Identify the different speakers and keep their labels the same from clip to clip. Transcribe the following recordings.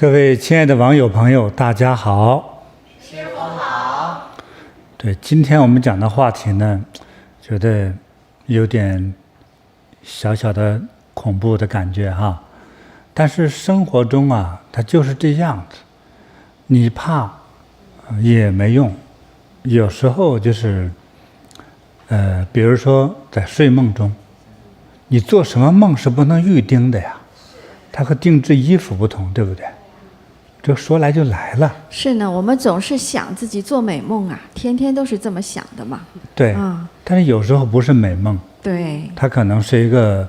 Speaker 1: 各位亲爱的网友朋友，大家好。
Speaker 2: 师父好。
Speaker 1: 对，今天我们讲的话题呢，觉得有点小小的恐怖的感觉哈。但是生活中啊，它就是这样子，你怕也没用。有时候就是比如说在睡梦中，你做什么梦是不能预定的呀，它和定制衣服不同，对不对？这说来就来了。
Speaker 2: 是呢，我们总是想自己做美梦啊，天天都是这么想的嘛。
Speaker 1: 对，但是有时候不是美梦，
Speaker 2: 对，
Speaker 1: 它可能是一个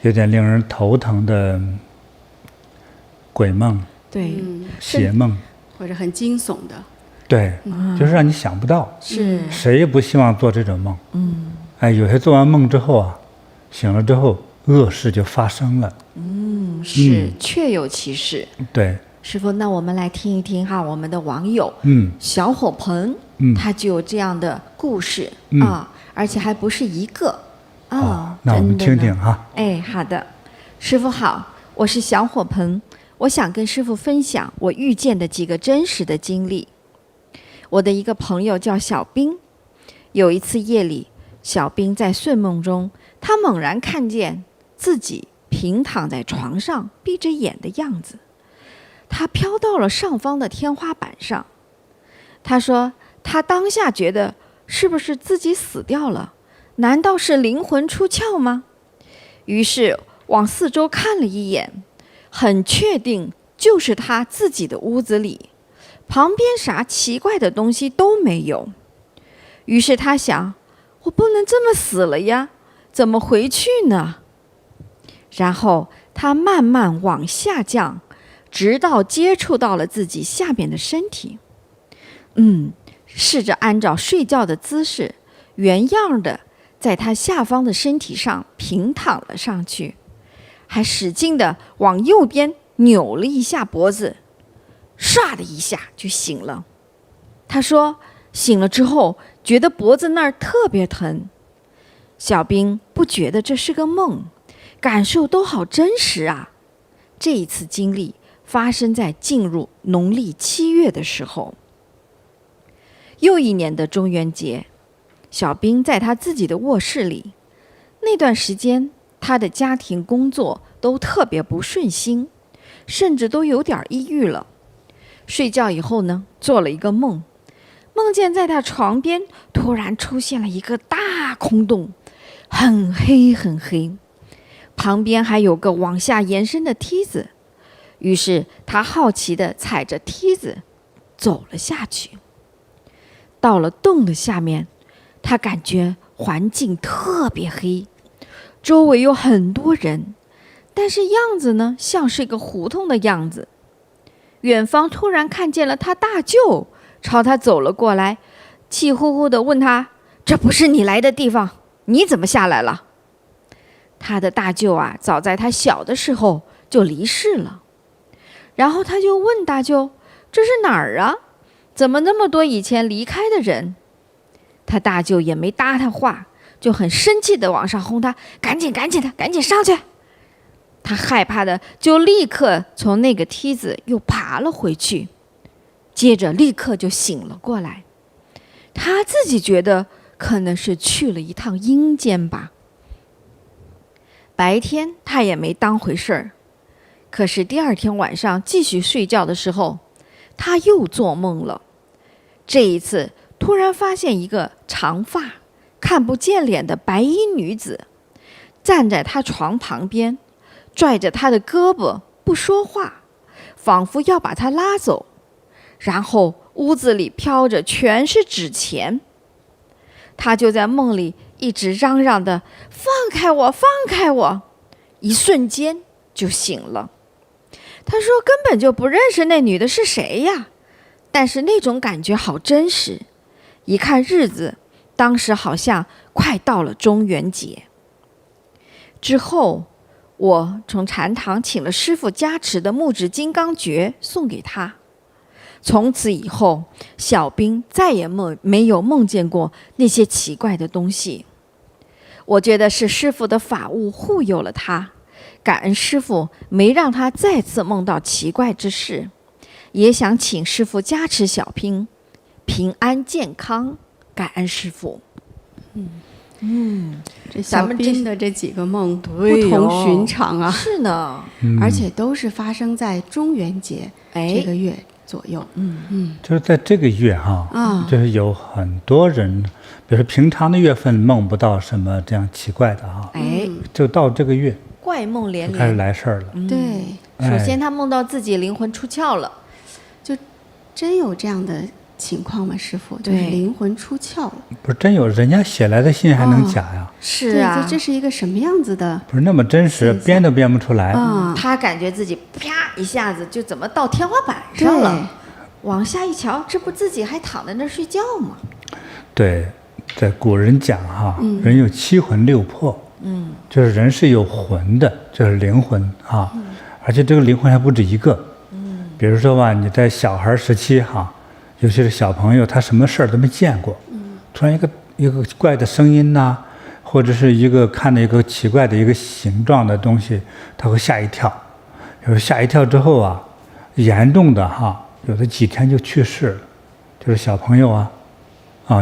Speaker 1: 有点令人头疼的鬼梦，
Speaker 2: 对，
Speaker 1: 邪梦，
Speaker 3: 或者很惊悚的。
Speaker 1: 对，就是让你想不到。
Speaker 2: 是，
Speaker 1: 谁也不希望做这种梦。有些做完梦之后啊，醒了之后恶事就发生了。
Speaker 2: 是，确有其事。
Speaker 1: 对。
Speaker 2: 师父，那我们来听一听哈，我们的网友小火盆，他就有这样的故事而且还不是一个
Speaker 1: 那我们听听哈。
Speaker 2: 哎，好的。师父好，我是小火盆，我想跟师父分享我遇见的几个真实的经历。我的一个朋友叫小兵，有一次夜里，小兵在睡梦中，他猛然看见自己平躺在床上，闭着眼的样子。他飘到了上方的天花板上。他说他当下觉得是不是自己死掉了？难道是灵魂出窍吗？于是往四周看了一眼，很确定就是他自己的屋子里，旁边啥奇怪的东西都没有。于是他想，我不能这么死了呀，怎么回去呢？然后他慢慢往下降，直到接触到了自己下面的身体。试着按照睡觉的姿势，原样的在他下方的身体上平躺了上去，还使劲的往右边扭了一下脖子，唰的一下就醒了。他说醒了之后觉得脖子那儿特别疼。小兵不觉得这是个梦，感受都好真实啊。这一次经历发生在进入农历7月的时候。又一年的中元节，小兵在他自己的卧室里。那段时间他的家庭工作都特别不顺心，甚至都有点抑郁了。睡觉以后呢，做了一个梦，梦见在他床边突然出现了一个大空洞，很黑很黑，旁边还有个往下延伸的梯子。于是他好奇地踩着梯子走了下去。到了洞的下面，他感觉环境特别黑，周围有很多人，但是样子呢，像是一个胡同的样子。远方突然看见了他大舅朝他走了过来，气呼呼地问他，这不是你来的地方，你怎么下来了？他的大舅早在他小的时候就离世了。然后他就问大舅，这是哪儿啊？怎么那么多以前离开的人？他大舅也没搭他话，就很生气地往上轰他，赶紧的，赶紧上去。他害怕的就立刻从那个梯子又爬了回去，接着立刻就醒了过来。他自己觉得可能是去了一趟阴间吧。白天他也没当回事儿。可是第二天晚上继续睡觉的时候，他又做梦了。这一次突然发现一个长发看不见脸的白衣女子站在他床旁边，拽着他的胳膊不说话，仿佛要把他拉走。然后屋子里飘着全是纸钱。他就在梦里一直嚷嚷的，放开我，放开我，一瞬间就醒了。他说根本就不认识那女的是谁呀，但是那种感觉好真实。一看日子，当时好像快到了中元节。之后我从禅堂请了师父加持的木质金刚诀送给他。从此以后，小兵再也没有梦见过那些奇怪的东西。我觉得是师父的法物护佑了他，感恩师父没让他再次梦到奇怪之事，也想请师父加持小兵平安健康，感恩师父。
Speaker 3: 这小
Speaker 2: 咱们这
Speaker 3: 斌的这几个梦不
Speaker 2: 对
Speaker 3: 同
Speaker 2: 哦
Speaker 3: 寻常啊，
Speaker 2: 是呢，
Speaker 3: 而且都是发生在中元节这个月左右。
Speaker 1: 就是在这个月哈，
Speaker 3: 啊
Speaker 1: 就是有很多人，比如说平常的月份梦不到什么这样奇怪的哈，
Speaker 2: 哎，
Speaker 1: 就到这个月
Speaker 2: 怪梦连
Speaker 1: 就开始
Speaker 2: 连。
Speaker 1: 来事儿了。
Speaker 3: 对，
Speaker 2: 首先他梦到自己灵魂出窍了，
Speaker 3: 真有这样的情况吗？师傅，就是
Speaker 2: 对
Speaker 3: 灵魂出窍了。
Speaker 1: 不是真有人家写来的信还能假呀？
Speaker 3: 对，
Speaker 2: 是啊，
Speaker 3: 这是一个什么样子的？
Speaker 1: 不是那么真实，
Speaker 3: 现象
Speaker 1: 编都编不出来。
Speaker 3: 啊，
Speaker 2: 他感觉自己啪一下子就怎么到天花板上了
Speaker 3: 对，
Speaker 2: 往下一瞧，这不自己还躺在那儿睡觉吗？
Speaker 1: 对，在古人讲哈，人有七魂六魄，就是人是有魂的，就是灵魂啊，而且这个灵魂还不止一个。比如说吧，你在小孩时期哈，尤其是小朋友，他什么事儿都没见过，突然一个怪的声音呐、或者是一个看到一个奇怪的一个形状的东西，他会吓一跳。有时候吓一跳之后啊，严重的哈，有的几天就去世了，就是小朋友啊，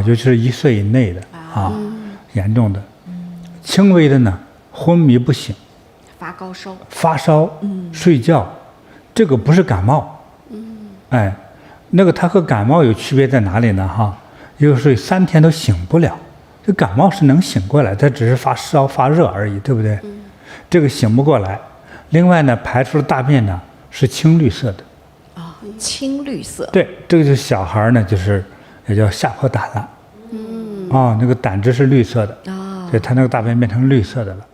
Speaker 1: 尤其是1岁以内的啊，严重的，轻微的呢，昏迷不醒，
Speaker 2: 发高烧，
Speaker 1: 发烧，睡觉，这个不是感冒，哎，那个它和感冒有区别在哪里呢？哈，一个是3天都醒不了，这感冒是能醒过来，它只是发烧发热而已，对不对？这个醒不过来。另外呢，排出的大便呢是青绿色的，
Speaker 2: 青绿色，
Speaker 1: 对，这个就是小孩呢，就是也叫吓破胆了，那个胆汁是绿色的，所以他那个大便变成绿色的了，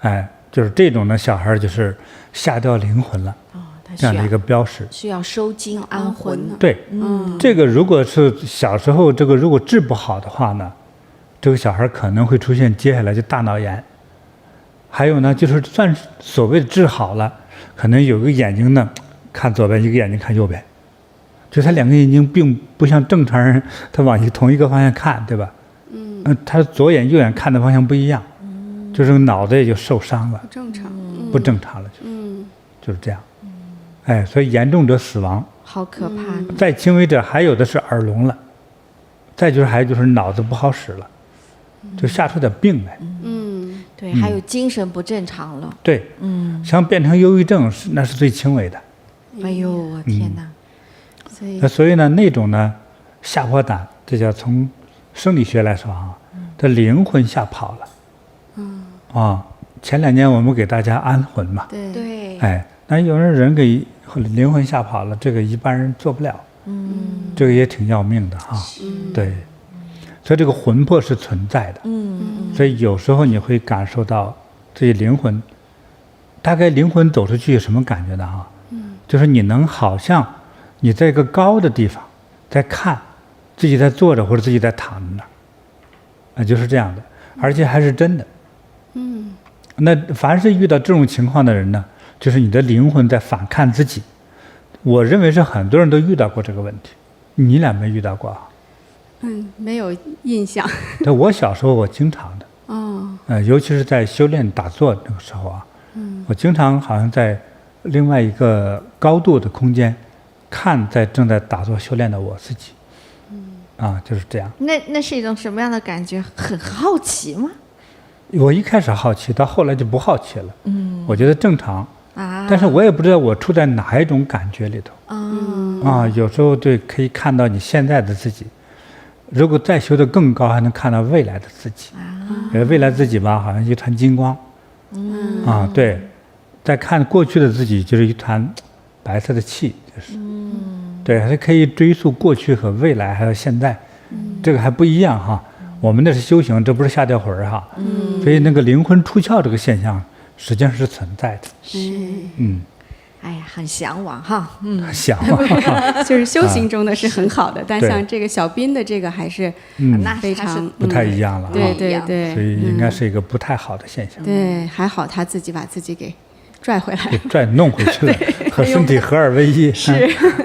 Speaker 1: 哎，就是这种呢，小孩就是吓掉灵魂了，
Speaker 2: 他
Speaker 1: 这样的一个标识。
Speaker 2: 需要收精安魂呢。
Speaker 1: 对，这个如果是小时候这个如果治不好的话呢，这个小孩可能会出现接下来就大脑炎。还有呢，就是算是所谓的治好了，可能有个眼睛呢看左边，一个眼睛看右边，就他两个眼睛并不像正常人，他往同一个方向看，对吧？他左眼右眼看的方向不一样，就是脑子也就受伤了
Speaker 3: 不，正常。
Speaker 1: 不正常了，就是这样。哎，所以严重者死亡。
Speaker 2: 好可怕！
Speaker 1: 再轻微者还有的是耳聋了，再就是还有就是脑子不好使了，就吓出点病来。
Speaker 2: 对，还有精神不正常了。
Speaker 1: 对，像变成忧郁症那是最轻微的。
Speaker 2: 哎呦，我天哪！
Speaker 3: 所以
Speaker 1: 所以呢，那种呢吓破胆，这叫从生理学来说啊，这灵魂吓跑了。前2年我们给大家安魂嘛，
Speaker 3: 对
Speaker 2: 对，
Speaker 1: 哎，那有人给灵魂吓跑了，这个一般人做不了，这个也挺要命的哈。对，所以这个魂魄是存在的，所以有时候你会感受到这些灵魂，大概灵魂走出去有什么感觉呢？哈，就是你能好像你在一个高的地方在看自己在坐着或者自己在躺着那就是这样的，而且还是真的。那凡是遇到这种情况的人呢，就是你的灵魂在反看自己。我认为是很多人都遇到过这个问题，你俩没遇到过啊？
Speaker 3: 没有印象。
Speaker 1: 但我小时候我经常的，尤其是在修炼打坐那个时候啊，我经常好像在另外一个高度的空间看在正在打坐修炼的我自己，就是这样。
Speaker 2: 那是一种什么样的感觉？很好奇吗？
Speaker 1: 我一开始好奇，到后来就不好奇了。我觉得正常，
Speaker 2: 啊，
Speaker 1: 但是我也不知道我处在哪一种感觉里头。有时候对可以看到你现在的自己，如果再修得更高，还能看到未来的自己。未来自己吧，好像一团金光。对，再看过去的自己，就是一团白色的气，就是。对，还可以追溯过去和未来，还有现在，这个还不一样哈。我们那是修行，这不是吓掉魂儿哈。所以那个灵魂出窍这个现象，实际上是存在的。
Speaker 2: 哎呀，很向往哈。
Speaker 1: 想嘛，
Speaker 3: 就是修行中的是很好的，但
Speaker 1: 对
Speaker 3: 像这个小斌的这个还是
Speaker 2: 那
Speaker 3: 非常
Speaker 2: 还是
Speaker 1: 不太一样了哈。
Speaker 3: 对对
Speaker 1: 所
Speaker 3: 对
Speaker 1: 以应该是一个不太好的现象。
Speaker 3: 对，还好他自己把自己给拽回来了。
Speaker 1: 弄回去了，和身体合二为一。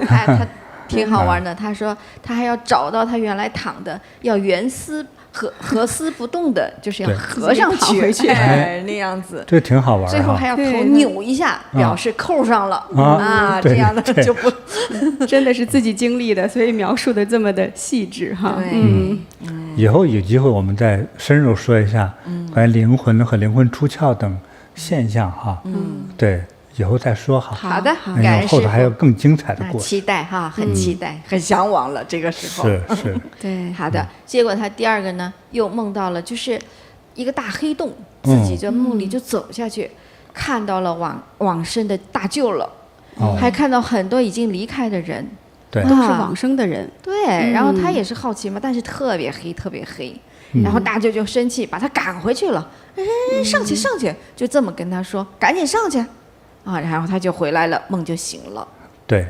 Speaker 2: 他挺好玩的。他说他还要找到他原来躺的，要严丝合丝不动的，就是要
Speaker 1: 对
Speaker 2: 合上
Speaker 3: 自己跑回去
Speaker 2: 那样子。
Speaker 1: 这挺好玩
Speaker 2: 最后
Speaker 1: 哈。
Speaker 2: 还要头扭一下，表示扣上了
Speaker 1: 对
Speaker 2: 这样的
Speaker 1: 对
Speaker 2: 就不
Speaker 3: 真的是自己经历的，所以描述的这么的细致哈。
Speaker 2: 对
Speaker 1: 以后有机会我们再深入说一下关于灵魂和灵魂出窍等现象哈。对，以后再说哈。
Speaker 2: 好的，
Speaker 3: 好
Speaker 2: 感恩师
Speaker 1: 后头还有
Speaker 2: 傅。
Speaker 1: 更精彩的
Speaker 2: 那
Speaker 1: 故事。
Speaker 2: 期待哈，很期待，很向往了。这个时候
Speaker 1: 是，
Speaker 3: 对，
Speaker 2: 好的。结果他第二个呢，又梦到了就是一个大黑洞，自己在梦里就走下去，看到了往生的大舅了，还看到很多已经离开的人。
Speaker 1: 对
Speaker 3: 都是往生的人。
Speaker 2: 对，然后他也是好奇嘛，但是特别黑，特别黑。然后大舅就生气，把他赶回去了。上去，上去，就这么跟他说，赶紧上去啊！然后他就回来了，梦就醒了。
Speaker 1: 对，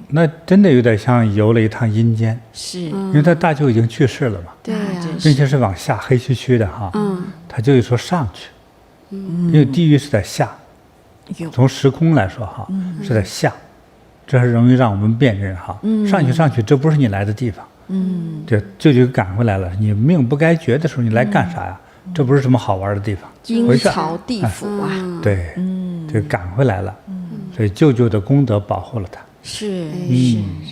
Speaker 1: 那真的有点像游了一趟阴间，
Speaker 2: 是，
Speaker 1: 因为他大舅已经去世了嘛，
Speaker 3: 对呀，
Speaker 1: 并且是往下黑黢黢的哈。他就说上去，因为地狱是在下，从时空来说哈，是在下，这是容易让我们辨认哈。上去上去，这不是你来的地方。舅舅赶回来了，你命不该绝的时候，你来干啥呀？这不是什么好玩的地方，
Speaker 2: 阴
Speaker 1: 回去。
Speaker 2: 曹地府啊，
Speaker 1: 对，就赶回来了。所以舅舅的功德保护了他，
Speaker 2: 是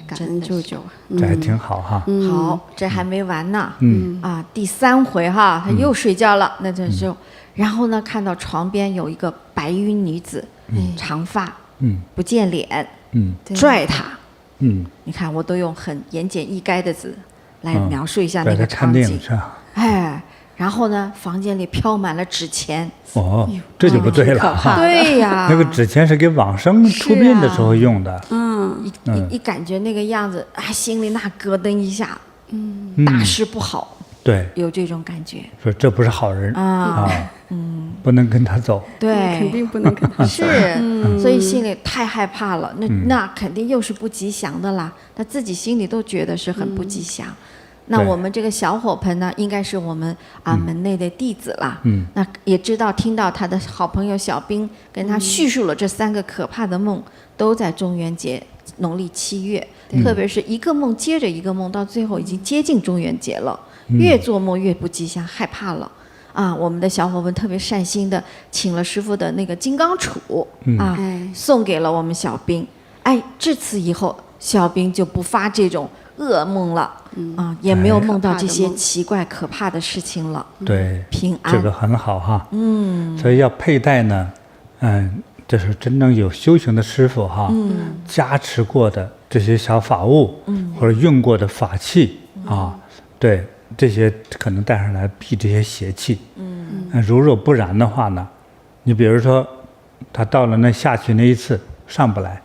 Speaker 3: 感恩舅舅啊。
Speaker 1: 这还挺好哈。
Speaker 2: 好，这还没完呢。第三回哈，他又睡觉了，那这就，然后呢，看到床边有一个白衣女子，长发，不见脸，拽他。你看，我都用很言简意赅的字来描述一下那个场景。哎，然后呢，房间里飘满了纸钱。
Speaker 1: 哦，这就不对了哈。
Speaker 2: 对呀，
Speaker 1: 那个纸钱是给往生出殡的时候用的。
Speaker 2: 一感觉那个样子，心里那咯噔一下，大事不好。
Speaker 1: 对，
Speaker 2: 有这种感觉。
Speaker 1: 说这不是好人啊，不能跟他走。
Speaker 2: 对，
Speaker 3: 肯定不能跟他
Speaker 2: 是，所以心里太害怕了。那肯定又是不吉祥的啦。他自己心里都觉得是很不吉祥。那我们这个小火盆呢，应该是我们门内的弟子啦。那也知道听到他的好朋友小兵跟他叙述了这3个可怕的梦，都在中元节农历7月，特别是一个梦接着一个梦，到最后已经接近中元节了，越做梦越不吉祥，害怕了。我们的小伙伴特别善心的请了师傅的那个金刚杵送给了我们小兵。至此以后，小兵就不发这种噩梦了，也没有梦到这些奇怪可怕的事情了。
Speaker 1: 对，
Speaker 2: 平安，
Speaker 1: 这个很好哈。所以要佩戴呢，这是真正有修行的师傅哈，加持过的这些小法物，或者用过的法器对，这些可能带上来避这些邪气。如若不然的话呢，你比如说他到了那下去那一次上不来，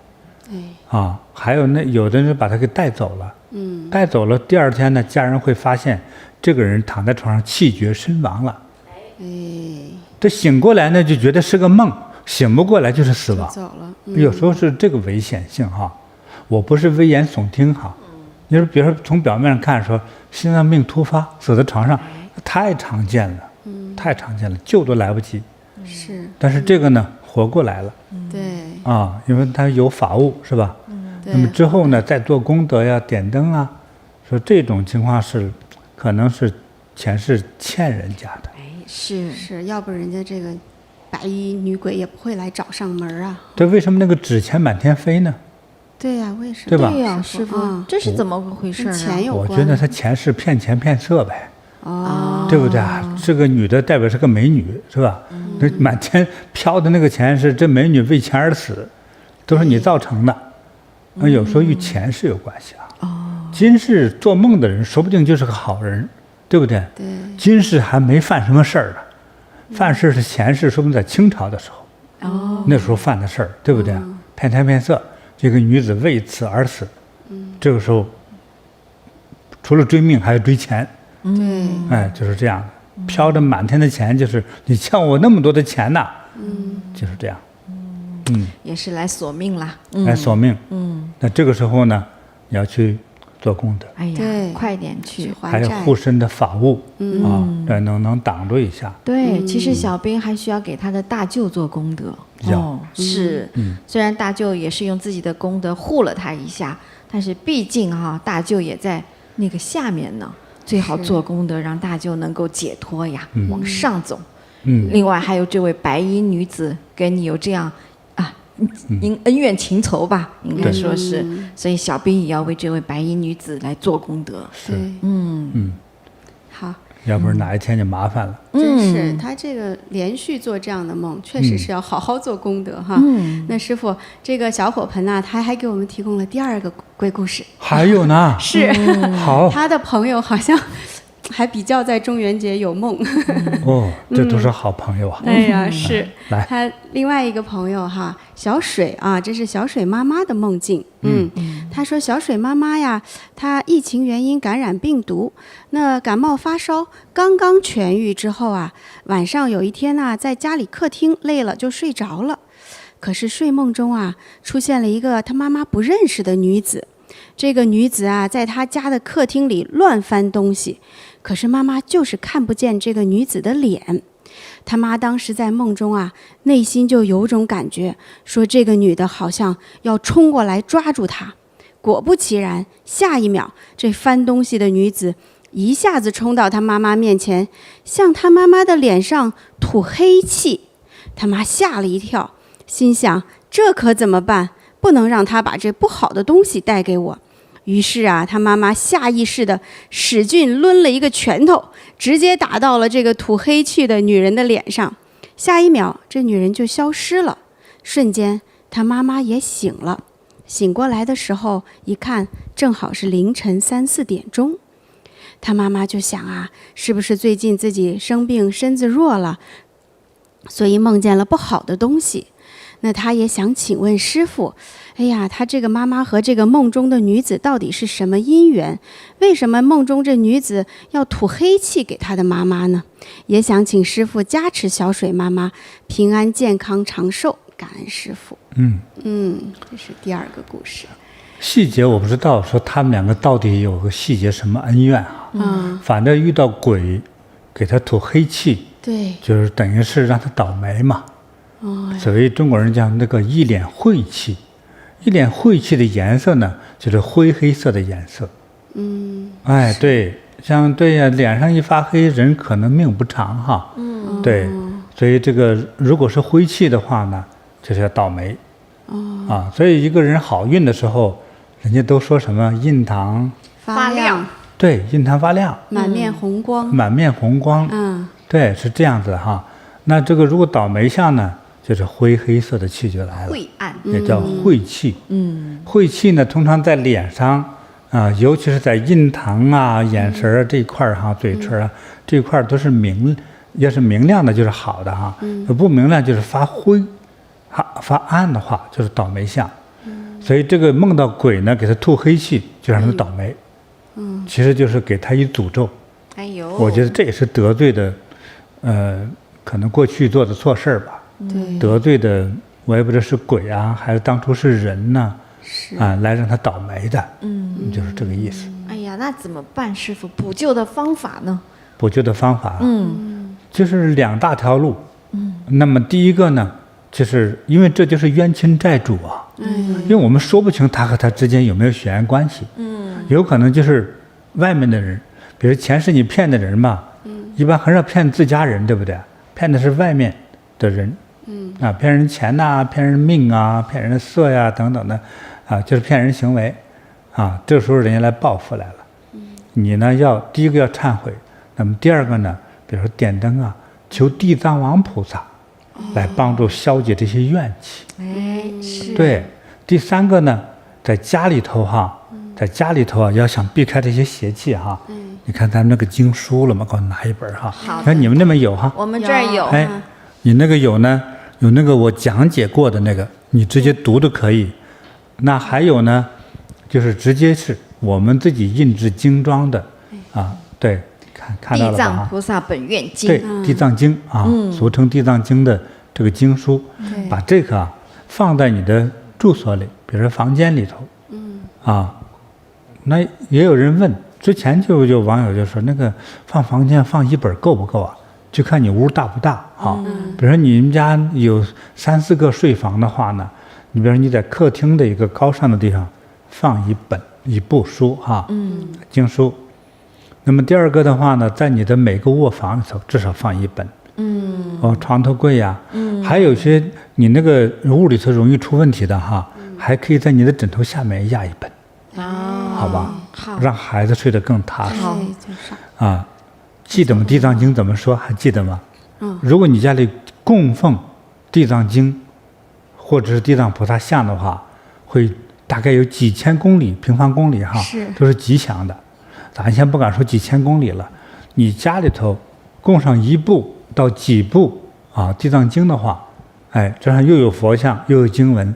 Speaker 1: 还有有的人把他给带走了，带走了，第二天呢，家人会发现这个人躺在床上气绝身亡了。这醒过来呢，就觉得是个梦，醒不过来就是死亡。
Speaker 3: 走了，
Speaker 1: 有时候是这个危险性哈。我不是危言耸听哈。你说，比如说从表面上看说心脏病突发死在床上，太常见了，太常见了，救都来不及。
Speaker 3: 是。
Speaker 1: 但是这个呢，活过来了。
Speaker 3: 对。
Speaker 1: 因为他有法物是吧？那么之后呢，再做功德呀、点灯啊，说这种情况是，可能是前世欠人家的。
Speaker 3: 是，要不人家这个白衣女鬼也不会来找上门啊。
Speaker 1: 对，为什么那个纸钱满天飞呢？
Speaker 3: 对呀，为什么？
Speaker 1: 对吧？
Speaker 2: 对呀，师傅，这是怎么回事啊？
Speaker 3: 钱有关。
Speaker 1: 我觉得他前世骗钱骗色呗。对不对啊？这个女的代表是个美女，是吧？那满天飘的那个钱是这美女为钱而死，都是你造成的。有时候与钱是有关系啊。今世做梦的人，说不定就是个好人，对不对？
Speaker 3: 对。
Speaker 1: 今世还没犯什么事儿呢，犯事是前世，说不定在清朝的时候，那时候犯的事儿，对不对？骗财骗色，这个女子为此而死，这个时候除了追命，还要追钱。
Speaker 3: 对，
Speaker 1: 就是这样的，飘着满天的钱，就是你欠我那么多的钱呐，就是这样，
Speaker 2: 也是来索命啦，
Speaker 1: 来索命，那这个时候呢，你要去做功德，
Speaker 3: 对，
Speaker 2: 快点去
Speaker 1: 还有护身的法物能挡住一下。
Speaker 2: 对，其实小兵还需要给他的大舅做功德，是，虽然大舅也是用自己的功德护了他一下，但是毕竟大舅也在那个下面呢。最好做功德，让大舅能够解脱呀，往上走。另外还有这位白衣女子跟你有这样恩怨情仇吧，应该说是，所以小兵也要为这位白衣女子来做功德。
Speaker 1: 是，
Speaker 3: 好，
Speaker 1: 要不然哪一天就麻烦了。
Speaker 3: 真是他这个连续做这样的梦，确实是要好好做功德哈。那师父，这个小火盆呢，他还给我们提供了第2个鬼故事。
Speaker 1: 还有呢？
Speaker 3: 是，
Speaker 1: 好，
Speaker 3: 他的朋友好像还比较在中元节有梦。
Speaker 1: 哦，这都是好朋友啊。
Speaker 3: 哎呀，是。
Speaker 1: 来，
Speaker 3: 他另外一个朋友哈，小水啊，这是小水妈妈的梦境。他说小水妈妈呀，她疫情原因感染病毒，那感冒发烧刚刚痊愈之后啊，晚上有一天呢，在家里客厅累了就睡着了，可是睡梦中啊，出现了一个他妈妈不认识的女子。这个女子啊，在她家的客厅里乱翻东西，可是妈妈就是看不见这个女子的脸。他妈当时在梦中啊，内心就有种感觉，说这个女的好像要冲过来抓住她。果不其然，下一秒，这翻东西的女子一下子冲到他妈妈面前，向他妈妈的脸上吐黑气。他妈吓了一跳，心想这可怎么办？不能让她把这不好的东西带给我。于是啊，他妈妈下意识地使劲抡了一个拳头，直接打到了这个吐黑气的女人的脸上。下一秒，这女人就消失了。瞬间，他妈妈也醒了。醒过来的时候，一看，正好是凌晨3、4点钟。他妈妈就想啊，是不是最近自己生病，身子弱了，所以梦见了不好的东西？那他也想请问师父，哎呀，他这个妈妈和这个梦中的女子到底是什么因缘？为什么梦中这女子要吐黑气给他的妈妈呢？也想请师父加持小水妈妈平安健康长寿，感恩师父。这是第2个故事。
Speaker 1: 细节我不知道，说他们2个到底有个细节什么恩怨啊？反正遇到鬼，给他吐黑气，
Speaker 3: 对，
Speaker 1: 就是等于是让他倒霉嘛。所谓中国人讲那个一脸晦气，一脸晦气的颜色呢，就是灰黑色的颜色。对，像对呀，脸上一发黑，人可能命不长哈。对，所以这个如果是灰气的话呢，就是要倒霉。所以一个人好运的时候，人家都说什么印堂
Speaker 3: 发亮，
Speaker 1: 对，印堂发亮，
Speaker 3: 满面红光，
Speaker 1: 满面红光。对，是这样子哈。那这个如果倒霉相呢？就是灰黑色的气就来了，
Speaker 2: 晦暗，
Speaker 1: 也叫晦气。晦气呢，通常在脸上尤其是在印堂啊、眼神这一块哈、嘴唇这一块都是要是明亮的就是好的哈，不明亮就是发灰、发暗的话就是倒霉相。所以这个梦到鬼呢，给他吐黑气，就让他倒霉。其实就是给他一诅咒。
Speaker 2: 哎呦，
Speaker 1: 我觉得这也是得罪的，可能过去做的错事儿吧。得罪的我也不知道是鬼啊，还是当初是人呢？来让他倒霉的。就是这个意思。
Speaker 2: 哎呀，那怎么办，师父？补救的方法呢？
Speaker 1: 补救的方法，就是2大条路。那么第一个呢，就是因为这就是冤亲债主啊。因为我们说不清他和他之间有没有血缘关系。有可能就是外面的人，比如钱是你骗的人嘛。一般很少骗自家人，对不对？骗的是外面的人。骗人钱呐、骗人命啊，骗人色呀等等的，就是骗人行为，这时候人家来报复来了。你呢第一个要忏悔，那么第2个呢，比如说点灯啊，求地藏王菩萨来帮助消解这些怨气。
Speaker 2: 是。
Speaker 1: 对，第3个呢，在家里头要想避开这些邪气哈。你看咱们那个经书了吗？给我拿一本哈。
Speaker 2: 好的。
Speaker 1: 看你们那边有哈？
Speaker 2: 我们这儿有。
Speaker 1: 你那个有呢？有那个我讲解过的那个，你直接读都可以。那还有呢，就是直接是我们自己印制精装的对，看到了吧？
Speaker 2: 地藏菩萨本愿经。
Speaker 1: 对，地藏经俗称地藏经的这个经书，把这个放在你的住所里，比如说房间里头。那也有人问，之前就有网友就说，那个放房间放1本够不够啊？就看你屋大不大比如说你们家有3、4个睡房的话呢，你比如说你在客厅的一个高尚的地方放一部书经书，那么第二个的话呢，在你的每个卧房里头至少放一本。床头柜呀，还有些你那个屋里头容易出问题的哈，还可以在你的枕头下面压一本，好吧？
Speaker 2: 好，
Speaker 1: 让孩子睡得更踏实
Speaker 3: 对，就是
Speaker 1: 啊。记得吗？地藏经怎么说？还记得吗？如果你家里供奉地藏经或者是地藏菩萨像的话，会大概有几千公里平方公里哈，都是吉祥的。咱先不敢说几千公里了，你家里头供上1部到几部啊地藏经的话，这上又有佛像又有经文，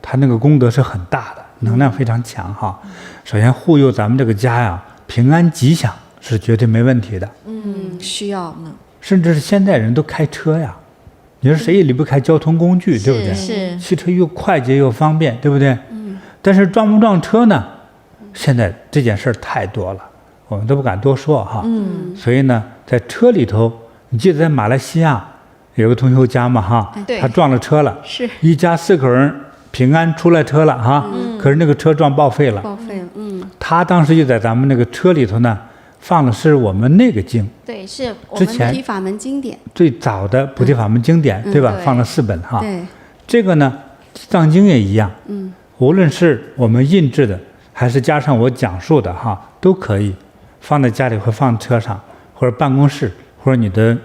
Speaker 1: 它那个功德是很大的，能量非常强哈。首先护佑咱们这个家呀平安吉祥是绝对没问题的。
Speaker 2: 需要呢。
Speaker 1: 甚至是现代人都开车呀，你说谁也离不开交通工具，对不对？
Speaker 2: 是
Speaker 1: 汽车又快捷又方便，对不对？但是撞不撞车呢？现在这件事儿太多了，我们都不敢多说哈。所以呢，在车里头，你记得在马来西亚有个同学家嘛哈，
Speaker 2: 对
Speaker 1: 他撞了车了，
Speaker 2: 是
Speaker 1: 一家4口人平安出来车了哈，可是那个车撞报废了。
Speaker 3: 报废了，
Speaker 1: 他当时就在咱们那个车里头呢，放的是我们那个经，
Speaker 2: 对，是我们
Speaker 1: 之前
Speaker 3: 菩提法门经典，
Speaker 1: 最早的菩提法门经典，对吧？
Speaker 2: 对
Speaker 1: 放了4本哈。
Speaker 3: 对，
Speaker 1: 这个呢，地藏经也一样，无论是我们印制的，还是加上我讲述的哈，都可以放在家里或放车上，或者办公室，或者你的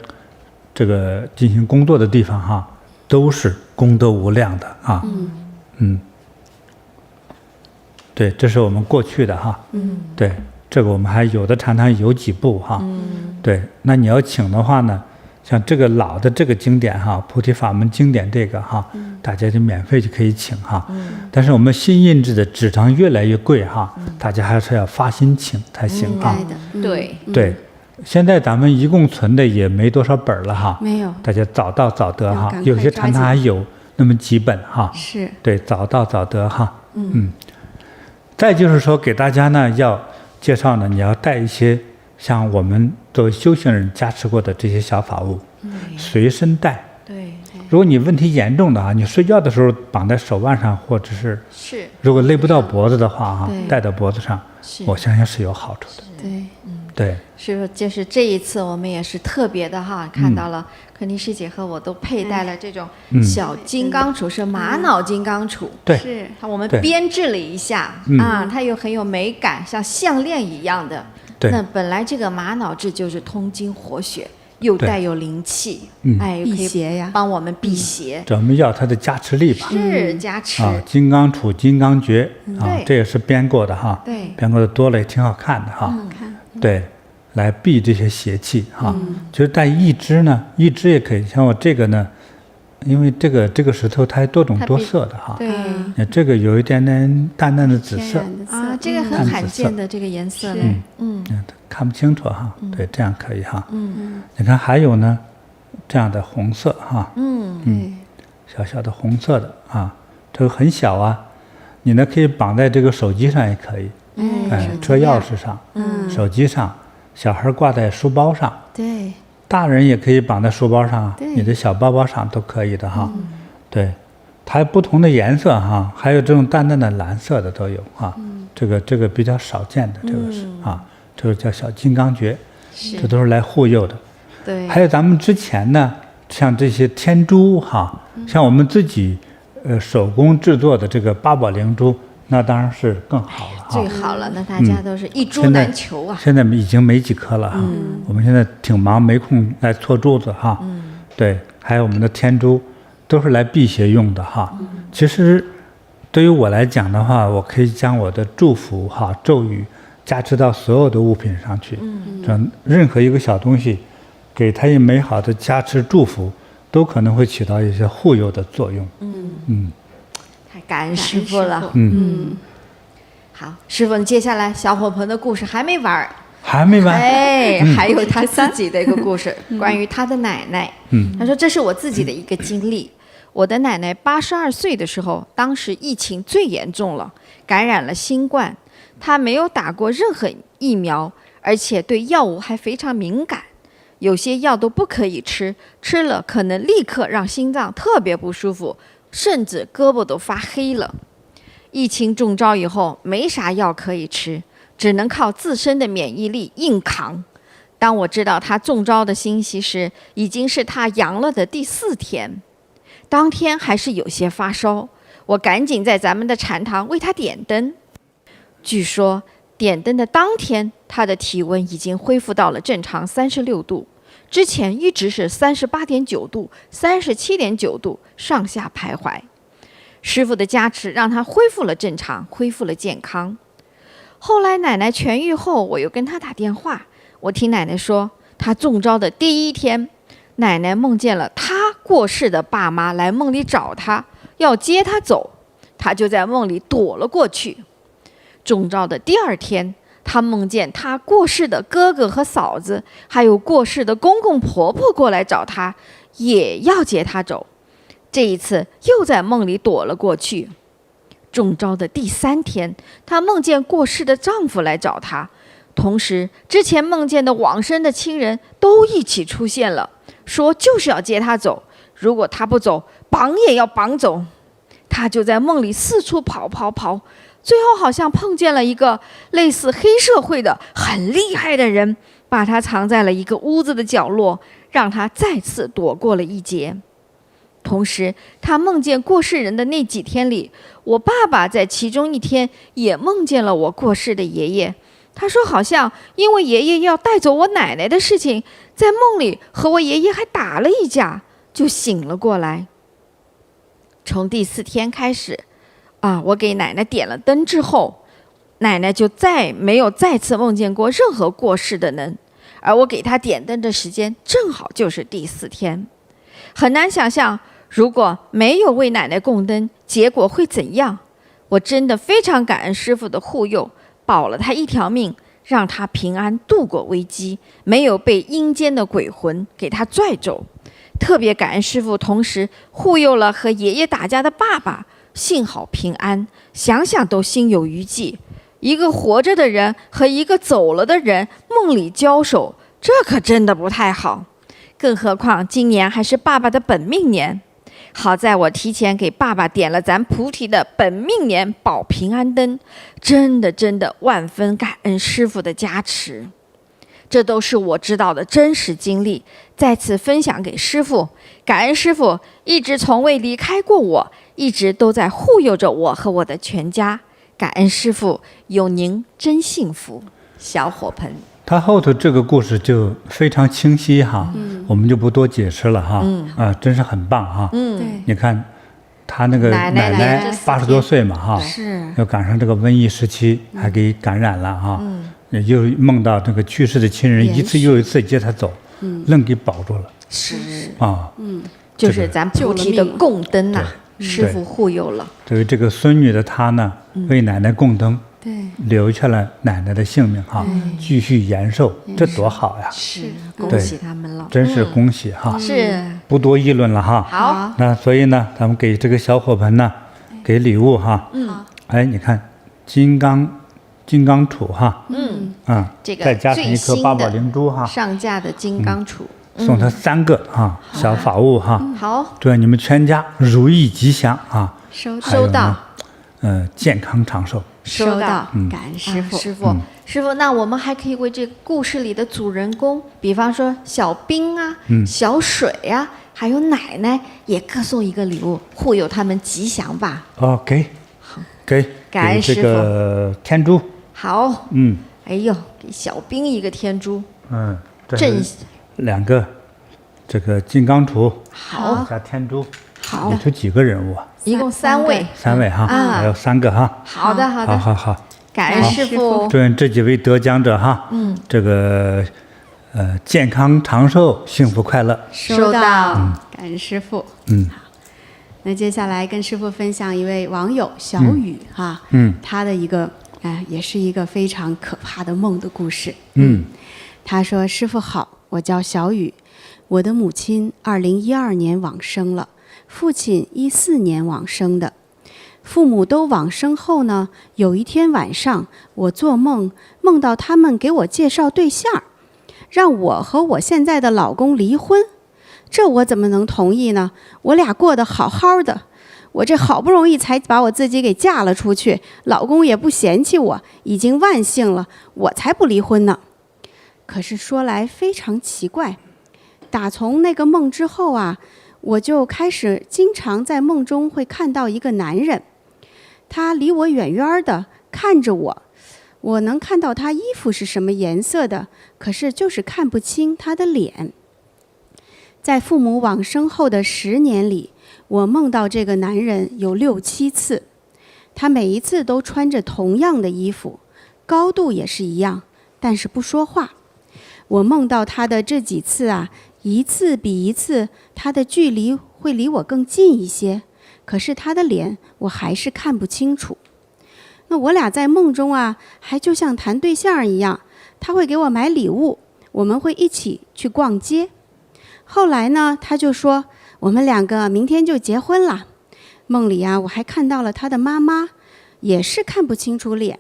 Speaker 1: 这个进行工作的地方哈，都是功德无量的啊。对，这是我们过去的哈。对，这个我们还有的常常有几部哈。对，那你要请的话呢，像这个老的这个经典哈，菩提法门经典这个哈，大家就免费就可以请哈。但是我们新印制的纸张越来越贵哈，大家还是要发心请才行哈。
Speaker 3: 应该的，
Speaker 2: 对，
Speaker 1: 对，现在咱们一共存的也没多少本了哈，
Speaker 3: 没有，
Speaker 1: 大家早到早得哈
Speaker 3: 要赶，快
Speaker 1: 有些常常还有那么几本哈。
Speaker 3: 是，
Speaker 1: 对，早到早得哈。再就是说，给大家呢要介绍呢，你要带一些像我们作为修行人加持过的这些小法物，随身带。
Speaker 2: 对，
Speaker 1: 如果你问题严重的啊，你睡觉的时候绑在手腕上，或者是如果勒不到脖子的话哈，戴到脖子上，我相信是有好处的。
Speaker 3: 对，
Speaker 1: 对，
Speaker 2: 是就是这一次我们也是特别的哈，看到了柯尼师姐和我都佩戴了这种小金刚杵，是玛瑙金刚杵。
Speaker 1: 对，
Speaker 3: 是，
Speaker 2: 我们
Speaker 1: 对
Speaker 2: 编制了一下啊，它又很有美感，像项链一样的。
Speaker 1: 对
Speaker 2: 那本来这个玛瑙制就是通经活血，又带有灵气，又可
Speaker 3: 辟邪呀，
Speaker 2: 以帮我们辟邪，
Speaker 1: 咱们要它的加持力吧。
Speaker 2: 是加持。
Speaker 1: 金刚杵、金刚诀啊
Speaker 2: 对，
Speaker 1: 这也是编过的哈。
Speaker 2: 对
Speaker 1: 编过的多了也挺好看的哈。对，来避这些邪气哈。就是带一支呢，一支也可以。像我这个呢，因为这个石头它还多种多色的哈。
Speaker 2: 对
Speaker 1: 这个有一点点淡淡的紫色，
Speaker 3: 天然的色
Speaker 2: 啊，这个很罕见的这个颜色呢。
Speaker 1: 看不清楚哈。对，这样可以哈。你看还有呢，这样的红色哈。
Speaker 3: 对，
Speaker 1: 小小的红色的啊，这个很小啊，你呢可以绑在这个手机上也可以，车钥匙上，手机上，小孩挂在书包上，
Speaker 3: 对，
Speaker 1: 大人也可以绑在书包上啊，
Speaker 3: 对
Speaker 1: 你的小包包上都可以的哈。对，它有不同的颜色哈，还有这种淡淡的蓝色的都有啊。这个比较少见的，这个是啊，这个叫小金刚诀，这都是来护佑的。
Speaker 2: 对，
Speaker 1: 还有咱们之前呢，像这些天珠哈，像我们自己手工制作的这个八宝灵珠，那当然是更好了哈。
Speaker 2: 最好了，那大家都是一珠难求啊。
Speaker 1: 现在已经没几颗了哈，我们现在挺忙，没空来搓珠子哈。对，还有我们的天珠，都是来辟邪用的哈。其实对于我来讲的话，我可以将我的祝福哈咒语加持到所有的物品上去，让任何一个小东西，给它以美好的加持祝福，都可能会起到一些护佑的作用。
Speaker 2: 太感恩师傅了。好，师傅，接下来小火盆的故事还没完儿。
Speaker 1: 还没完。
Speaker 2: 还有他自己的一个故事，关于他的奶奶。他说这是我自己的一个经历。我的奶奶82岁的时候，当时疫情最严重了，感染了新冠，她没有打过任何疫苗，而且对药物还非常敏感，有些药都不可以吃，吃了可能立刻让心脏特别不舒服，甚至胳膊都发黑了。疫情中招以后，没啥药可以吃，只能靠自身的免疫力硬扛。当我知道他中招的信息时，已经是他阳了的第4天。当天还是有些发烧，我赶紧在咱们的禅堂为他点灯。据说点灯的当天，他的体温已经恢复到了正常36度，之前一直是38.9度、37.9度上下徘徊。师父的加持让他恢复了正常，恢复了健康。后来奶奶痊愈后，我又跟他打电话，我听奶奶说，他中招的第1天，奶奶梦见了他过世的爸妈来梦里找他，要接他走，他就在梦里躲了过去。中招的第2天，他梦见他过世的哥哥和嫂子，还有过世的公公婆婆过来找他，也要接他走。这一次又在梦里躲了过去。中招的第3天，她梦见过世的丈夫来找她，同时之前梦见的往生的亲人都一起出现了，说就是要接她走，如果她不走，绑也要绑走。她就在梦里四处跑，最后好像碰见了一个类似黑社会的很厉害的人，把她藏在了一个屋子的角落，让她再次躲过了一劫。同时他梦见过世人的那几天里，我爸爸在其中1天也梦见了我过世的爷爷。他说好像因为爷爷要带走我奶奶的事情，在梦里和我爷爷还打了一架，就醒了过来。从第4天开始我给奶奶点了灯之后，奶奶就再没有再次梦见过任何过世的人，而我给她点灯的时间正好就是第4天。很难想象如果没有为奶奶供灯，结果会怎样。我真的非常感恩师父的护佑，保了她一条命，让她平安度过危机，没有被阴间的鬼魂给她拽走。特别感恩师父同时护佑了和爷爷打架的爸爸，幸好平安，想想都心有余悸。一个活着的人和一个走了的人梦里交手，这可真的不太好。更何况今年还是爸爸的本命年，好在我提前给爸爸点了咱菩提的本命年保平安灯，真的万分感恩师父的加持。这都是我知道的真实经历，再次分享给师父。感恩师父一直从未离开过我，一直都在护佑着我和我的全家。感恩师父，有您真幸福。小火盆。
Speaker 1: 他后头这个故事就非常清晰哈，我们就不多解释了哈，真是很棒哈。
Speaker 3: 对，
Speaker 1: 你看他那个奶奶80多岁嘛哈，
Speaker 2: 是
Speaker 1: 又赶上这个瘟疫时期，还给感染了哈，又梦到这个去世的亲人一次又一次接他走，愣给保住了。
Speaker 2: 是
Speaker 1: 啊，
Speaker 2: 就是咱菩提的供灯呐，师父护佑了。
Speaker 1: 对于这个孙女的她呢，为奶奶供灯。
Speaker 3: 对，
Speaker 1: 留下了奶奶的性命哈，继续延寿，这多好呀！
Speaker 2: 是，恭喜他们了，
Speaker 1: 真是恭喜哈！
Speaker 2: 是，
Speaker 1: 不多议论了哈。
Speaker 2: 好，
Speaker 1: 那所以呢，咱们给这个小火盆呢，给礼物哈。哎，你看，金刚杵哈，
Speaker 2: 这个
Speaker 1: 再加上一颗八宝灵珠哈，
Speaker 2: 上架的金刚杵，
Speaker 1: 送他3个哈小法物哈。
Speaker 2: 好，
Speaker 1: 祝愿你们全家如意吉祥啊！
Speaker 2: 收到。
Speaker 1: 健康长寿。
Speaker 3: 收到，感恩师父。
Speaker 2: 师父，那我们还可以为这个故事里的主人公，比方说小兵啊、小水啊，还有奶奶，也各送一个礼物，护佑他们吉祥吧。
Speaker 1: 哦，给
Speaker 2: 感恩师父。
Speaker 1: 这个天珠。
Speaker 2: 好，哎呦，给小兵一个天珠。
Speaker 1: 这2个，这个金刚杵，
Speaker 2: 好，
Speaker 1: 加天珠。
Speaker 2: 好，
Speaker 1: 你出几个人物啊？
Speaker 2: 一共3位
Speaker 1: ，3位哈，还有3个哈。
Speaker 2: 好的，
Speaker 1: 好，
Speaker 2: 感恩师父。
Speaker 1: 祝愿这几位得奖者哈，这个健康长寿，幸福快乐。
Speaker 2: 收到，
Speaker 3: 感恩师父。好，那接下来跟师父分享一位网友小雨哈，他的一个也是一个非常可怕的梦的故事。他说：“师父好，我叫小雨，我的母亲2012年往生了。”父亲14年往生的，父母都往生后呢，有一天晚上，我做梦到他们给我介绍对象，让我和我现在的老公离婚，这我怎么能同意呢？我俩过得好好的，我这好不容易才把我自己给嫁了出去，老公也不嫌弃我，已经万幸了，我才不离婚呢。可是说来非常奇怪，打从那个梦之后啊，我就开始经常在梦中会看到一个男人，他离我远远的看着我，我能看到他衣服是什么颜色的，可是就是看不清他的脸。在父母往生后的10年里，我梦到这个男人有6、7次，他每一次都穿着同样的衣服，高度也是一样，但是不说话。我梦到他的这几次啊，一次比一次他的距离会离我更近一些，可是他的脸我还是看不清楚。那我俩在梦中啊，还就像谈对象一样，他会给我买礼物，我们会一起去逛街。后来呢，他就说我们2个明天就结婚了。梦里啊，我还看到了他的妈妈，也是看不清楚脸，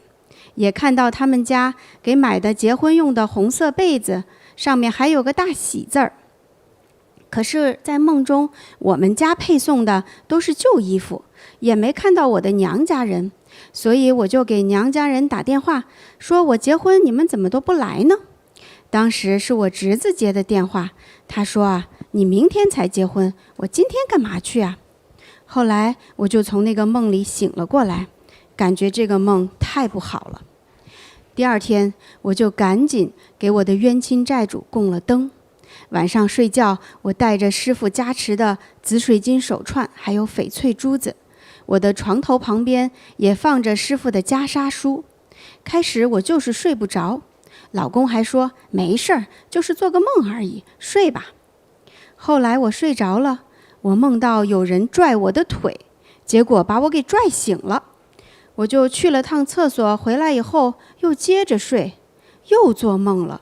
Speaker 3: 也看到他们家给买的结婚用的红色被子，上面还有个大喜字儿。可是在梦中，我们家配送的都是旧衣服，也没看到我的娘家人，所以我就给娘家人打电话，说我结婚你们怎么都不来呢？当时是我侄子接的电话，他说啊，你明天才结婚，我今天干嘛去啊？后来我就从那个梦里醒了过来，感觉这个梦太不好了。第2天我就赶紧给我的冤亲债主供了灯。晚上睡觉，我带着师父加持的紫水晶手串还有翡翠珠子，我的床头旁边也放着师父的袈裟书。开始我就是睡不着，老公还说没事儿，就是做个梦而已，睡吧。后来我睡着了，我梦到有人拽我的腿，结果把我给拽醒了。我就去了趟厕所，回来以后又接着睡，又做梦了。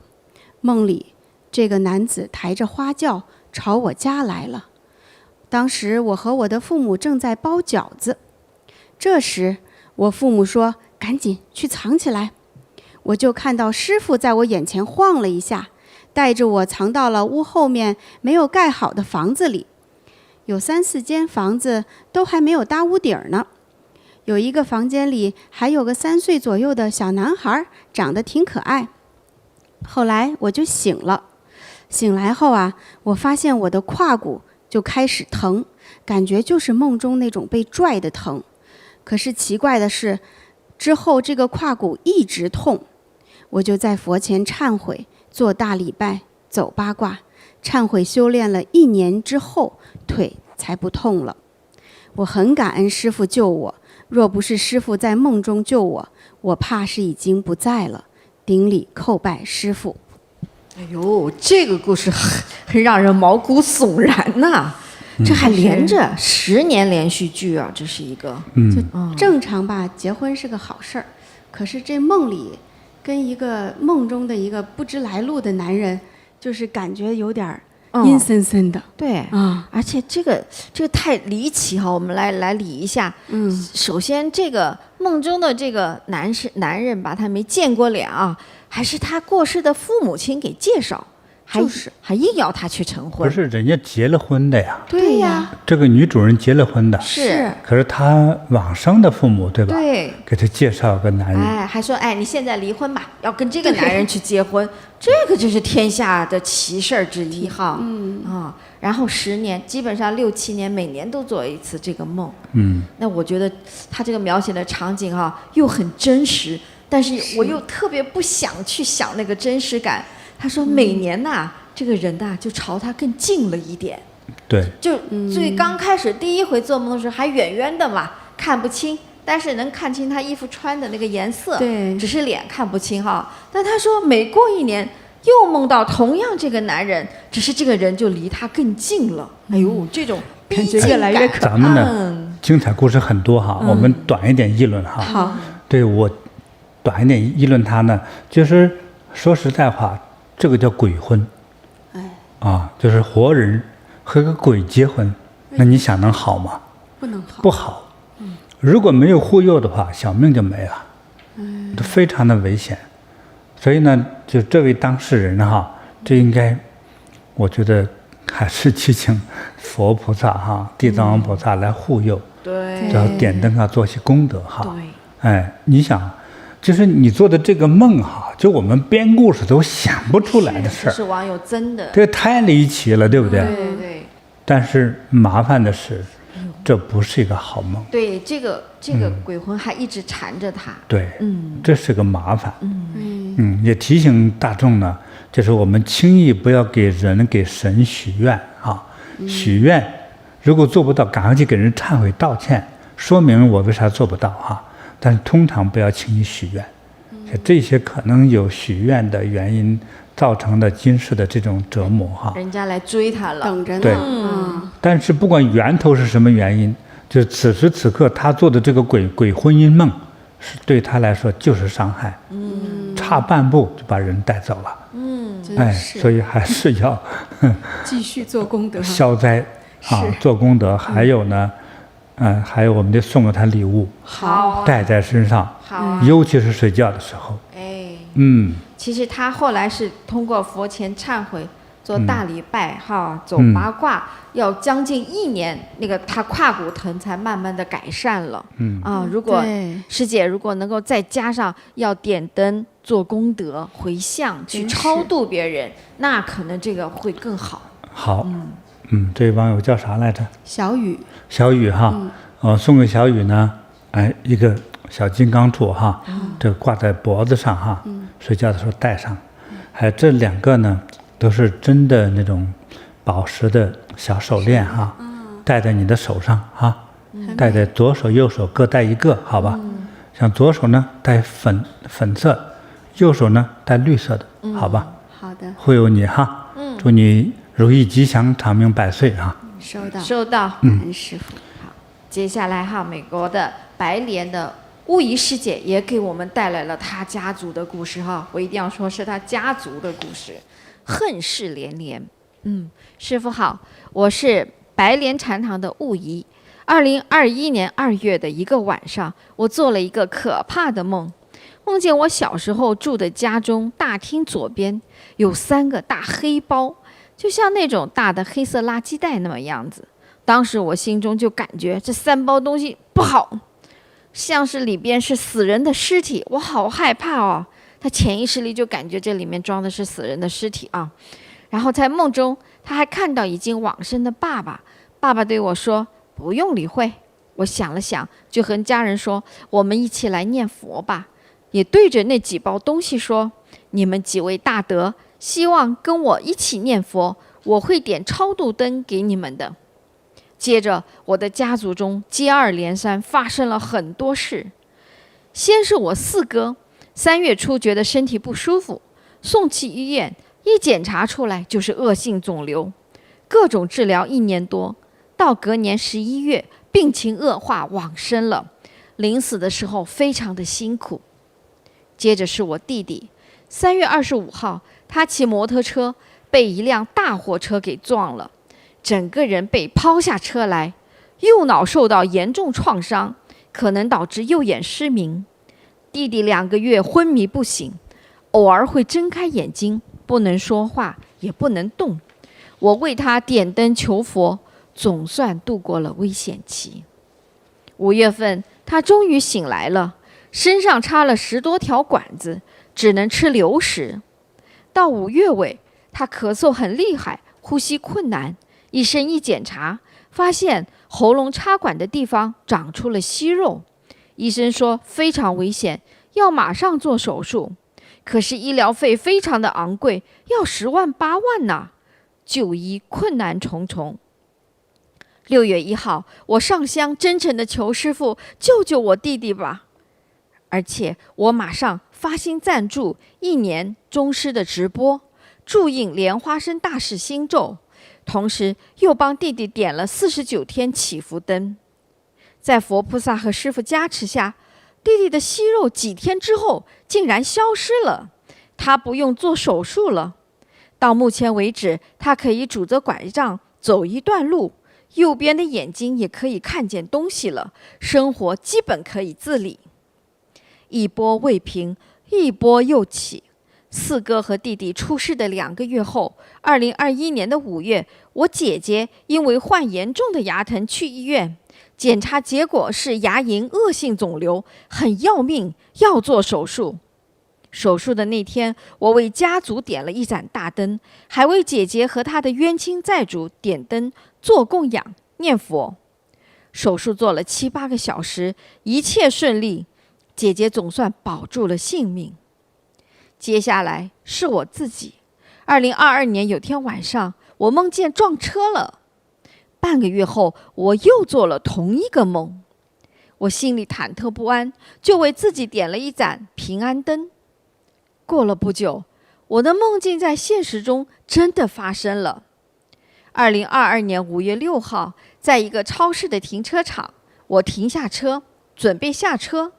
Speaker 3: 梦里这个男子抬着花轿朝我家来了。当时我和我的父母正在包饺子，这时我父母说赶紧去藏起来。我就看到师父在我眼前晃了一下，带着我藏到了屋后面没有盖好的房子里，有3、4间房子都还没有搭屋顶呢。有一个房间里还有个3岁左右的小男孩，长得挺可爱。后来我就醒了，醒来后啊，我发现我的胯骨就开始疼，感觉就是梦中那种被拽的疼。可是奇怪的是，之后这个胯骨一直痛。我就在佛前忏悔，做大礼拜，走八卦，忏悔修炼了1年之后，腿才不痛了。我很感恩师父救我，若不是师父在梦中救我，我怕是已经不在了。顶礼叩拜师父。
Speaker 2: 哎呦，这个故事很让人毛骨悚然呐、这还连着10年连续剧啊，这是一个。
Speaker 3: 正常吧，结婚是个好事儿，可是这梦里跟一个梦中的一个不知来路的男人，就是感觉有点阴森森的。
Speaker 2: 对
Speaker 3: 啊，
Speaker 2: 而且这个太离奇哈，我们来理一下。首先这个梦中的这个男人吧，他没见过脸啊，还是他过世的父母亲给介绍，还硬要他去成婚。
Speaker 1: 不是人家结了婚的呀？
Speaker 2: 对呀，
Speaker 1: 这个女主人结了婚的，
Speaker 2: 是。
Speaker 1: 可是她往生的父母对吧？
Speaker 2: 对，
Speaker 1: 给她介绍个男人，
Speaker 2: 还说你现在离婚吧，要跟这个男人去结婚，这个就是天下的奇事儿之一哈。然后10年，基本上6、7年，每年都做一次这个梦。那我觉得他这个描写的场景又很真实，但是我又特别不想去想那个真实感。他说每年呐，这个人呐就朝他更近了一点。
Speaker 1: 对，
Speaker 2: 就最刚开始第一回做梦的时候还远远的嘛，看不清，但是能看清他衣服穿的那个颜色，
Speaker 3: 对，
Speaker 2: 只是脸看不清哈。但他说每过1年又梦到同样这个男人，只是这个人就离他更近了。哎呦，这种
Speaker 3: 感觉越来越可怕。
Speaker 1: 咱们呢，精彩故事很多哈，我们短一点议论哈。
Speaker 3: 好，
Speaker 1: 对我短一点议论他呢，就是说实在话，这个叫鬼婚。就是活人和个鬼结婚，那你想能好吗？
Speaker 3: 不能好，
Speaker 1: 不好。如果没有护佑的话，小命就没了，都非常的危险。所以呢，就这位当事人哈，这应该，我觉得还是去请佛菩萨哈、地藏王菩萨来护佑。
Speaker 2: 对，对
Speaker 1: 要点灯啊，做些功德哈。
Speaker 2: 对，
Speaker 1: 哎，你想，就是你做的这个梦哈，就我们编故事都想不出来的事儿，
Speaker 2: 这是网友真的，
Speaker 1: 这太离奇了，对不对？
Speaker 2: 对对对
Speaker 1: 但是麻烦的是，这不是一个好梦。
Speaker 2: 对，这个鬼魂还一直缠着他。
Speaker 1: 对，这是个麻烦。也提醒大众呢，就是我们轻易不要给人给神许愿啊，许愿如果做不到，赶快去给人忏悔道歉，说明我为啥做不到哈。但是通常不要轻易许愿，这些可能有许愿的原因造成的今世的这种折磨哈。
Speaker 2: 人家来追他了，
Speaker 3: 等着呢。
Speaker 1: 对但是不管源头是什么原因，就此时此刻他做的这个鬼婚姻梦，是对他来说就是伤害。差半步就把人带走了。
Speaker 3: 真是
Speaker 1: 所以还是要
Speaker 3: 继续做功德。
Speaker 1: 消灾啊，做功德。还有呢，还有我们得送给他礼物，
Speaker 2: 好啊
Speaker 1: 带在身上，
Speaker 2: 好啊，
Speaker 1: 尤其是睡觉的时候。
Speaker 2: 哎，
Speaker 1: 其
Speaker 2: 实他后来是通过佛前忏悔，做大礼拜哈，走八卦，要将近1年，那个他胯骨疼才慢慢的改善了。如果师姐如果能够再加上要点灯、做功德、回向去超度别人，那可能这个会更好。
Speaker 1: 好，这位网友叫啥来着？
Speaker 3: 小雨。
Speaker 1: 小雨哈，送给小雨呢，一个小金刚杵哈，这个挂在脖子上哈，睡觉的时候戴上。还有这2个呢，都是真的那种宝石的小手链哈，戴在你的手上哈，戴在左手右手各戴1个，好吧？像左手呢戴粉色，右手呢戴绿色的，好吧？
Speaker 3: 好的，
Speaker 1: 会有你哈，祝你如意吉祥，长命百岁啊！
Speaker 2: 收到，
Speaker 3: 感恩师父。
Speaker 2: 好，接下来哈，美国的白莲的巫仪师姐也给我们带来了她家族的故事哈，我一定要说是她家族的故事，恨事连连。师父好，我是白莲禅堂的巫仪。2021年2月的一个晚上，我做了一个可怕的梦，梦见我小时候住的家中大厅左边有3个大黑包，就像那种大的黑色垃圾袋那么样子。当时我心中就感觉这3包东西不好，像是里边是死人的尸体，我好害怕哦。他潜意识里就感觉这里面装的是死人的尸体啊。然后在梦中，他还看到已经往生的爸爸，爸爸对我说不用理会。我想了想，就和家人说我们一起来念佛吧，也对着那几包东西说，你们几位大德希望跟我一起念佛，我会点超度灯给你们的。接着我的家族中接二连三发生了很多事。先是我4哥3月初觉得身体不舒服，送去医院，一检查出来就是恶性肿瘤，各种治疗1年多，到隔年11月病情恶化往生了，临死的时候非常的辛苦。接着是我弟弟，3月25号他骑摩托车被一辆大货车给撞了，整个人被抛下车来，右脑受到严重创伤，可能导致右眼失明。弟弟2个月昏迷不醒，偶尔会睁开眼睛，不能说话，也不能动。我为他点灯求佛，总算度过了危险期。5月份，他终于醒来了，身上插了10多条管子，只能吃流食。到5月尾，他咳嗽很厉害，呼吸困难。医生一检查，发现喉咙插管的地方长出了息肉，医生说非常危险，要马上做手术。可是医疗费非常的昂贵，要10万8万呢，就医困难重重。6月1号，我上香真诚的求师父救救我弟弟吧，而且我马上发心赞助1年宗师的直播，注印莲花生大士心咒，同时又帮弟弟点了49天祈福灯。在佛菩萨和师父加持下，弟弟的息肉几天之后竟然消失了，他不用做手术了。到目前为止，他可以拄着拐杖走一段路，右边的眼睛也可以看见东西了，生活基本可以自理。一波未平，一波又起。4哥和弟弟出事的2个月后，2021年的5月，我姐姐因为患严重的牙疼去医院，检查结果是牙龈恶性肿瘤，很要命，要做手术。手术的那天，我为家族点了一盏大灯，还为姐姐和她的冤亲债主点灯、做供养、念佛。手术做了7、8个小时，一切顺利，姐姐总算保住了性命。接下来是我自己。2022年有天晚上，我梦见撞车了。半个月后，我又做了同一个梦，我心里忐忑不安，就为自己点了一盏平安灯。过了不久，我的梦境在现实中真的发生了。2022年5月6号，在一个超市的停车场，我停下车，准备下车，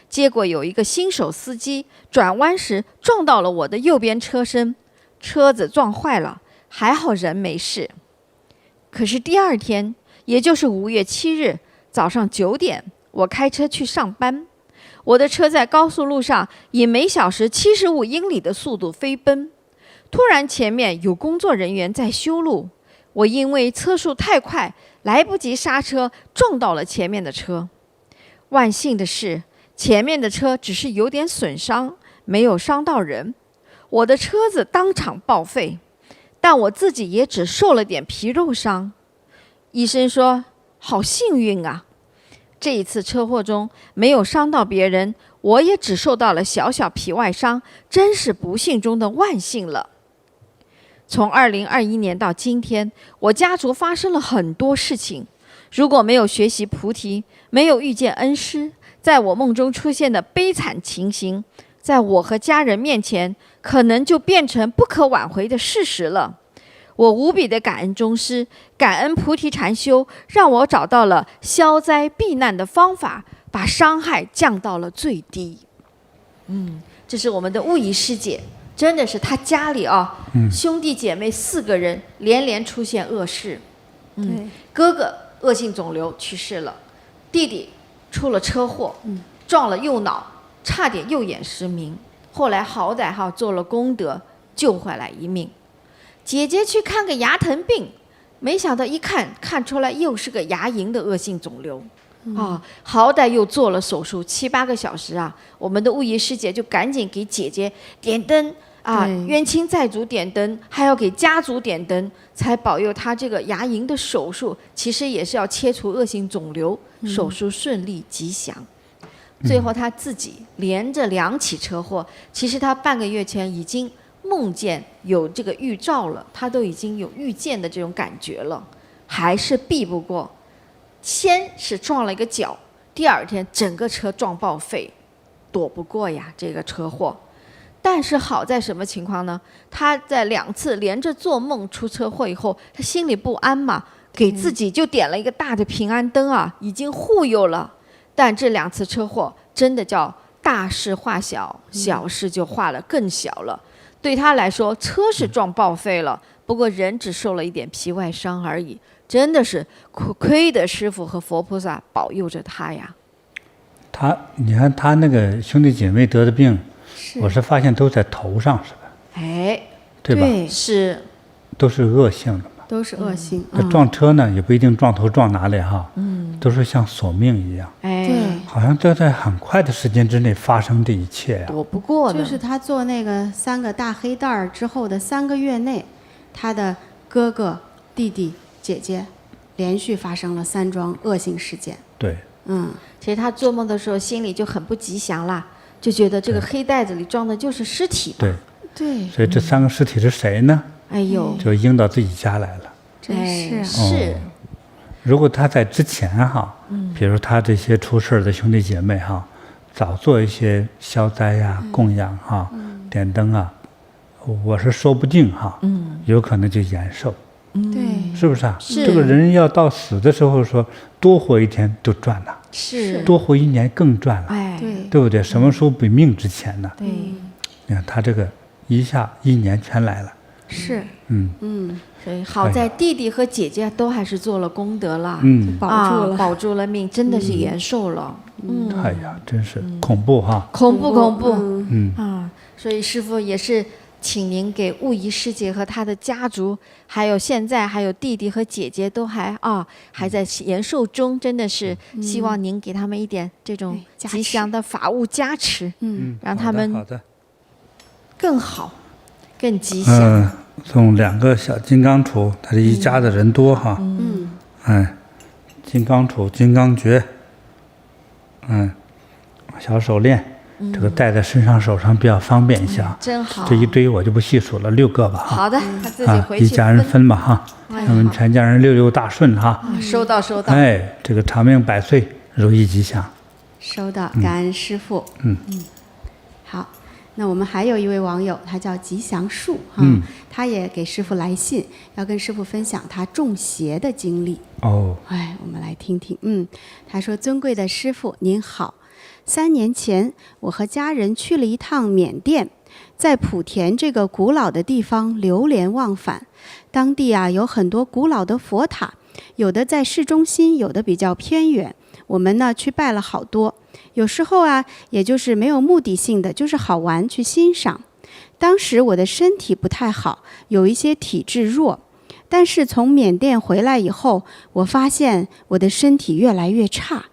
Speaker 2: 结果有一个新手司机转弯时撞到了我的右边车身，车子撞坏了，还好人没事。可是第二天，也就是5月7日早上9点，我开车去上班，我的车在高速路上以每小时75英里的速度飞奔，突然前面有工作人员在修路，我因为车速太快，来不及刹车，撞到了前面的车。万幸的是，前面的车只是有点损伤，没有伤到人，我的车子当场报废，但我自己也只受了点皮肉伤。医生说好幸运啊，这一次车祸中没有伤到别人，我也只受到了小小皮外伤，真是不幸中的万幸了。从2021年到今天，我家族发生了很多事情，如果没有学习菩提，没有遇见恩师，在我梦中出现的悲惨情形，在我和家人面前可能就变成不可挽回的事实了。我无比的感恩宗师，感恩菩提禅修，让我找到了消灾避难的方法，把伤害降到了最低。这是我们的悟仪师姐，真的是她家里兄弟姐妹4个人连连出现恶事。哥哥恶性肿瘤去世了，弟弟出了车祸，撞了右脑，差点右眼失明，后来好歹做了功德，救回来一命。姐姐去看个牙疼病，没想到一看出来又是个牙龈的恶性肿瘤。好歹又做了手术7、8个小时啊，我们的悟仪师姐就赶紧给姐姐点灯啊，冤亲债主点灯，还要给家族点灯，才保佑她这个牙龈的手术，其实也是要切除恶性肿瘤，手术顺利吉祥。最后她自己连着2起车祸，其实她半个月前已经梦见有这个预兆了，她都已经有预见的这种感觉了，还是避不过。先是撞了一个脚，第二天整个车撞报废，躲不过呀这个车祸。但是好在什么情况呢？他在2次连着做梦出车祸以后，他心里不安嘛，给自己就点了一个大的平安灯啊，已经护佑了。但这2次车祸真的叫大事化小，小事就化了更小了。对他来说，车是撞报废了，不过人只受了一点皮外伤而已。真的是亏得师父和佛菩萨保佑着他呀。
Speaker 1: 你看他那个兄弟姐妹得的病，我是发现都在头上，是吧？
Speaker 2: 哎，
Speaker 1: 对吧？
Speaker 3: 对，
Speaker 2: 是，
Speaker 1: 都是恶性的嘛。
Speaker 3: 都是恶性。
Speaker 1: 那撞车呢，也不一定撞头撞哪里哈，都是像索命一样。
Speaker 3: 对，
Speaker 1: 好像就在很快的时间之内发生这一切呀。
Speaker 2: 躲不过的。
Speaker 3: 就是他做那个3个大黑袋儿之后的3个月内，他的哥哥、弟弟、姐姐连续发生了3桩恶性事件。
Speaker 1: 对，
Speaker 2: 其实他做梦的时候心里就很不吉祥啦，就觉得这个黑袋子里装的就是尸体吧。
Speaker 3: 对，
Speaker 1: 所以这3个尸体是谁呢？
Speaker 2: 哎呦，
Speaker 1: 就应到自己家来了。
Speaker 3: 真是。
Speaker 2: 是。
Speaker 1: 如果他在之前哈，比如他这些出事的兄弟姐妹哈，早做一些消灾呀、供养哈、点灯啊，我是说不定哈，有可能就延寿。
Speaker 3: 对，
Speaker 1: 是不是啊？
Speaker 2: 是
Speaker 1: 这个人要到死的时候说多活1天就赚了，
Speaker 2: 是，
Speaker 1: 多活1年更赚了，
Speaker 2: 哎，
Speaker 1: 对不对？什么时候比命值钱呢？
Speaker 2: 对，
Speaker 1: 你看他这个一下1年全来了，
Speaker 3: 是，
Speaker 2: 所以好在弟弟和姐姐都还是做了功德了，
Speaker 3: 保住了，
Speaker 2: 保住了命，真的是延寿了。
Speaker 1: 哎呀，真是恐怖哈！
Speaker 2: 恐怖，
Speaker 1: 嗯
Speaker 2: 所以师父也是请您给悟仪师姐和她的家族，还有现在还有弟弟和姐姐都还在延寿中，真的是希望您给他们一点这种吉祥的法物加持，让他们
Speaker 1: 好的
Speaker 2: 更好、更吉祥。
Speaker 1: 送2个小金刚杵，他这一家的人多哈。金刚杵、金刚诀，小手链。这个戴在身上手上比较方便一些，
Speaker 2: 真好。
Speaker 1: 这一堆我就不细数了，6个吧。
Speaker 2: 好的，他自己回去
Speaker 1: 一家人分吧哈，我们全家人6大顺哈。
Speaker 2: 收到。
Speaker 1: 这个长命百岁，如意吉祥。
Speaker 3: 收到，感恩师父。好，那我们还有一位网友，他叫吉祥树哈，他也给师父来信，要跟师父分享他中邪的经历。我们来听听。他说：“尊贵的师父您好。3年前，我和家人去了一趟缅甸，在莆田这个古老的地方流连忘返。当地有很多古老的佛塔，有的在市中心，有的比较偏远。我们呢去拜了好多，有时候也就是没有目的性的，就是好玩去欣赏。当时我的身体不太好，有一些体质弱，但是从缅甸回来以后，我发现我的身体越来越差，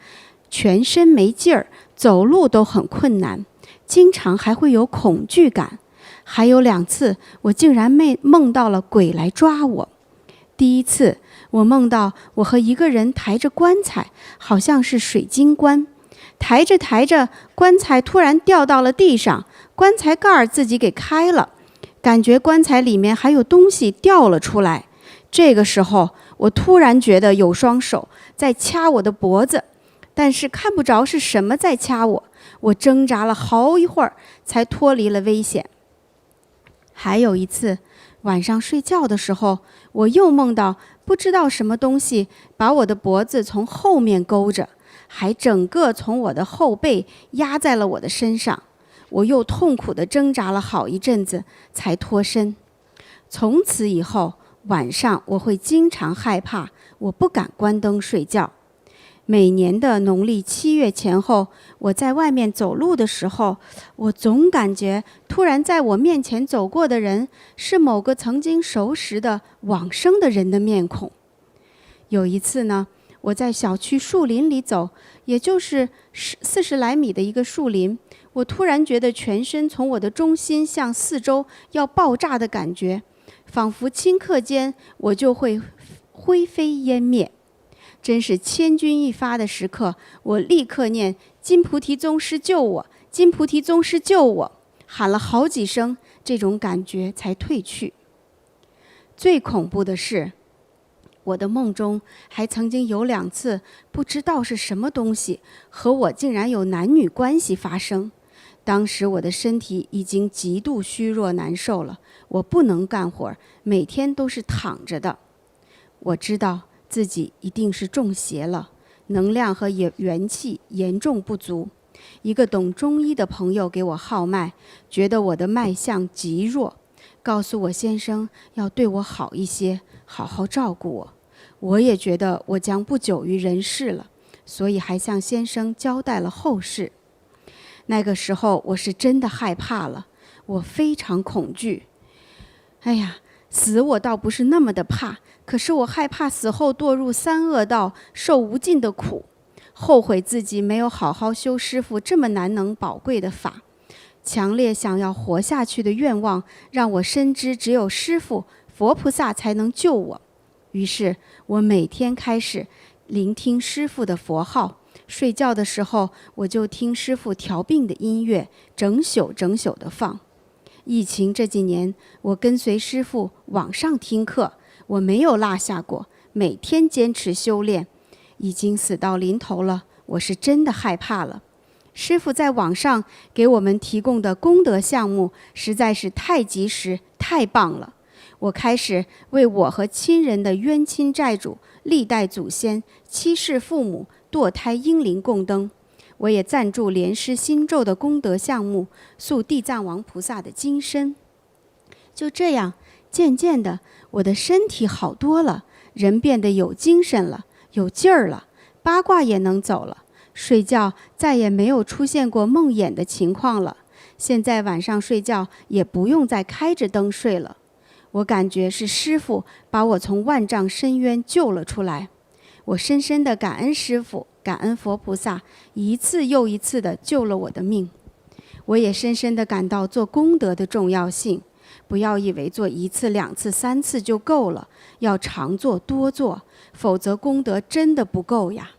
Speaker 3: 全身没劲儿。走路都很困难，经常还会有恐惧感。还有2次，我竟然梦到了鬼来抓我。第一次，我梦到我和一个人抬着棺材，好像是水晶棺，抬着抬着，棺材突然掉到了地上，棺材盖儿自己给开了，感觉棺材里面还有东西掉了出来。这个时候，我突然觉得有双手在掐我的脖子。但是看不着是什么在掐我，我挣扎了好一会儿才脱离了危险。还有一次，晚上睡觉的时候，我又梦到不知道什么东西把我的脖子从后面勾着，还整个从我的后背压在了我的身上。我又痛苦地挣扎了好一阵子才脱身。从此以后，晚上我会经常害怕，我不敢关灯睡觉。每年的农历7月前后，我在外面走路的时候，我总感觉突然在我面前走过的人是某个曾经熟识的往生的人的面孔。有一次呢，我在小区树林里走，也就是40来米的一个树林，我突然觉得全身从我的中心向四周要爆炸的感觉，仿佛顷刻间我就会灰飞烟灭。真是千钧一发的时刻，我立刻念金菩提宗师救我，金菩提宗师救我，喊了好几声，这种感觉才退去。最恐怖的是，我的梦中还曾经有2次不知道是什么东西和我竟然有男女关系发生。当时我的身体已经极度虚弱难受了，我不能干活，每天都是躺着的。我知道自己一定是中邪了，能量和元气严重不足。一个懂中医的朋友给我号脉，觉得我的脉象极弱，告诉我先生要对我好一些，好好照顾我。我也觉得我将不久于人世了，所以还向先生交代了后事。那个时候我是真的害怕了，我非常恐惧。死我倒不是那么的怕，可是我害怕死后堕入3恶道，受无尽的苦，后悔自己没有好好修师父这么难能宝贵的法。强烈想要活下去的愿望，让我深知只有师父、佛菩萨才能救我。于是我每天开始聆听师父的佛号，睡觉的时候我就听师父调病的音乐，整宿的放。疫情这几年，我跟随师父网上听课，我没有落下过，每天坚持修炼。已经死到临头了，我是真的害怕了。师父在网上给我们提供的功德项目实在是太及时、太棒了。我开始为我和亲人的冤亲债主、历代祖先、七世父母、堕胎婴灵供灯。我也赞助莲师心咒的功德项目，塑地藏王菩萨的金身。就这样，渐渐的，我的身体好多了，人变得有精神了，有劲儿了，八卦也能走了，睡觉再也没有出现过梦魇的情况了。现在晚上睡觉也不用再开着灯睡了。我感觉是师父把我从万丈深渊救了出来。我深深地感恩师父，感恩佛菩萨，一次又一次地救了我的命。我也深深地感到做功德的重要性，不要以为做1次、2次、3次就够了，要常做多做，否则功德真的不够呀。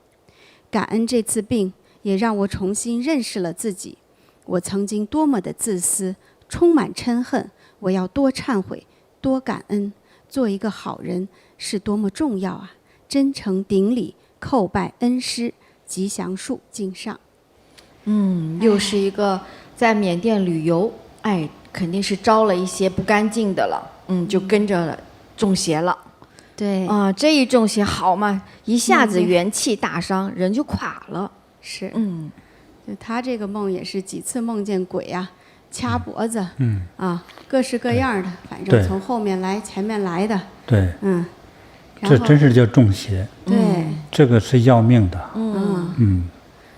Speaker 3: 感恩这次病，也让我重新认识了自己。我曾经多么的自私，充满嗔恨，我要多忏悔，多感恩，做一个好人是多么重要啊！真诚顶礼，叩拜恩师，吉祥树敬上。
Speaker 2: 又是一个在缅甸旅游，肯定是招了一些不干净的了，就跟着中邪了。
Speaker 3: 对
Speaker 2: 这一中邪好嘛，一下子元气大伤，人就垮了。
Speaker 3: 是，就他这个梦也是几次梦见鬼啊，掐脖子，各式各样的，反正从后面来、前面来的，
Speaker 1: 对，
Speaker 3: 然后
Speaker 1: 这真是叫中邪，
Speaker 3: 对，
Speaker 1: 这个是要命的，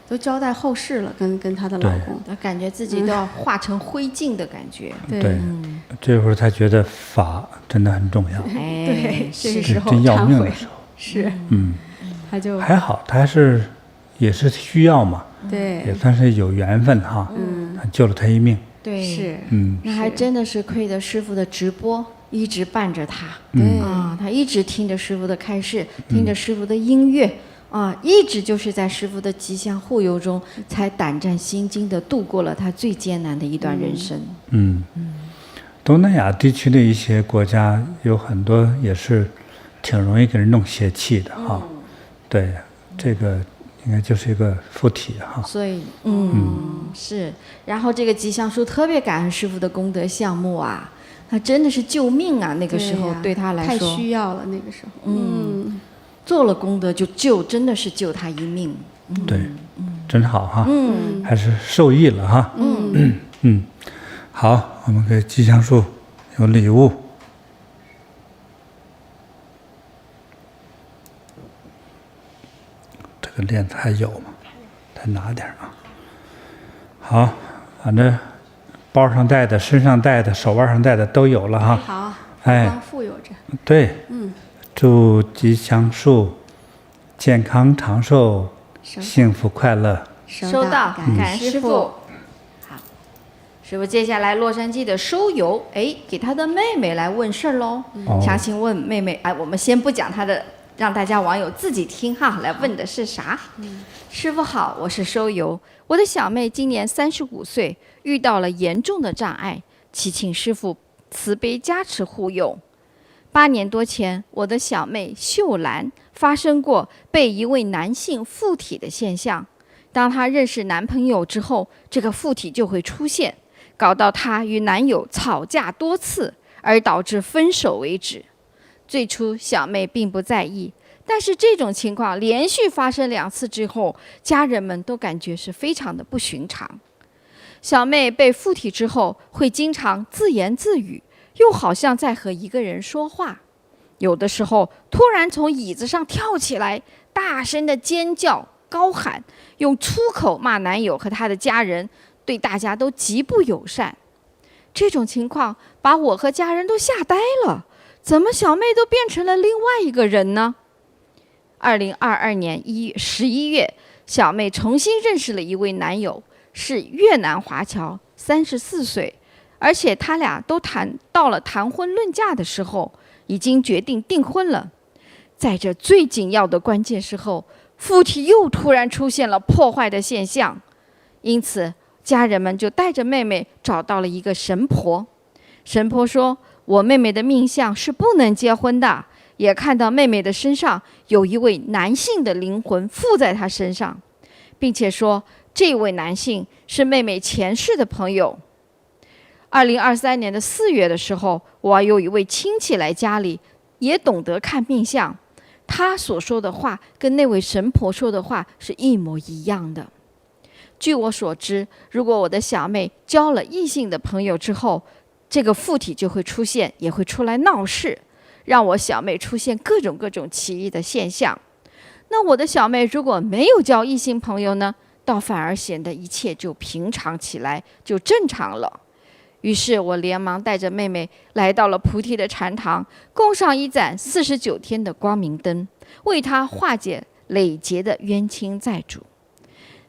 Speaker 3: 都交代后事了，跟她的老公，
Speaker 2: 他感觉自己都要化成灰烬的感觉。
Speaker 1: 对，这会儿才觉得法真的很重要，
Speaker 3: 对，这个时候
Speaker 1: 真要命
Speaker 3: 忏悔
Speaker 1: 的时候，
Speaker 3: 是，他就
Speaker 1: 还好，他也是需要嘛，也
Speaker 3: 对，
Speaker 1: 算是有缘分哈，救了他一命，
Speaker 2: 对，
Speaker 3: 是，
Speaker 2: 那还真的是亏得师傅的直播一直伴着他，
Speaker 3: 对，
Speaker 2: 他一直听着师傅的开示，听着师傅的音乐，一直就是在师傅的吉祥护佑中，才胆战心惊地度过了他最艰难的一段人生。
Speaker 1: 东南亚地区的一些国家有很多也是挺容易给人弄邪气的哈，对，这个应该就是一个附体哈。
Speaker 2: 所以，是。然后这个吉祥树特别感恩师傅的功德项目啊，他真的是救命啊！那个时候对他来说
Speaker 3: 太需要了，那个时候，
Speaker 2: 做了功德就真的是救他一命。
Speaker 1: 对，真好哈，还是受益了哈。好，我们给吉祥树有礼物。这个链子还有吗？再拿点啊。好，反正包上带的、身上带的、手腕上带的都有了哈。
Speaker 3: 好，
Speaker 1: 哎，
Speaker 3: 富有着。
Speaker 1: 对，祝吉祥树健康长寿、幸福快乐。
Speaker 2: 收到，感恩师傅。好，师傅接下来洛杉矶的收邮，给他的妹妹来问事儿喽。详情问妹妹，我们先不讲他的，让大家网友自己听哈。来问的是啥？师傅好，我是收邮，我的小妹今年35岁，遇到了严重的障碍，祈请师傅慈悲加持护佑。8年多前，我的小妹秀兰发生过被一位男性附体的现象。当她认识男朋友之后，这个附体就会出现，搞到她与男友吵架多次，而导致分手为止。最初小妹并不在意，但是这种情况连续发生2次之后，家人们都感觉是非常的不寻常。小妹被附体之后，会经常自言自语，又好像在和一个人说话，有的时候突然从椅子上跳起来，大声的尖叫高喊，用粗口骂男友和他的家人，对大家都极不友善。这种情况把我和家人都吓呆了，怎么小妹都变成了另外一个人呢？2022年11月，小妹重新认识了一位男友，是越南华侨，34岁，而且他俩都到了谈婚论嫁的时候，已经决定订婚了。在这最紧要的关键时候，附体又突然出现了破坏的现象，因此家人们就带着妹妹找到了一个神婆。神婆说，我妹妹的命相是不能结婚的，也看到妹妹的身上有一位男性的灵魂附在她身上，并且说这位男性是妹妹前世的朋友。2023年的4月的时候，我有一位亲戚来家里，也懂得看命相，他所说的话跟那位神婆说的话是一模一样的。据我所知，如果我的小妹交了异性的朋友之后，这个附体就会出现，也会出来闹事，让我小妹出现各种奇异的现象。那我的小妹如果没有交异性朋友呢？倒反而显得一切就平常起来，就正常了。于是我连忙带着妹妹来到了菩提的禅堂，供上一盏49天的光明灯，为她化解累劫的冤亲债主。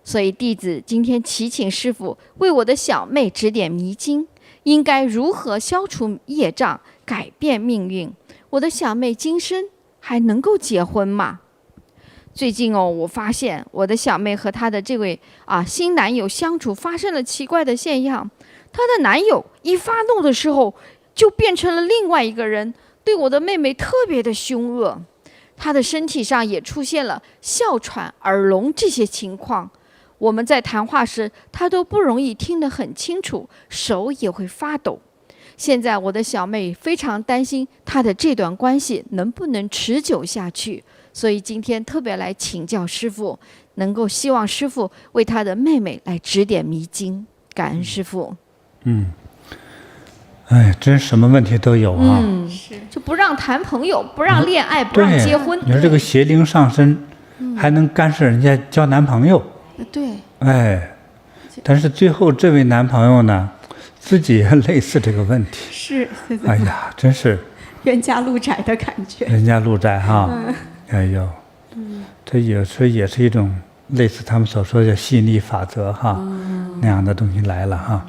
Speaker 2: 所以弟子今天祈请师父为我的小妹指点迷津，应该如何消除业障，改变命运？我的小妹今生还能够结婚吗？最近我发现我的小妹和她的这位新男友相处发生了奇怪的现象。她的男友一发怒的时候，就变成了另外一个人，对我的妹妹特别的凶恶。她的身体上也出现了哮喘、耳聋这些情况。我们在谈话时，她都不容易听得很清楚，手也会发抖。现在我的小妹非常担心她的这段关系能不能持久下去，所以今天特别来请教师父，希望师父为她的妹妹来指点迷津。感恩师父。
Speaker 1: 真什么问题都有啊。
Speaker 2: 就不让谈朋友，不让恋爱，不让结婚。
Speaker 1: 你说这个邪灵上身，还能干涉人家交男朋友？
Speaker 3: 对。
Speaker 1: 但是最后这位男朋友呢，自己也类似这个问题。
Speaker 3: 是。
Speaker 1: 哎呀，真是
Speaker 3: 冤家路窄的感觉。
Speaker 1: 冤家路窄哈。哎呦，这有时候也是一种类似他们所说的吸引力法则哈，那样的东西来了哈。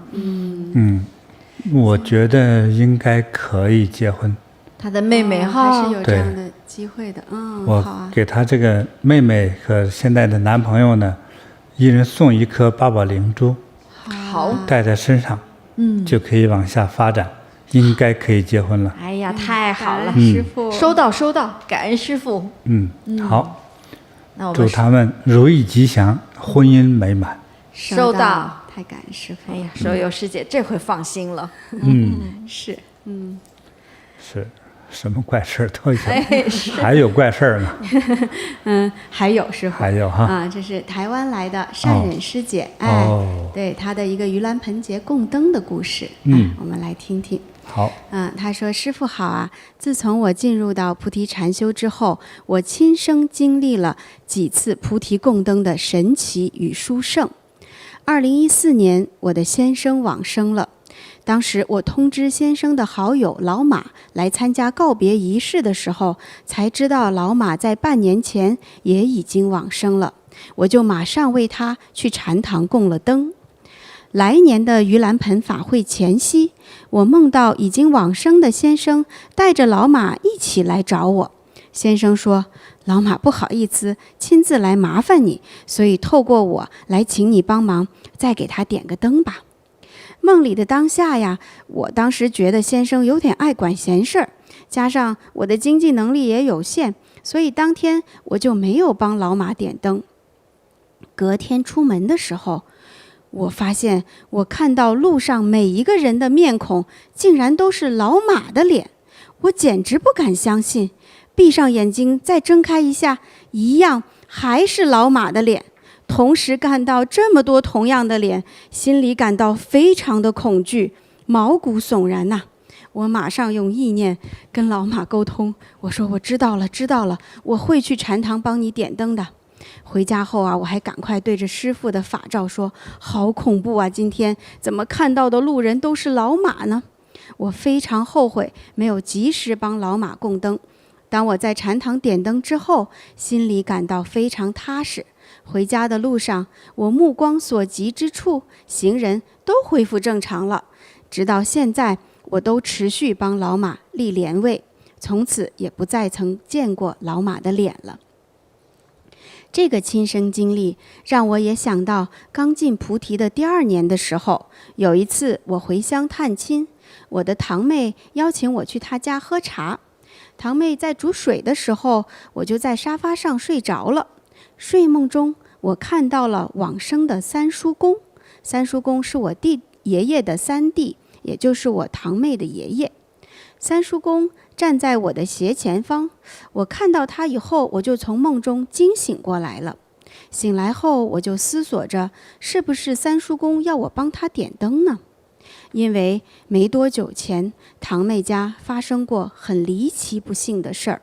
Speaker 1: 我觉得应该可以结婚。
Speaker 2: 他的妹妹
Speaker 3: 还是有这样的机会的。
Speaker 1: 我给他这个妹妹和现在的男朋友呢，一人送一颗八宝灵珠，
Speaker 2: 好，
Speaker 1: 带在身上，就可以往下发展，应该可以结婚了。
Speaker 2: 哎呀，太好了，
Speaker 3: 师父，
Speaker 2: 收到，感恩师父。
Speaker 1: 好，
Speaker 2: 那我们
Speaker 1: 祝他们如意吉祥，婚姻美满。
Speaker 2: 收到。
Speaker 3: 太感恩师父。
Speaker 2: 哎呀，手有师姐这回放心了。
Speaker 3: 是。
Speaker 1: 是什么怪事都有。还有怪事
Speaker 3: 呢。还有师父。
Speaker 1: 还有哈。
Speaker 3: 这是台湾来的善忍师姐。对她的一个盂兰盆节供灯的故事。我们来听听。
Speaker 1: 好。
Speaker 3: 她说：“师父好啊！自从我进入到菩提禅修之后，我亲身经历了几次菩提供灯的神奇与殊胜。2014年，我的先生往生了。当时我通知先生的好友老马来参加告别仪式的时候，才知道老马在半年前也已经往生了。我就马上为他去禅堂供了灯。来年的盂兰盆法会前夕，我梦到已经往生的先生带着老马一起来找我。先生说，老马不好意思亲自来麻烦你，所以透过我来请你帮忙，再给他点个灯吧。梦里的当下呀，我当时觉得先生有点爱管闲事儿，加上我的经济能力也有限，所以当天我就没有帮老马点灯。隔天出门的时候，我发现我看到路上每一个人的面孔竟然都是老马的脸，我简直不敢相信。闭上眼睛再睁开一下，一样还是老马的脸。同时看到这么多同样的脸，心里感到非常的恐惧，毛骨悚然呐。我马上用意念跟老马沟通，我说我知道了，我会去禅堂帮你点灯的。回家后啊，我还赶快对着师父的法照说，好恐怖啊，今天怎么看到的路人都是老马呢？我非常后悔没有及时帮老马供灯。当我在禅堂点灯之后，心里感到非常踏实。回家的路上，我目光所及之处，行人都恢复正常了。直到现在，我都持续帮老马立莲位，从此也不再曾见过老马的脸了。这个亲身经历让我也想到，刚进菩提的第2年的时候，有一次我回乡探亲，我的堂妹邀请我去她家喝茶。堂妹在煮水的时候，我就在沙发上睡着了。睡梦中，我看到了往生的三叔公。三叔公是我爷爷的三弟，也就是我堂妹的爷爷。三叔公站在我的斜前方，我看到他以后，我就从梦中惊醒过来了。醒来后，我就思索着，是不是三叔公要我帮他点灯呢？因为没多久前，堂妹家发生过很离奇不幸的事儿。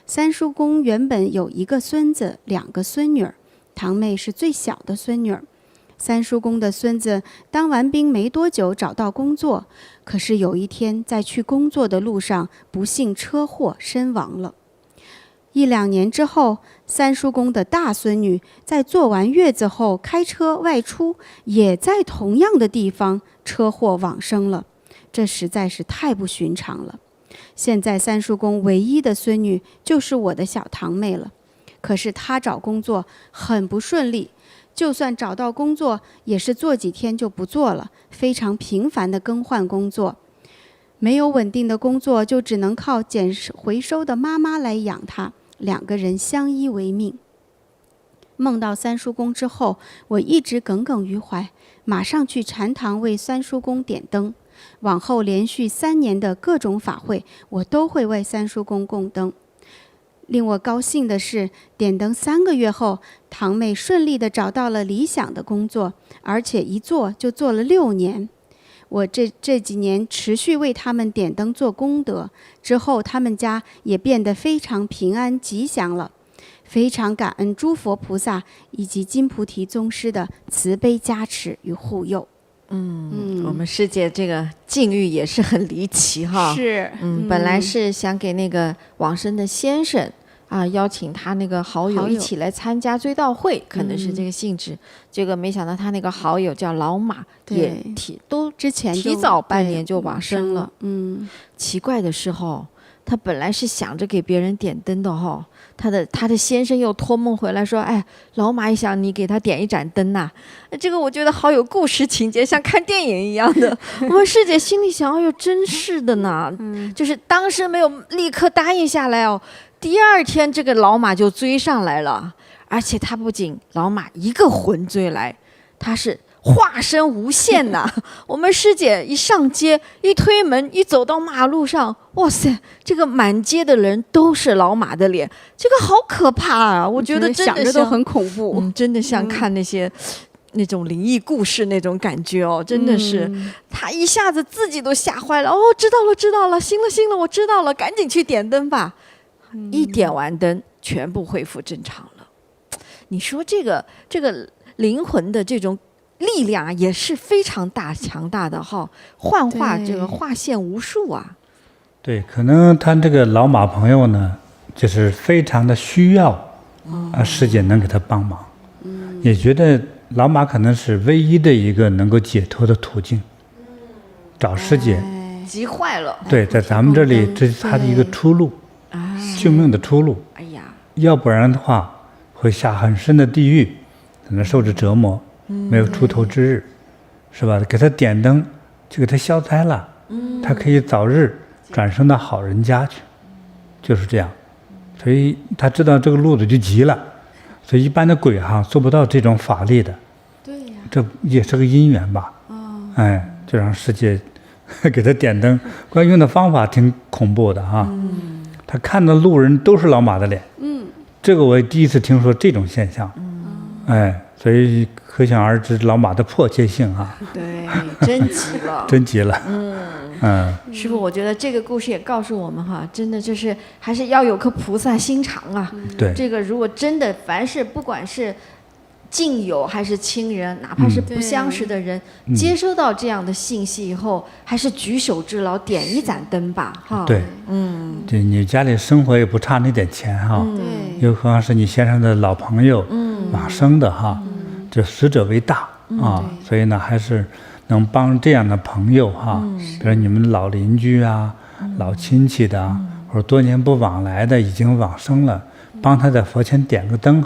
Speaker 3: 三叔公原本有1个孙子，2个孙女儿，堂妹是最小的孙女儿。三叔公的孙子当完兵没多久找到工作，可是有一天在去工作的路上不幸车祸身亡了。1-2年之后，三叔公的大孙女在坐完月子后开车外出，也在同样的地方车祸往生了。这实在是太不寻常了。现在三叔公唯一的孙女就是我的小堂妹了，可是她找工作很不顺利，就算找到工作也是做几天就不做了，非常频繁的更换工作。没有稳定的工作，就只能靠捡回收的妈妈来养她，2个人相依为命。梦到三叔公之后，我一直耿耿于怀，马上去禅堂为三叔公点灯。往后连续3年的各种法会，我都会为三叔公供灯。令我高兴的是，点灯3个月后，堂妹顺利地找到了理想的工作，而且一做就做了6年。我这几年持续为他们点灯做功德，之后他们家也变得非常平安吉祥了。非常感恩诸佛菩萨以及金菩提宗师的慈悲加持与护佑。
Speaker 2: 我们师姐这个境遇也是很离奇哈。
Speaker 3: 是，
Speaker 2: 本来是想给那个往生的先生邀请他那个好友一起来参加追悼会，可能是这个性质。结果没想到他那个好友叫老马，也
Speaker 3: 之前
Speaker 2: 提早半年就往生了。奇怪的是他本来是想着给别人点灯的他的先生又托梦回来说，哎，老马也想你给他点一盏灯呐。这个我觉得好有故事情节，像看电影一样的。我们师姐心里想，哎呦，真是的呢，就是当时没有立刻答应下来第2天这个老马就追上来了，而且他不仅老马一个魂追来，他是化身无限呐！我们师姐一上街，一推门，一走到马路上，哇塞，这个满街的人都是老马的脸，这个好可怕啊！我觉得真的
Speaker 3: 想着都很恐怖，
Speaker 2: 真的像看那些那种灵异故事那种感觉真的是，他一下子自己都吓坏了。知道了，行了，我知道了，赶紧去点灯吧。一点完灯，全部恢复正常了。你说这个灵魂的这种力量也是非常强大的幻化这个化现无数啊。
Speaker 1: 对，可能他这个老马朋友呢，就是非常的需要师姐能给他帮忙，也觉得老马可能是唯一的一个能够解脱的途径，找师姐
Speaker 2: 急坏了。
Speaker 1: 对，在咱们这里这是他的一个出路，救命的出路。
Speaker 2: 哎呀，
Speaker 1: 要不然的话会下很深的地狱，可能受着折磨，没有出头之日，是吧？给他点灯就给他消灾了，他可以早日转生到好人家去，就是这样。所以他知道这个路子就急了，所以一般的鬼做不到这种法力的。
Speaker 3: 对呀，
Speaker 1: 这也是个因缘吧。就让师姐给他点灯，关于用的方法挺恐怖的他看到路人都是老马的脸，这个我也第一次听说这种现象，所以可想而知老马的迫切性
Speaker 2: 对，真急了，
Speaker 1: 真急了，
Speaker 2: 师父，我觉得这个故事也告诉我们真的就是还是要有颗菩萨心肠
Speaker 1: 对，
Speaker 2: 这个如果真的凡是不管是近友还是亲人，哪怕是不相识的人，接收到这样的信息以后，还是举手之劳，点一盏灯吧，
Speaker 1: 对，对，你家里生活也不差那点钱
Speaker 3: 对，
Speaker 1: 又何况是你先生的老朋友，往生的这死者为大所以呢，还是能帮这样的朋友比如你们老邻居老亲戚的或者多年不往来的已经往生了，帮他在佛前点个灯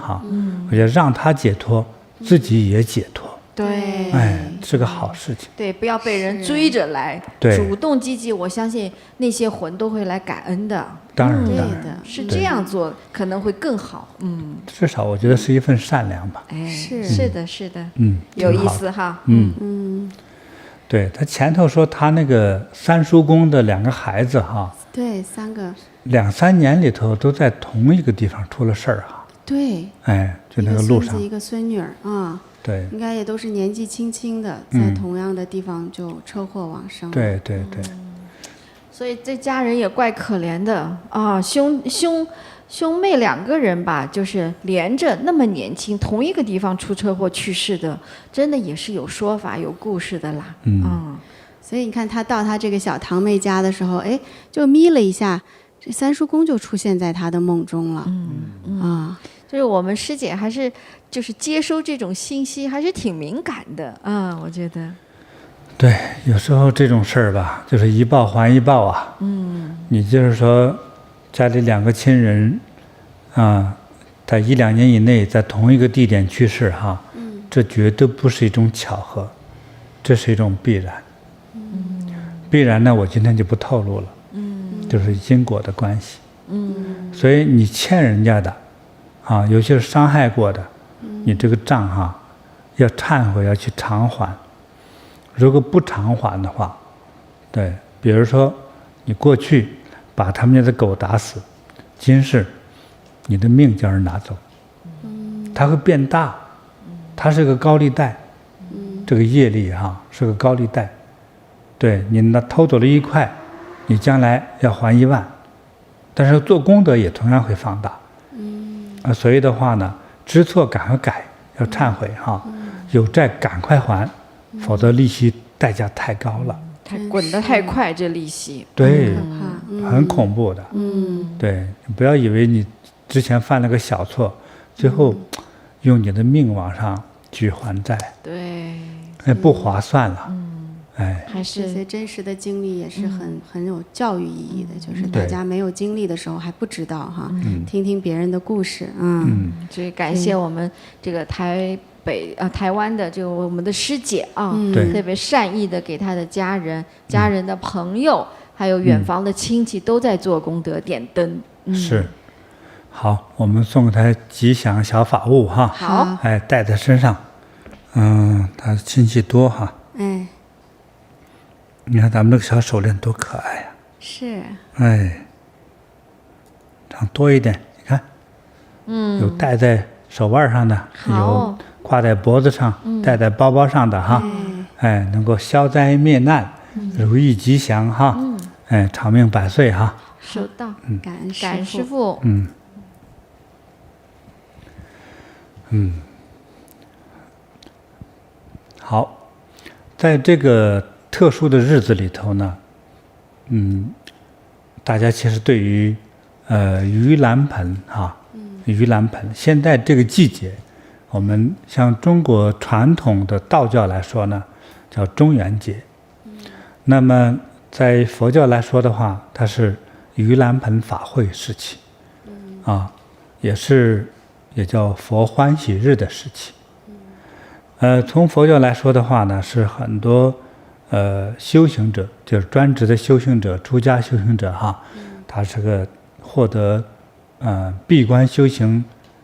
Speaker 1: 我觉得让他解脱，自己也解脱。
Speaker 2: 对，
Speaker 1: 是个好事情。
Speaker 2: 对，不要被人追着来，主动积极，我相信那些魂都会来感恩的。
Speaker 1: 当然，当然
Speaker 2: 是这样做可能会更好。
Speaker 1: 至少我觉得是一份善良吧。
Speaker 2: 是的，是的，有意思
Speaker 1: 对，他前头说他那个三叔公的2个孩子
Speaker 3: 对，3个
Speaker 1: 2-3年里头都在同一个地方出了事儿
Speaker 3: 对，
Speaker 1: 就那个路上
Speaker 3: 一个孙女儿
Speaker 1: 对，
Speaker 3: 应该也都是年纪轻轻的，在同样的地方就车祸往生。
Speaker 1: 对，
Speaker 2: 所以这家人也怪可怜的兄兄妹2个人吧，就是连着那么年轻，同一个地方出车祸去世的，真的也是有说法、有故事的啦。
Speaker 3: 所以你看他到他这个小堂妹家的时候，哎，就眯了一下，这三叔公就出现在他的梦中了。
Speaker 2: 就是我们师姐还是就是接收这种信息还是挺敏感的我觉得。
Speaker 1: 对，有时候这种事儿吧，就是一报还一报啊。你就是说，家里2个亲人在1、2年以内在同一个地点去世哈，这绝对不是一种巧合，这是一种必然。必然呢，我今天就不透露了。就是因果的关系。所以你欠人家的尤其是伤害过的，你这个账要忏悔，要去偿还。如果不偿还的话，对，比如说你过去把他们家的狗打死，今世你的命叫人拿走，它会变大，它是个高利贷，这个业力是个高利贷。对，你偷走了1块，你将来要还1万，但是做功德也同样会放大。所以的话呢，知错赶快改，要忏悔有债赶快还，否则利息代价太高了，
Speaker 2: 滚得太快，这利息
Speaker 1: 对，很恐怖的。对，你不要以为你之前犯了个小错，最后用你的命往上去还债，
Speaker 2: 对，
Speaker 1: 不划算了。
Speaker 3: 还是这些真实的经历也是很有教育意义的，就是大家没有经历的时候还不知道听听别人的故事。
Speaker 2: 所以感谢我们这个台湾的这个我们的师姐特别善意的给她的家人的朋友，还有远房的亲戚都在做功德点灯。
Speaker 1: 是，好，我们送给她吉祥小法物
Speaker 2: 好，
Speaker 1: 带在身上。她亲戚多你看咱们这个小手链多可爱呀！
Speaker 3: 是。
Speaker 1: 长多一点，你看，有戴在手腕上的，有挂在脖子上，戴在包包上的能够消灾灭难，如意吉祥长命百岁
Speaker 2: 收到，
Speaker 3: 感
Speaker 2: 恩师父。
Speaker 1: 好，在这个特殊的日子里头呢，大家其实对于盂兰盆盂兰盆，现在这个季节，我们像中国传统的道教来说呢，叫中元节。那么在佛教来说的话，它是盂兰盆法会时期，也叫佛欢喜日的时期。从佛教来说的话呢，是很多修行者，就是专职的修行者、出家修行者他是个获得闭关修行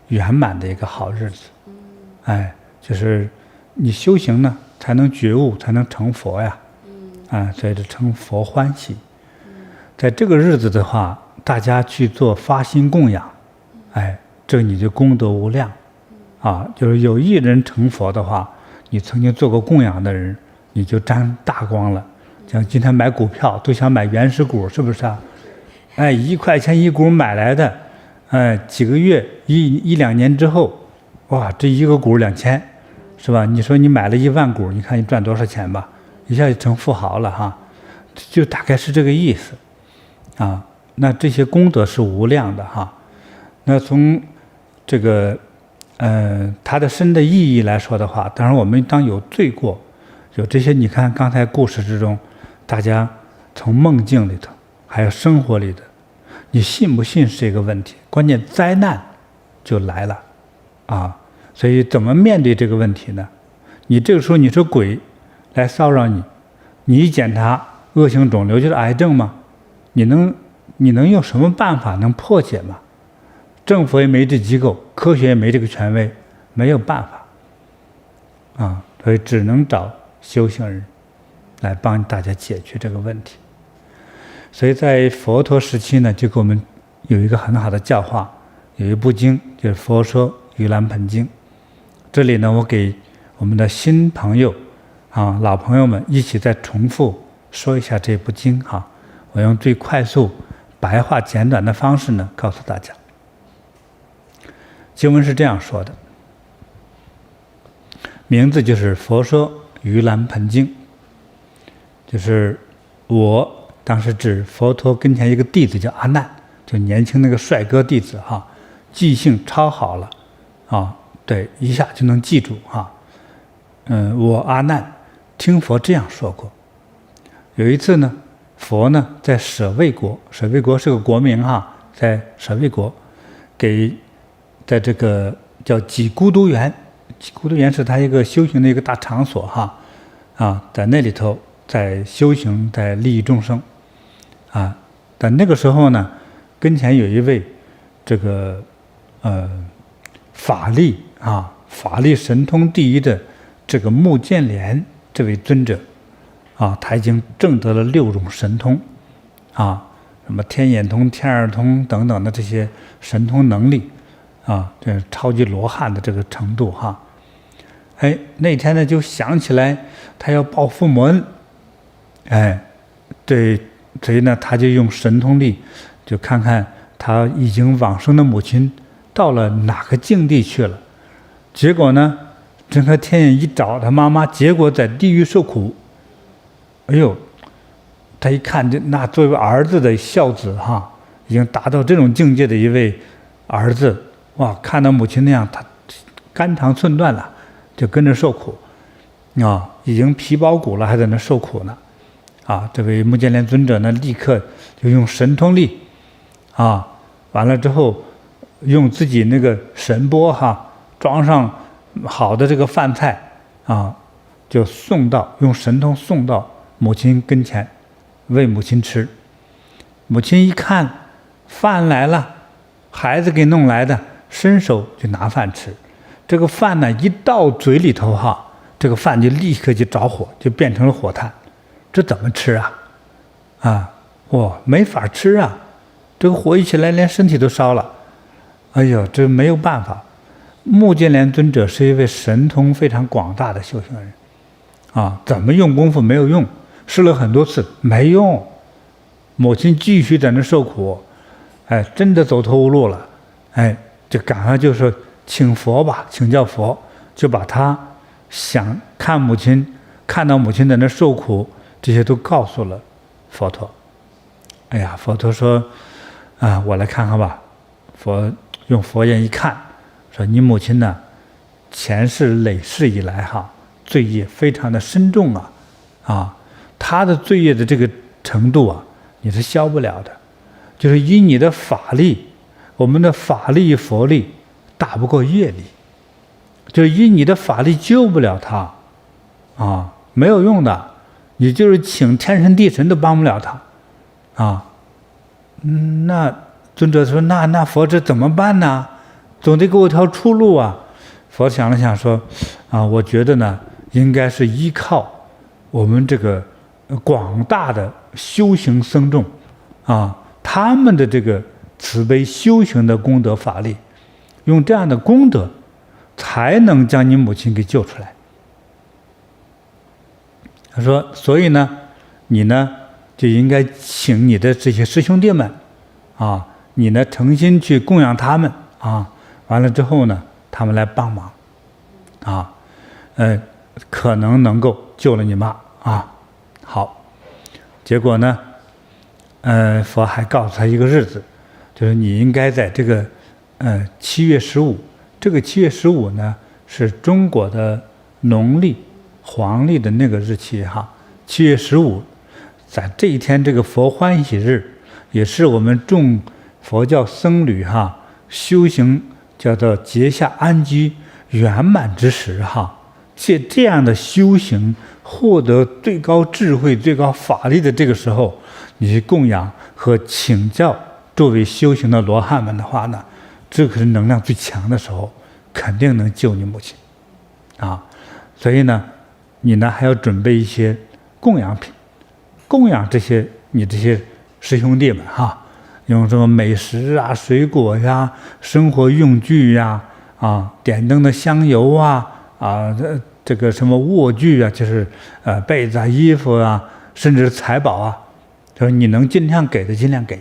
Speaker 1: 圆满的一个好日子。就是你修行呢，才能觉悟，才能成佛呀。所以这称佛欢喜。在这个日子的话，大家去做发心供养，这你就功德无量。就是有一人成佛的话，你曾经做过供养的人，你就沾大光了。像今天买股票都想买原始股，是不是1块钱1股买来的，几个月一两年之后，哇，这一个股2000，是吧？你说你买了1万股，你看你赚多少钱吧，一下就成富豪了就大概是这个意思那这些功德是无量的那从这个它的深的意义来说的话，当然我们当有罪过，有这些，你看刚才故事之中，大家从梦境里头，还有生活里的，你信不信是这个问题，关键灾难就来了所以怎么面对这个问题呢？你这个时候你说鬼来骚扰你，你一检查恶性肿瘤就是癌症吗？你能用什么办法能破解吗？政府也没这机构，科学也没这个权威，没有办法所以只能找修行人来帮大家解决这个问题。所以在佛陀时期呢，就给我们有一个很好的教化，有一部经就是《佛说盂兰盆经》。这里呢，我给我们的新朋友老朋友们一起再重复说一下这部经我用最快速白话简短的方式呢告诉大家。经文是这样说的，名字就是佛说盂兰盆经，就是我当时指佛陀跟前一个弟子叫阿难，就年轻那个帅哥弟子哈，记性超好了啊，对，一下就能记住哈。我阿难听佛这样说过。有一次呢，佛呢在舍卫国，舍卫国是个国名哈，在舍卫国在这个叫几孤独园，几孤独园是他一个修行的一个大场所哈，在那里头在修行，在利益众生啊。但那个时候呢，跟前有一位这个法力神通第一的这个目犍连这位尊者啊，他已经证得了6种神通啊，什么天眼通、天耳通等等的这些神通能力啊，这超级罗汉的这个程度哈。那天呢就想起来他要报父母恩，对，所以呢他就用神通力，就看看他已经往生的母亲到了哪个境地去了。结果呢，睁开天眼一找他妈妈，结果在地狱受苦。哎呦，他一看，那作为儿子的孝子哈，已经达到这种境界的一位儿子，哇，看到母亲那样，他肝肠寸断了，就跟着受苦啊，已经皮包骨了，还在那受苦呢。这位目犍连尊者呢，立刻就用神通力完了之后用自己那个神钵装上好的这个饭菜就用神通送到母亲跟前，喂母亲吃。母亲一看饭来了，孩子给弄来的，伸手就拿饭吃。这个饭呢一到嘴里头这个饭就立刻就着火，就变成了火炭。这怎么吃没法吃啊！这个火一起来，连身体都烧了。哎呦，这没有办法。目犍连尊者是一位神通非常广大的修行人怎么用功夫没有用，试了很多次没用。母亲继续在那受苦，真的走投无路了，就赶快就说请佛吧，请教佛，就把他想看到母亲在那受苦，这些都告诉了佛陀。佛陀说我来看看吧。佛用佛眼一看，说你母亲呢，前世累世以来罪业非常的深重她的罪业的这个程度你是消不了的，就是以你的法力，我们的法力佛力打不过业力，就是以你的法力救不了她没有用的，你就是请天神地神都帮不了她那尊者说那佛这怎么办呢？总得给我条出路啊。佛想了想说我觉得呢，应该是依靠我们这个广大的修行僧众他们的这个慈悲修行的功德法力，用这样的功德才能将你母亲给救出来。他说所以呢，你呢就应该请你的这些师兄弟们你呢诚心去供养他们完了之后呢，他们来帮忙可能能够救了你妈好。结果呢佛还告诉他一个日子，就是你应该在这个7月15，这个7月15呢是中国的农历黄历的那个日期7月15，在这一天，这个佛欢喜日，也是我们众佛教僧侣修行叫做结下安居圆满之时借这样的修行获得最高智慧最高法力的这个时候，你去供养和请教诸位修行的罗汉们的话呢，这可是能量最强的时候，肯定能救你母亲所以呢，你呢还要准备一些供养品，供养你这些师兄弟们用什么美食水果呀、生活用具呀点灯的香油这个什么卧具就是被子衣服甚至财宝就是你能尽量给的尽量给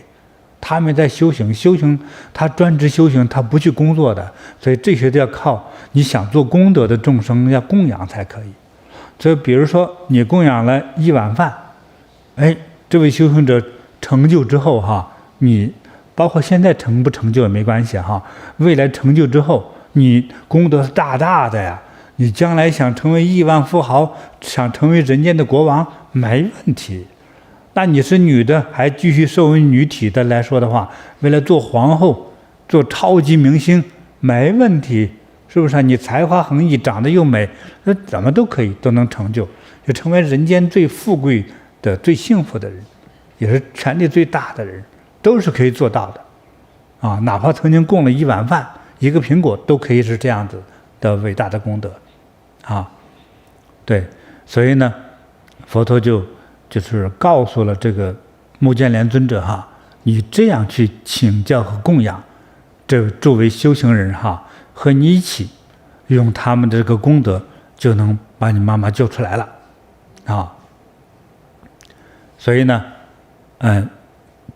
Speaker 1: 他们在修行，他专职修行，他不去工作的，所以这些都要靠你想做功德的众生要供养才可以。所以比如说你供养了1碗饭，哎，这位修行者成就之后哈，你包括现在成不成就也没关系哈，未来成就之后，你功德是大大的呀。你将来想成为亿万富豪，想成为人间的国王，没问题。那你是女的，还继续受为女体的来说的话，为了做皇后、做超级明星，没问题，是不是啊？你才华横溢，长得又美，那怎么都可以，都能成就，就成为人间最富贵的、最幸福的人，也是权力最大的人，都是可以做到的。啊，哪怕曾经供了1碗饭、1个苹果，都可以是这样子的伟大的功德。啊，对，所以呢，佛陀就是告诉了这个目犍连尊者哈，你这样去请教和供养这诸位修行人哈，和你一起用他们的这个功德，就能把你妈妈救出来了，啊。所以呢，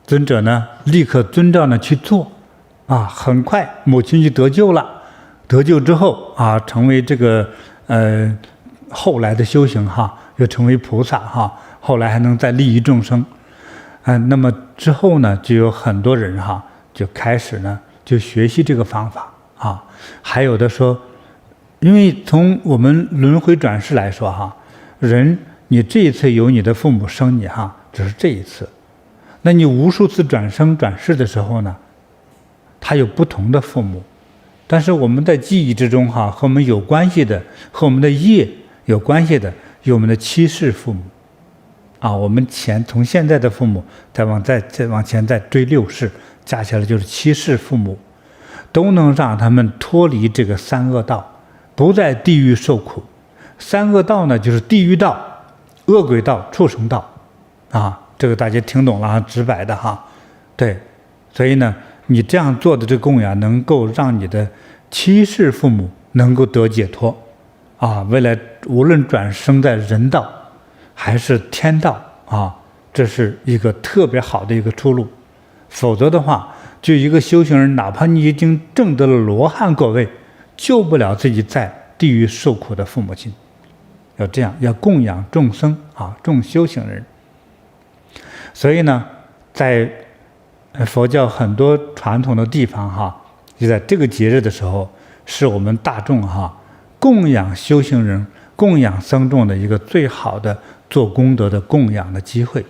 Speaker 1: 尊者呢立刻遵照呢去做，啊，很快母亲就得救了，得救之后啊，成为这个。后来的修行哈，又成为菩萨哈，后来还能再利益众生，那么之后呢，就有很多人哈，就开始呢就学习这个方法啊。还有的说，因为从我们轮回转世来说哈，人你这一次有你的父母生你哈，只是这一次，那你无数次转生转世的时候呢，他有不同的父母。但是我们在记忆之中哈，和我们有关系的，和我们的业有关系的，有我们的7世父母，啊，我们从现在的父母再往前再追6世，加起来就是7世父母，都能让他们脱离这个3恶道，不在地狱受苦。3恶道呢，就是地狱道、恶鬼道、畜生道，啊，这个大家听懂了啊，直白的哈，对，所以呢。你这样做的这个供养，能够让你的7世父母能够得解脱，啊，未来无论转生在人道还是天道啊，这是一个特别好的一个出路。否则的话，就一个修行人，哪怕你已经证得了罗汉果位，救不了自己在地狱受苦的父母亲。要这样，要供养众生啊，众修行人。所以呢，在佛教很多传统的地方哈，就在这个节日的时候，是我们大众哈供养修行人、供养僧众的一个最好的做功德的供养的机会。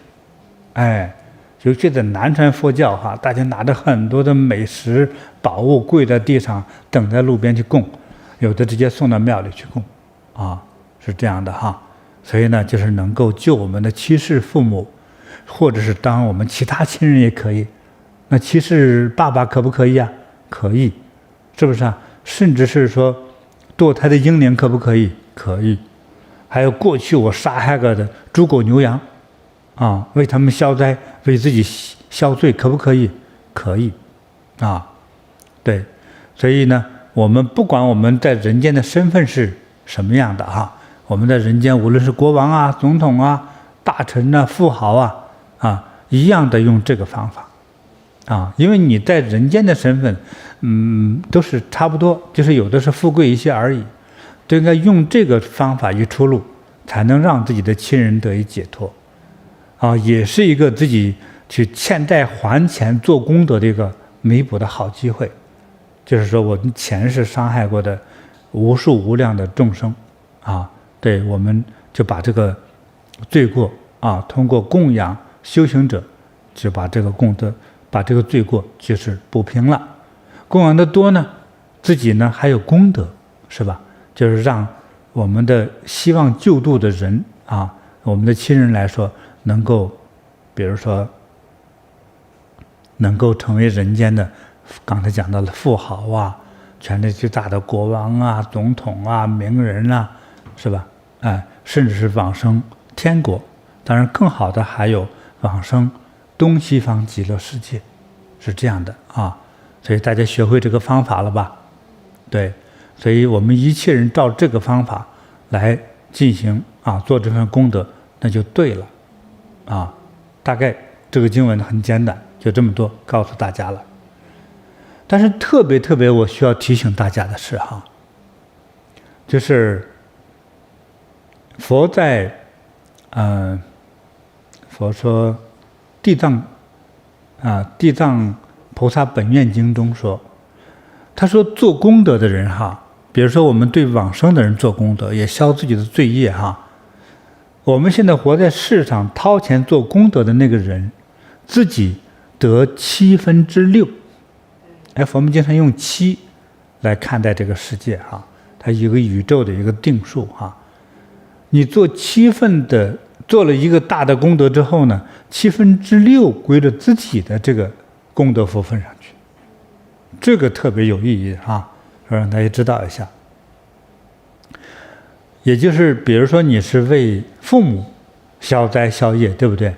Speaker 1: 尤其在南传佛教哈，大家拿着很多的美食宝物跪在地上，等在路边去供，有的直接送到庙里去供，啊，是这样的哈。所以呢，就是能够救我们的7世父母，或者是当我们其他亲人也可以。那7世爸爸可不可以啊？可以，是不是啊？甚至是说堕胎的婴灵可不可以？可以。还有过去我杀害过的猪狗牛羊，啊，为他们消灾，为自己消罪，可不可以？可以，啊，对。所以呢，我们不管我们在人间的身份是什么样的哈，我们在人间无论是国王啊、总统啊、大臣啊、富豪啊，一样的用这个方法。啊，因为你在人间的身份，都是差不多，就是有的是富贵一些而已，都应该用这个方法一出路，才能让自己的亲人得以解脱，啊，也是一个自己去欠债还钱做功德的一个弥补的好机会。就是说我们前世伤害过的无数无量的众生，啊，对，我们就把这个罪过啊，通过供养修行者，就把这个功德。把这个罪过就是补平了，供养的多呢，自己呢还有功德，是吧？就是让我们的希望救度的人啊，我们的亲人来说，能够，比如说，能够成为人间的，刚才讲到了富豪啊，权力最大的国王啊、总统啊、名人啊，是吧？甚至是往生天国，当然更好的还有往生东西方极乐世界，是这样的啊。所以大家学会这个方法了吧？对，所以我们一切人照这个方法来进行啊，做这份功德，那就对了啊。大概这个经文很简短，就这么多告诉大家了。但是特别我需要提醒大家的是哈，就是佛在佛说地藏菩萨本愿经中说，他说做功德的人哈，比如说我们对往生的人做功德，也消自己的罪业哈。我们现在活在世上掏钱做功德的那个人，自己得6/7。佛门经常用7来看待这个世界哈，它一个宇宙的一个定数哈。你做做了一个大的功德之后呢，6/7归了自己的这个功德福分上去，这个特别有意义啊，让大家知道一下。也就是比如说你是为父母消灾消业，对不对？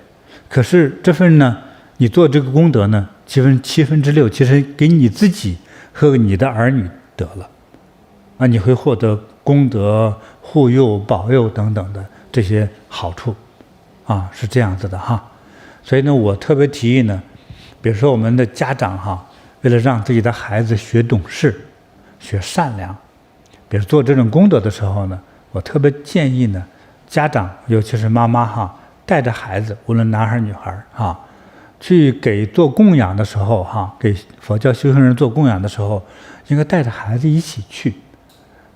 Speaker 1: 可是这份呢，你做这个功德呢，6/7，其实给你自己和你的儿女得了，你会获得功德护佑保佑等等的这些好处是这样子的哈。所以呢，我特别提议呢，比如说我们的家长哈，为了让自己的孩子学懂事学善良，比如做这种功德的时候呢，我特别建议呢，家长尤其是妈妈哈，带着孩子，无论男孩女孩去给做供养的时候给佛教修行人做供养的时候，应该带着孩子一起去，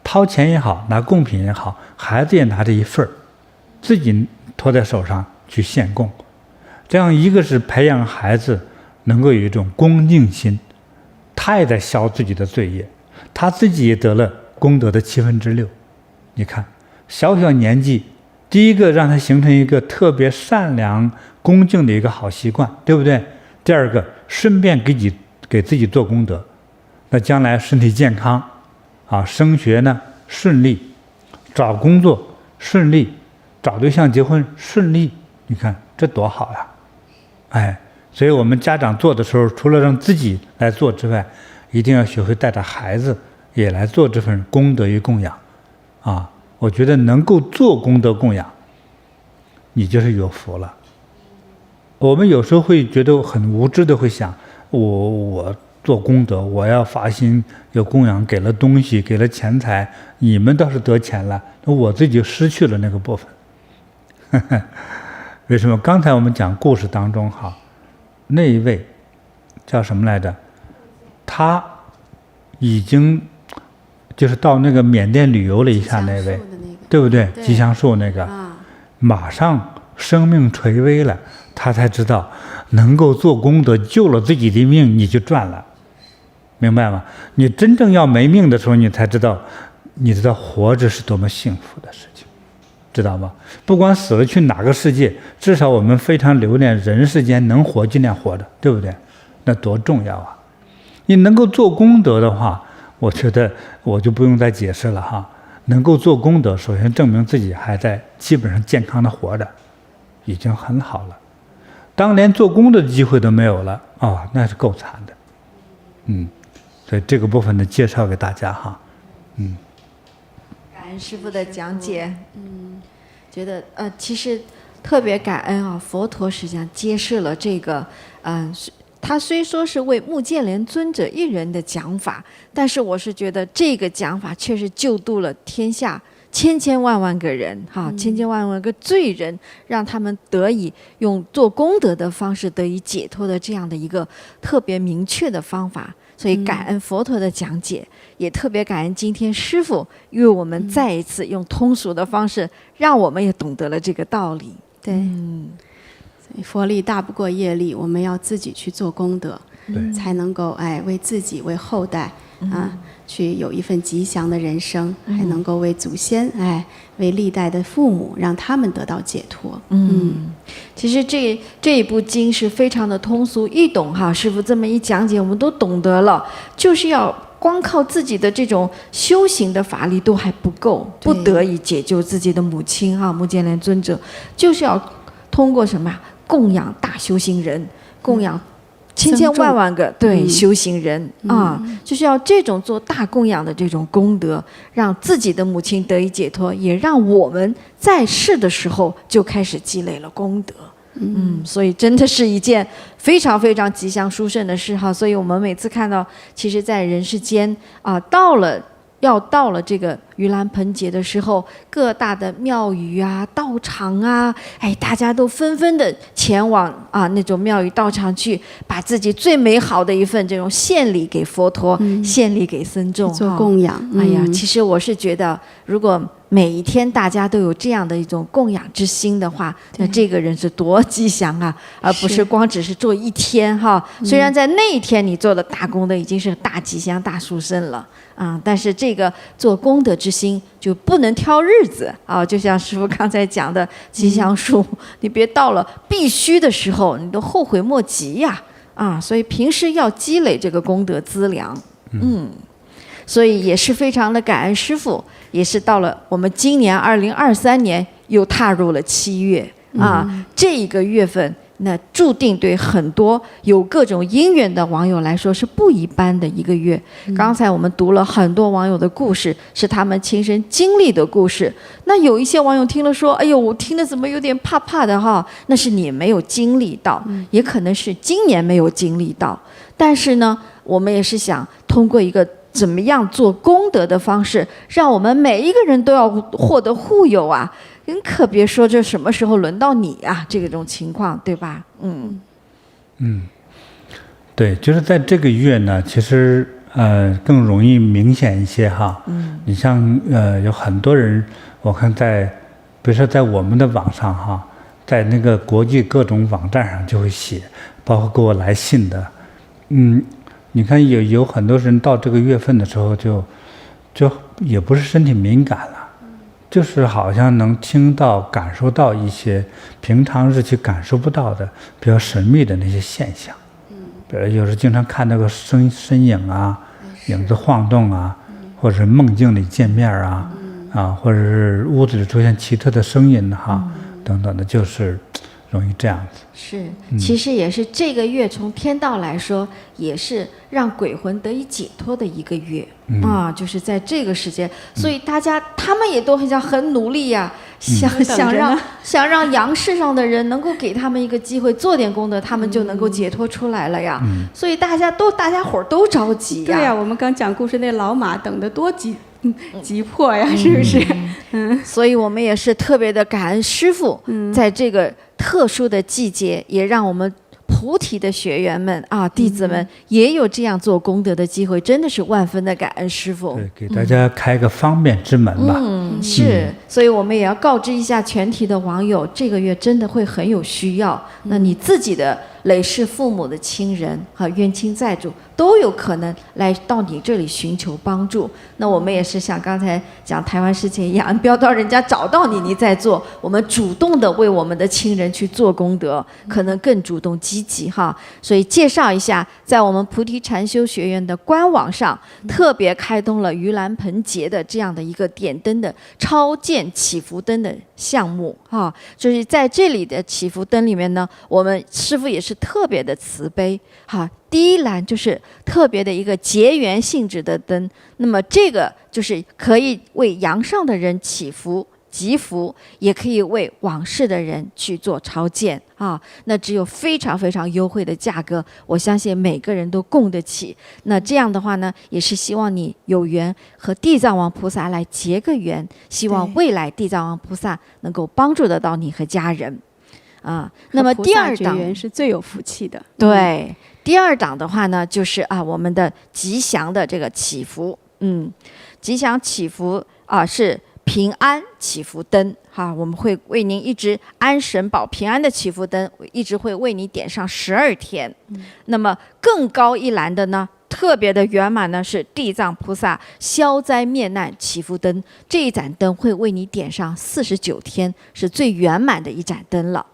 Speaker 1: 掏钱也好，拿贡品也好，孩子也拿着一份儿，自己托在手上去献供。这样一个是培养孩子能够有一种恭敬心，他也在消自己的罪业，他自己也得了功德的6/7。你看小年纪，第一个让他形成一个特别善良恭敬的一个好习惯，对不对？第二个顺便给自己做功德，那将来身体健康升学呢顺利，找工作顺利，找对象结婚顺利，你看这多好呀！所以我们家长做的时候，除了让自己来做之外，一定要学会带着孩子也来做这份功德与供养我觉得能够做功德供养，你就是有福了。我们有时候会觉得很无知的会想，我做功德，我要发心有供养，给了东西，给了钱财，你们倒是得钱了，那我自己失去了那个部分。为什么？刚才我们讲故事当中那一位叫什么来着？他已经就是到那个缅甸旅游了一下，那位对不对？吉祥树那个马上生命垂危了，他才知道能够做功德救了自己的命，你就赚了，明白吗？你真正要没命的时候，你才知道活着是多么幸福的事情，知道吗？不管死了去哪个世界，至少我们非常留恋人世间能活尽量活着，对不对？那多重要啊！你能够做功德的话，我觉得我就不用再解释了能够做功德，首先证明自己还在基本上健康的活着，已经很好了。当连做功德的机会都没有了那是够惨的。所以这个部分呢，介绍给大家
Speaker 2: 感恩师父的讲解。觉得其实特别感恩佛陀实际上揭示了这个他虽说是为目犍连尊者一人的讲法，但是我是觉得这个讲法确实救度了天下千万个人千万个罪人，让他们得以用做功德的方式得以解脱的这样的一个特别明确的方法。所以感恩佛陀的讲解，也特别感恩今天师父为我们再一次用通俗的方式，让我们也懂得了这个道理。
Speaker 3: 对，所以佛力大不过业力，我们要自己去做功德，才能够为自己为后代去有一份吉祥的人生，还能够为祖先为历代的父母，让他们得到解脱。
Speaker 2: 其实这一部经是非常的通俗易懂师父这么一讲解，我们都懂得了，就是要光靠自己的这种修行的法力都还不够，不得以解救自己的母亲目犍连尊者，就是要通过什么供养大修行人，供养千万个修行人就是要这种做大供养的这种功德，让自己的母亲得以解脱，也让我们在世的时候就开始积累了功德。所以真的是一件非常非常吉祥殊胜的事哈。所以我们每次看到，其实在人世间啊，到了这个盂兰盆节的时候，各大的庙宇啊、道场啊，大家都纷纷的前往啊那种庙宇道场去，把自己最美好的一份这种献礼给佛陀，献礼给僧众，
Speaker 3: 做供养。
Speaker 2: 其实我是觉得，如果每一天大家都有这样的一种供养之心的话，那这个人是多吉祥啊，而不是光只是做一天哈。虽然在那一天你做的大功德已经是大吉祥、大殊胜了啊，但是这个做功德之心就不能挑日子啊。就像师父刚才讲的吉祥树，你别到了必须的时候，你都后悔莫及呀啊。所以平时要积累这个功德资粮，所以也是非常的感恩师父。也是到了我们今年2023年又踏入了7月啊，这一个月份那注定对很多有各种因缘的网友来说是不一般的一个月。刚才我们读了很多网友的故事，是他们亲身经历的故事。那有一些网友听了说，哎呦，我听了怎么有点怕怕的哈，那是你没有经历到，也可能是今年没有经历到。但是呢，我们也是想通过一个怎么样做功德的方式，让我们每一个人都要获得护佑啊！你可别说这什么时候轮到你啊，这种情况，对吧？
Speaker 1: 对，就是在这个月呢，其实更容易明显一些哈。你像有很多人，我看比如说在我们的网上哈，在那个国际各种网站上就会写，包括给我来信的，你看有很多人到这个月份的时候就也不是身体敏感了，就是好像能听到感受到一些平常日期感受不到的比较神秘的那些现象。比如有时经常看那个身影啊，影子晃动啊，或者是梦境里见面啊，或者是屋子里出现奇特的声音哈，等等的，就是容易这样子。
Speaker 2: 是，其实也是这个月从天道来说，也是让鬼魂得以解脱的一个月就是在这个时间，所以他们也都很努力呀，想让阳世上的人能够给他们一个机会做点功德，他们就能够解脱出来了呀。所以大家伙都着急呀。
Speaker 3: 对呀，我们刚讲故事那老马等得多急迫呀，是不是？
Speaker 2: 所以我们也是特别的感恩师父，在这个特殊的季节，也让我们菩提的学员们啊、弟子们也有这样做功德的机会，真的是万分的感恩师父。
Speaker 1: 对，给大家开个方便之门吧。
Speaker 2: 是，所以我们也要告知一下全体的网友，这个月真的会很有需要。那你自己的累世父母的亲人和冤亲债主都有可能来到你这里寻求帮助。那我们也是像刚才讲台湾事情一样，不要到人家找到你，你再做，我们主动的为我们的亲人去做功德，可能更主动积极哈。所以介绍一下，在我们菩提禅修学院的官网上，特别开通了盂兰盆节的这样的一个点灯的超荐祈福灯的项目哈。就是在这里的祈福灯里面呢，我们师父也是特别的慈悲哈。第一栏就是特别的一个结缘性质的灯，那么这个就是可以为阳上的人祈福积福，也可以为往世的人去做超荐啊。那只有非常非常优惠的价格，我相信每个人都供得起。那这样的话呢，也是希望你有缘和地藏王菩萨来结个缘，希望未来地藏王菩萨能够帮助得到你和家人啊。那么第二档
Speaker 3: 是最有福气的。
Speaker 2: 对，第二档的话呢，就是我们的吉祥的这个祈福，吉祥祈福是平安祈福灯哈，我们会为您一直安神保平安的祈福灯，一直会为你点上12天。那么更高一栏的呢，特别的圆满呢，是地藏菩萨消灾灭难祈福灯，这一盏灯会为你点上49天，是最圆满的一盏灯了。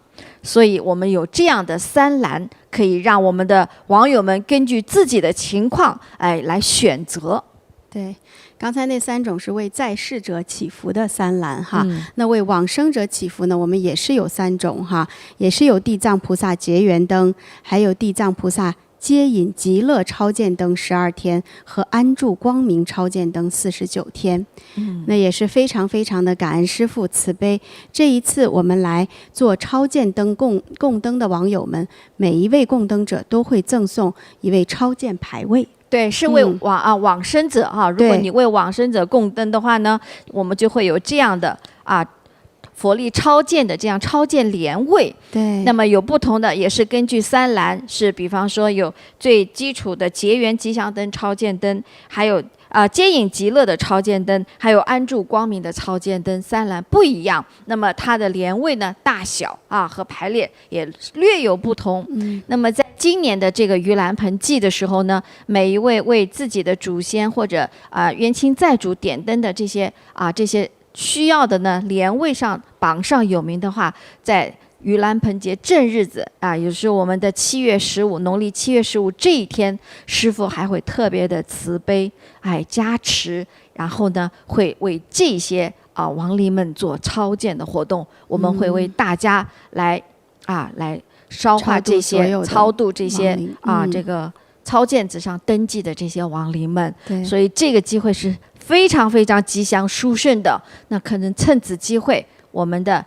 Speaker 2: 所以我们有这样的3栏，可以让我们的网友们根据自己的情况来选择。
Speaker 3: 对，刚才那3种是为在世者祈福的3栏哈，那为往生者祈福呢，我们也是有3种哈，也是有地藏菩萨结缘灯，还有地藏菩萨接引极乐超荐灯12天和安住光明超荐灯49天。那也是非常非常的感恩师父慈悲。这一次我们来做超荐灯供灯的网友们，每一位供灯者都会赠送一位超荐牌位。
Speaker 2: 对，是为往生者哈。如果你为往生者供灯的话呢，我们就会有这样的佛力超荐的这样超荐莲位。
Speaker 3: 对，
Speaker 2: 那么有不同的，也是根据三栏，是比方说有最基础的结缘吉祥灯超荐灯，还有接引极乐的超荐灯，还有安住光明的超荐灯，三栏不一样。那么它的莲位呢，大小和排列也略有不同。那么在今年的这个盂兰盆祭的时候呢，每一位为自己的祖先或者冤亲债主点灯的这些需要的呢，莲位上榜上有名的话，在盂兰盆节正日子也就是我们的7月15，农历7月15这一天，师父还会特别的慈悲加持，然后呢会为这些亡灵们做超荐的活动。我们会为大家来烧化这些超度这些这个超荐纸上登记的这些亡灵们。所以这个机会是非常非常吉祥殊胜的。那可能趁此机会，我们的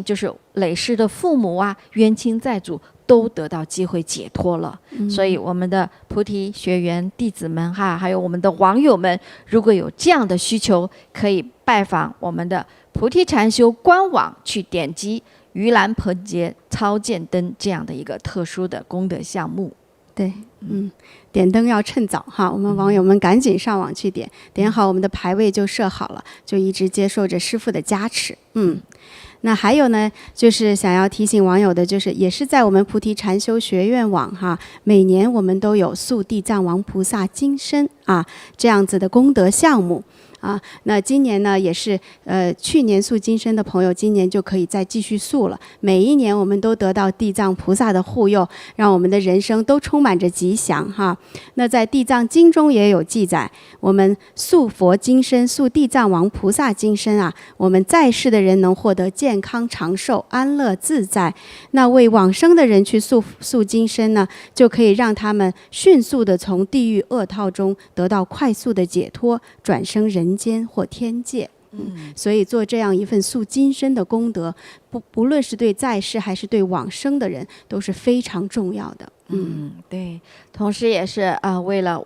Speaker 2: 就是累世的父母冤亲债主都得到机会解脱了。所以我们的菩提学员弟子们还有我们的网友们，如果有这样的需求，可以拜访我们的菩提禅修官网，去点击盂兰盆节超荐灯这样的一个特殊的功德项目。
Speaker 3: 对，点灯要趁早哈，我们网友们赶紧上网去点好我们的牌位就设好了，就一直接受着师父的加持。那还有呢，就是想要提醒网友的，就是也是在我们菩提禅修学院网每年我们都有塑地藏王菩萨金身这样子的功德项目。那今年呢也是去年塑金身的朋友，今年就可以再继续塑了。每一年我们都得到地藏菩萨的护佑，让我们的人生都充满着吉祥那在地藏经中也有记载，我们塑佛金身、塑地藏王菩萨金身我们在世的人能获得健康长寿、安乐自在。那为往生的人去塑金身呢，就可以让他们迅速的从地狱恶套中得到快速的解脱，转生人间或天界。所以做这样一份塑金身的功德，不论是对在世还是对往生的人，都是非常重要的。
Speaker 2: 对，同时也是为了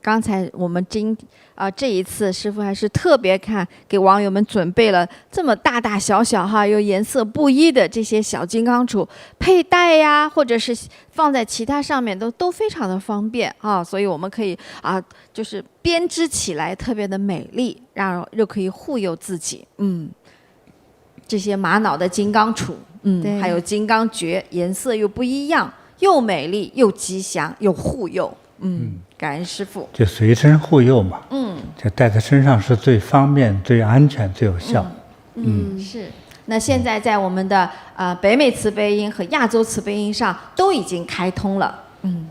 Speaker 2: 刚才我们这一次师父还是特别给网友们准备了这么大大小小又颜色不一的这些小金刚杵，佩戴或者是放在其他上面都非常的方便所以我们可以就是编织起来特别的美丽，又可以护佑自己。这些玛瑙的金刚杵，还有金刚诀，颜色又不一样，又美丽又吉祥又护佑。感恩师父。
Speaker 1: 就随身护佑嘛。就带在身上是最方便、最安全、最有效。
Speaker 2: 是。那现在在我们的北美慈悲音和亚洲慈悲音上都已经开通了。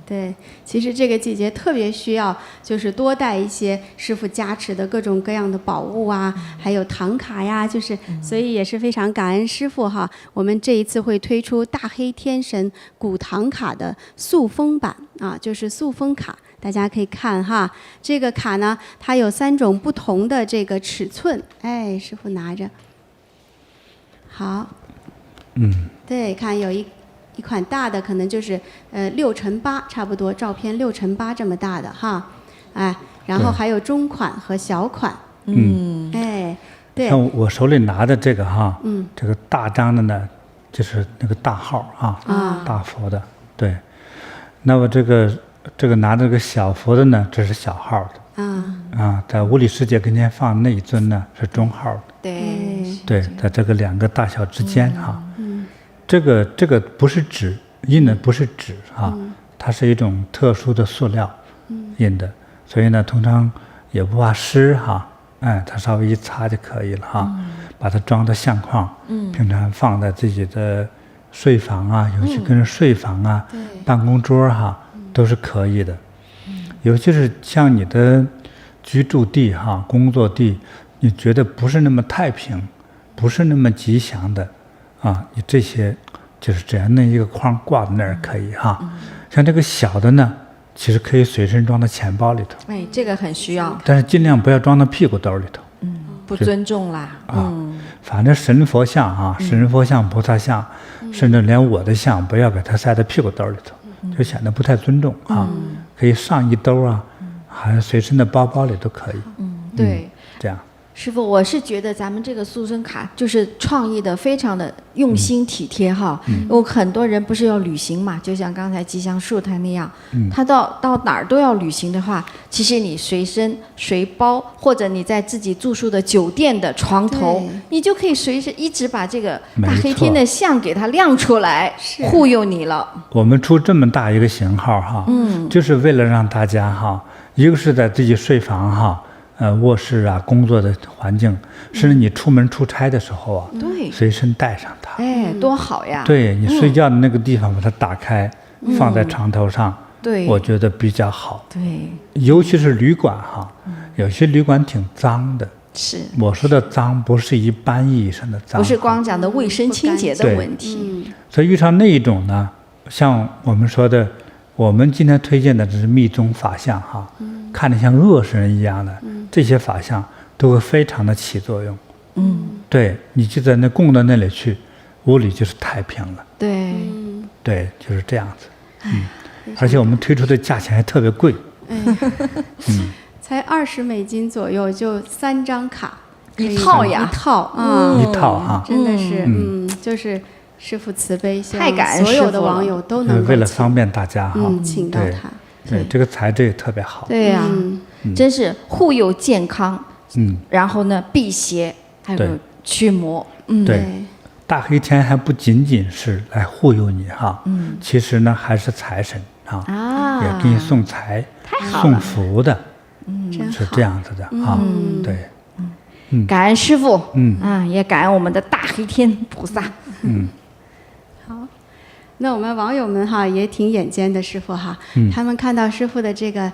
Speaker 3: 对，其实这个季节特别需要，就是多带一些师父加持的各种各样的宝物还有唐卡呀，就是所以也是非常感恩师父我们这一次会推出大黑天神古唐卡的塑封版就是塑封卡，大家可以看这个卡呢，它有3种不同的这个尺寸。师父拿着，好，对，看有一款大的，可能就是6×8，差不多照片6×8这么大的然后还有中款和小款。对。
Speaker 1: 像我手里拿的这个这个大张的呢，就是那个大号大佛的。对。那么这个拿这个小佛的呢，这是小号的。在无理世界跟前放那一尊呢是中号的。对，在这个2个大小之间这个不是纸印的，不是纸它是一种特殊的塑料印的，所以呢通常也不怕湿它稍微一擦就可以了把它装到相框，平常放在自己的睡房尤其跟着睡房办公桌都是可以的。尤其是像你的居住地工作地，你觉得不是那么太平，不是那么吉祥的你这些就是这样那一个框挂在那儿可以像这个小的呢，其实可以随身装到钱包里头。
Speaker 2: 这个很需要，
Speaker 1: 但是尽量不要装到屁股兜里头。
Speaker 2: 不尊重啦。
Speaker 1: 反正神佛像啊，神佛像、菩萨像，甚至连我的像，不要给它塞在屁股兜里头，就显得不太尊重啊。可以上衣兜啊，还是随身的包包里都可以。
Speaker 2: 对，
Speaker 1: 这样。
Speaker 2: 师父，我是觉得咱们这个塑身卡就是创意的非常的用心体贴哈。因为很多人不是要旅行嘛，就像刚才吉祥树他那样，他到哪儿都要旅行的话，其实你随身随包，或者你在自己住宿的酒店的床头，你就可以随时一直把这个大黑天的像给它亮出来，护佑你了。
Speaker 1: 我们出这么大一个型号哈，就是为了让大家哈，一个是在自己睡房哈。卧室啊，工作的环境，甚至你出门出差的时候啊，
Speaker 2: 对，
Speaker 1: 随身带上它，
Speaker 2: 哎，多好呀！
Speaker 1: 对你睡觉的那个地方，把它打开，放在床头上，
Speaker 2: 对，
Speaker 1: 我觉得比较好。
Speaker 2: 对，
Speaker 1: 尤其是旅馆哈，有些旅馆挺脏的。
Speaker 2: 是，
Speaker 1: 我说的脏不是一般意义上的脏，
Speaker 2: 不是光讲的卫生清洁的问题。
Speaker 1: 所以遇上那一种呢，像我们说的，我们今天推荐的这是密宗法相哈，看着像恶神人一样的。这些法相都会非常的起作用，对，你就在那供到那里去，屋里就是太平了，
Speaker 2: 对，
Speaker 1: 对，就是这样子，而且我们推出的价钱还特别贵，
Speaker 3: 才$20左右就3张卡，
Speaker 2: 一套呀，
Speaker 3: 一套啊，
Speaker 1: 一套啊，
Speaker 3: 真的是，就是师父慈悲，
Speaker 2: 太感恩
Speaker 3: 所有的网友都能
Speaker 1: 为了方便大家哈，
Speaker 3: 请到他，
Speaker 1: 对，这个材质也特别好，
Speaker 2: 对呀。真是护佑健康，然后呢辟邪，还有驱魔，
Speaker 1: 对，大黑天还不仅仅是来护佑你哈，其实呢还是财神啊，也给你送财、送福的，是这样子的啊，对，
Speaker 2: 感恩师父，也感恩我们的大黑天菩萨，
Speaker 3: 好。那我们网友们哈也挺眼尖的，师父哈，他们看到师父的这个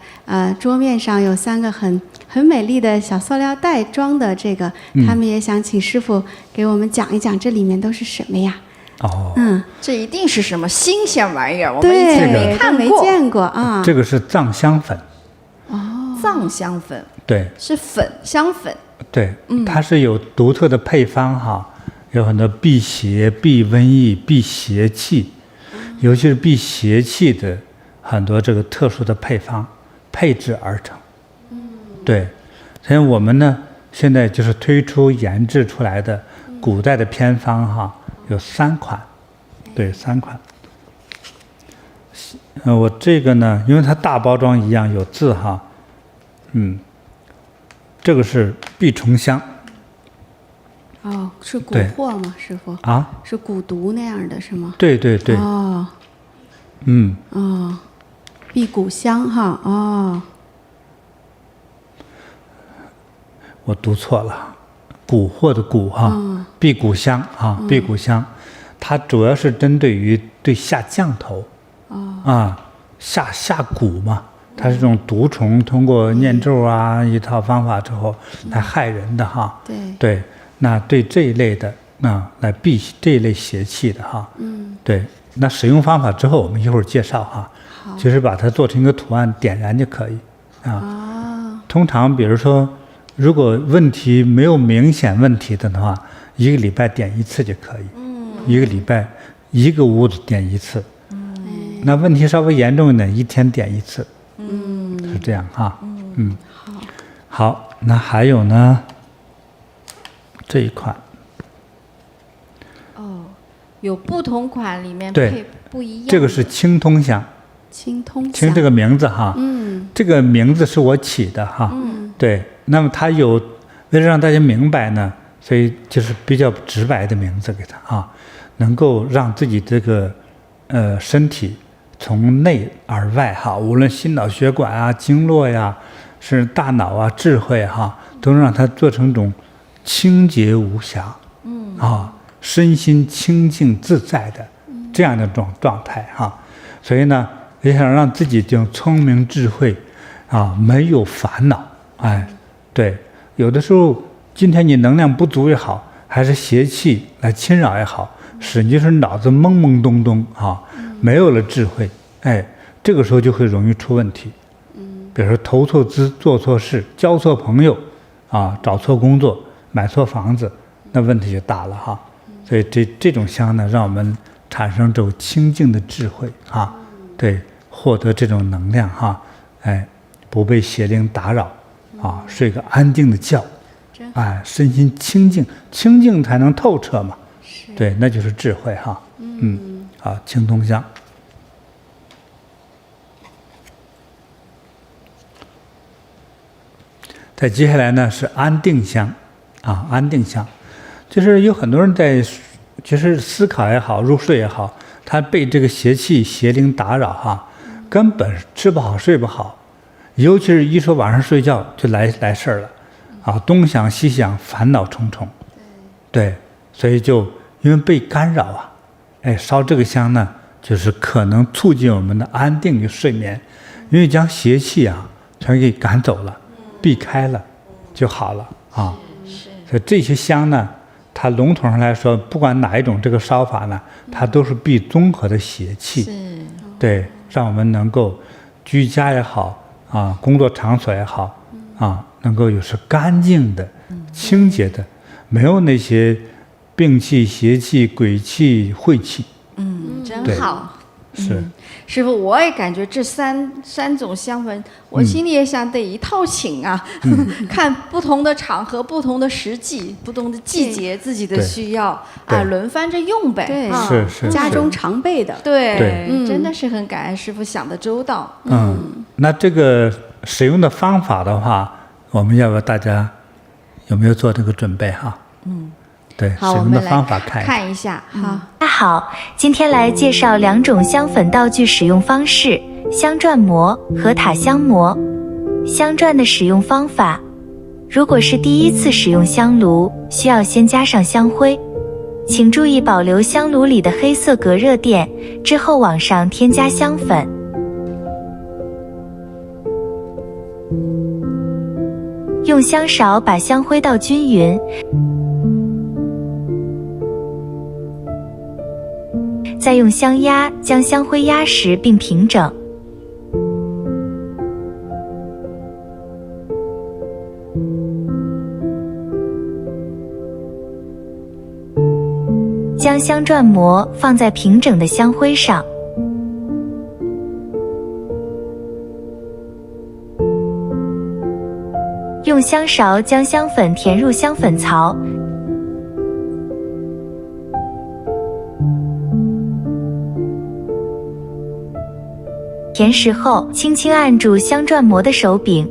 Speaker 3: 桌面上有3个很美丽的小塑料袋装的这个，他们也想请师父给我们讲一讲这里面都是什么呀？
Speaker 2: 这一定是什么新鲜玩意儿，我们以前没看过、
Speaker 3: 没见过啊。
Speaker 1: 这个是藏香粉，
Speaker 2: 藏香粉，
Speaker 1: 对，
Speaker 2: 是香粉，
Speaker 1: 对，它是有独特的配方哈，有很多辟邪、避瘟疫、避邪气。尤其是避邪气的很多这个特殊的配方配制而成，对，所以我们呢现在就是推出研制出来的古代的偏方哈，有3款，对，3款。我这个呢，因为它大包装一样有字哈，这个是避虫香。
Speaker 3: 是蛊惑吗，师父？
Speaker 1: 啊，
Speaker 3: 是蛊毒那样的是吗？
Speaker 1: 对对对。
Speaker 3: 避蛊香哈，
Speaker 1: 我读错了，蛊惑的蛊哈，避蛊香啊，避蛊香，它主要是针对于下降头，下蛊嘛，它是这种毒虫，通过念咒啊一套方法之后来害人的哈，对。那对这一类的来避这一类邪气的哈，对，那使用方法之后我们一会儿介绍哈，就是把它做成一个图案点燃就可以通常比如说，如果问题没有明显问题的话，1个礼拜点1次就可以，1个礼拜1个屋子点1次，那问题稍微严重一点，1天点1次，是这样哈，好，那还有呢？这一款
Speaker 2: 有不同款里面配不一样。
Speaker 1: 这个是清通香，
Speaker 3: 清
Speaker 1: 这个名字哈，这个名字是我起的哈，对。那么它有为了让大家明白呢，所以就是比较直白的名字给它能够让自己这个身体从内而外哈，无论心脑血管啊、经络呀，是大脑啊、智慧哈，都能让它做成一种清洁无瑕，身心清净自在的这样的一种状态哈，所以呢，也想让自己就聪明智慧没有烦恼，对，有的时候今天你能量不足也好，还是邪气来侵扰也好，使你就是脑子懵懵懂懂没有了智慧，这个时候就会容易出问题，比如说投错资、做错事、交错朋友找错工作。买错房子，那问题就大了哈。所以这种香呢，让我们产生这种清净的智慧哈，对，获得这种能量哈，哎，不被邪灵打扰啊，睡个安定的觉，哎，身心清净，清净才能透彻嘛，对，那就是智慧哈，好，青铜香。再接下来呢是安定香，啊，安定香，就是有很多人在，就是思考也好，入睡也好，他被这个邪气、邪灵打扰哈，根本吃不好、睡不好，尤其是一说晚上睡觉就来事儿了，啊，东想西想，烦恼重重，对，所以就因为被干扰啊，哎，烧这个香呢，就是可能促进我们的安定与睡眠，因为将邪气啊全给赶走了。避开了就好了啊，所以这些香呢，它笼统上来说，不管哪一种这个烧法呢，它都是避综合的邪气，对，让我们能够居家也好啊，工作场所也好啊，能够有是干净的、清洁的，没有那些病气、邪气、鬼气、晦气。
Speaker 2: 真好。
Speaker 1: 是，
Speaker 2: 师父，我也感觉这三种香氛，我心里也想得一套请啊。看不同的场合、不同的时季、不同的季节，自己的需要啊，轮番着用呗。
Speaker 3: 对，
Speaker 1: 是
Speaker 3: 家中常备的。
Speaker 2: 对，真的是很感恩师父想的周到。
Speaker 1: 那这个使用的方法的话，我们要不要大家有没有做这个准备哈？对，使用的方法看
Speaker 2: 一下。
Speaker 3: 好，
Speaker 4: 大家好，今天来介绍2种香粉道具使用方式：香篆膜和塔香膜。香篆的使用方法，如果是第一次使用香炉，需要先加上香灰，请注意保留香炉里的黑色隔热垫，之后往上添加香粉。用香勺把香灰倒均匀，再用香压将香灰压实并平整。将香篆膜放在平整的香灰上，用香勺将香粉填入香粉槽，填实后，轻轻按住香篆膜的手柄，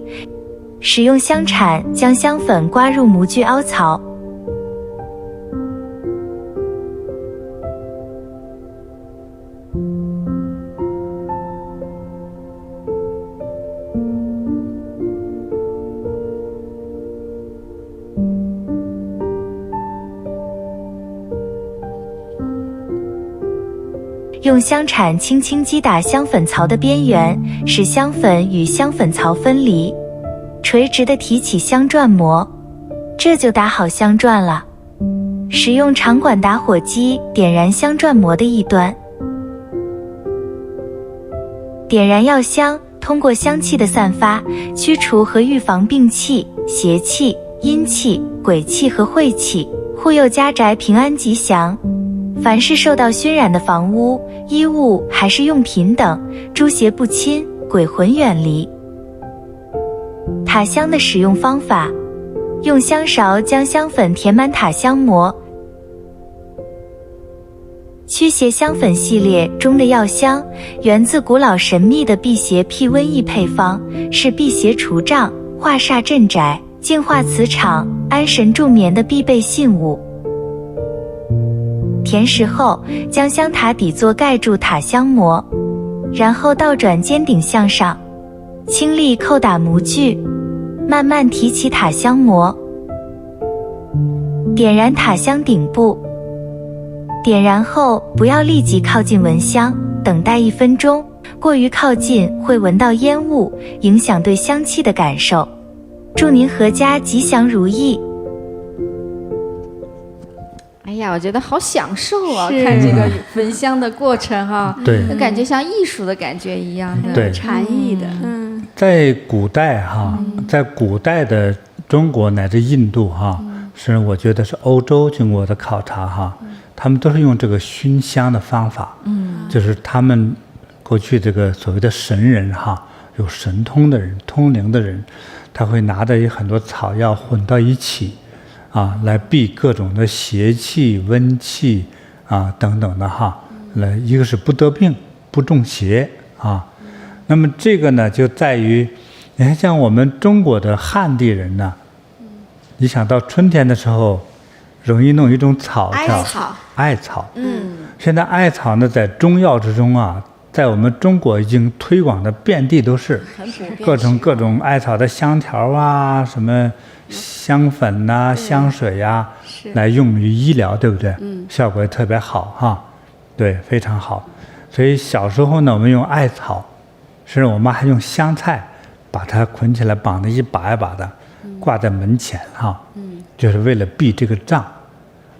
Speaker 4: 使用香铲将香粉刮入模具凹槽。用香铲轻轻击打香粉槽的边缘，使香粉与香粉槽分离，垂直地提起香篆膜，这就打好香篆了。使用长管打火机点燃香篆膜的一端，点燃药香，通过香气的散发，驱除和预防病气、邪气、阴气、鬼气和晦气，护佑家宅平安吉祥。凡是受到熏染的房屋、衣物还是用品等，诸邪不侵，鬼魂远离。塔香的使用方法，用香勺将香粉填满塔香膜。驱邪香粉系列中的药香，源自古老神秘的辟邪辟瘟疫配方，是辟邪除障、化煞镇宅、净化磁场、安神助眠的必备信物。填实后，将香塔底座盖住塔香膜，然后倒转尖顶向上，轻力扣打模具，慢慢提起塔香膜，点燃塔香顶部。点燃后不要立即靠近闻香，等待1分钟，过于靠近会闻到烟雾，影响对香气的感受。祝您阖家吉祥如意。
Speaker 2: 哎呀，我觉得好享受啊！看这个焚香的过程哈，
Speaker 1: 对，
Speaker 2: 感觉像艺术的感觉一样的，
Speaker 1: 对，
Speaker 3: 禅意的。
Speaker 1: 在古代哈，在古代的中国乃至印度哈，是我觉得是欧洲经过我的考察哈，他们都是用这个熏香的方法，就是他们过去这个所谓的神人哈，有神通的人、通灵的人，他会拿着很多草药混到一起，来避各种的邪气、瘟气等等的哈，来一个是不得病、不中邪啊。那么这个呢，就在于，你看像我们中国的汉地人呢，你想到春天的时候，容易弄一种草叫艾草。现在艾草呢，在中药之中在我们中国已经推广的遍地都是，各种艾草的香条什么香粉香水来用于医疗，对不对？效果也特别好哈，对，非常好。所以小时候呢，我们用艾草，甚至我妈还用香菜把它捆起来，绑得一把一把的，挂在门前就是为了避这个瘴。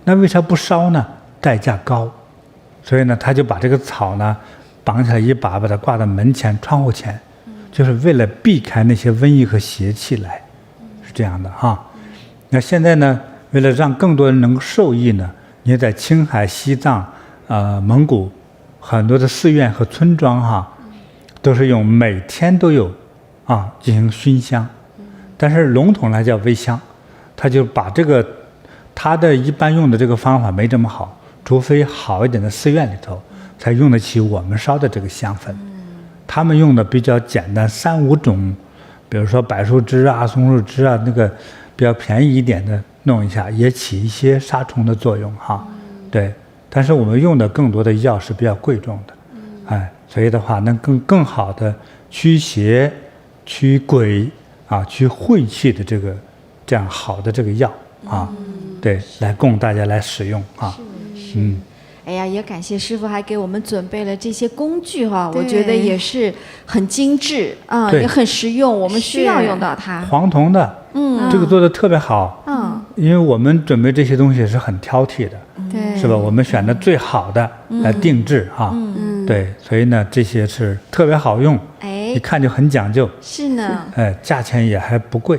Speaker 1: 那为啥不烧呢？代价高，所以呢，他就把这个草呢绑起来一把，把它挂在门前、窗户前，就是为了避开那些瘟疫和邪气来，是这样的哈。那现在呢，为了让更多人能够受益呢，你在青海、西藏、蒙古很多的寺院和村庄都是用每天都有进行熏香，但是笼统来叫微香，他就把这个他的一般用的这个方法没这么好，除非好一点的寺院里头才用得起我们烧的这个香粉。他们用的比较简单，3、5种，比如说柏树枝松树枝那个比较便宜一点的弄一下，也起一些杀虫的作用对。但是我们用的更多的药是比较贵重的，所以的话能更好的驱邪、驱鬼驱晦气的这样好的这个药对，来供大家来使用
Speaker 2: 哎呀，也感谢师父还给我们准备了这些工具我觉得也是很精致也很实用，我们需要用到它。
Speaker 1: 黄铜的，这个做的特别好，因为我们准备这些东西是很挑剔的，
Speaker 3: 对，
Speaker 1: 是吧？我们选的最好的来定制对，所以呢，这些是特别好用，一看就很讲究，
Speaker 2: 是呢，
Speaker 1: 价钱也还不贵，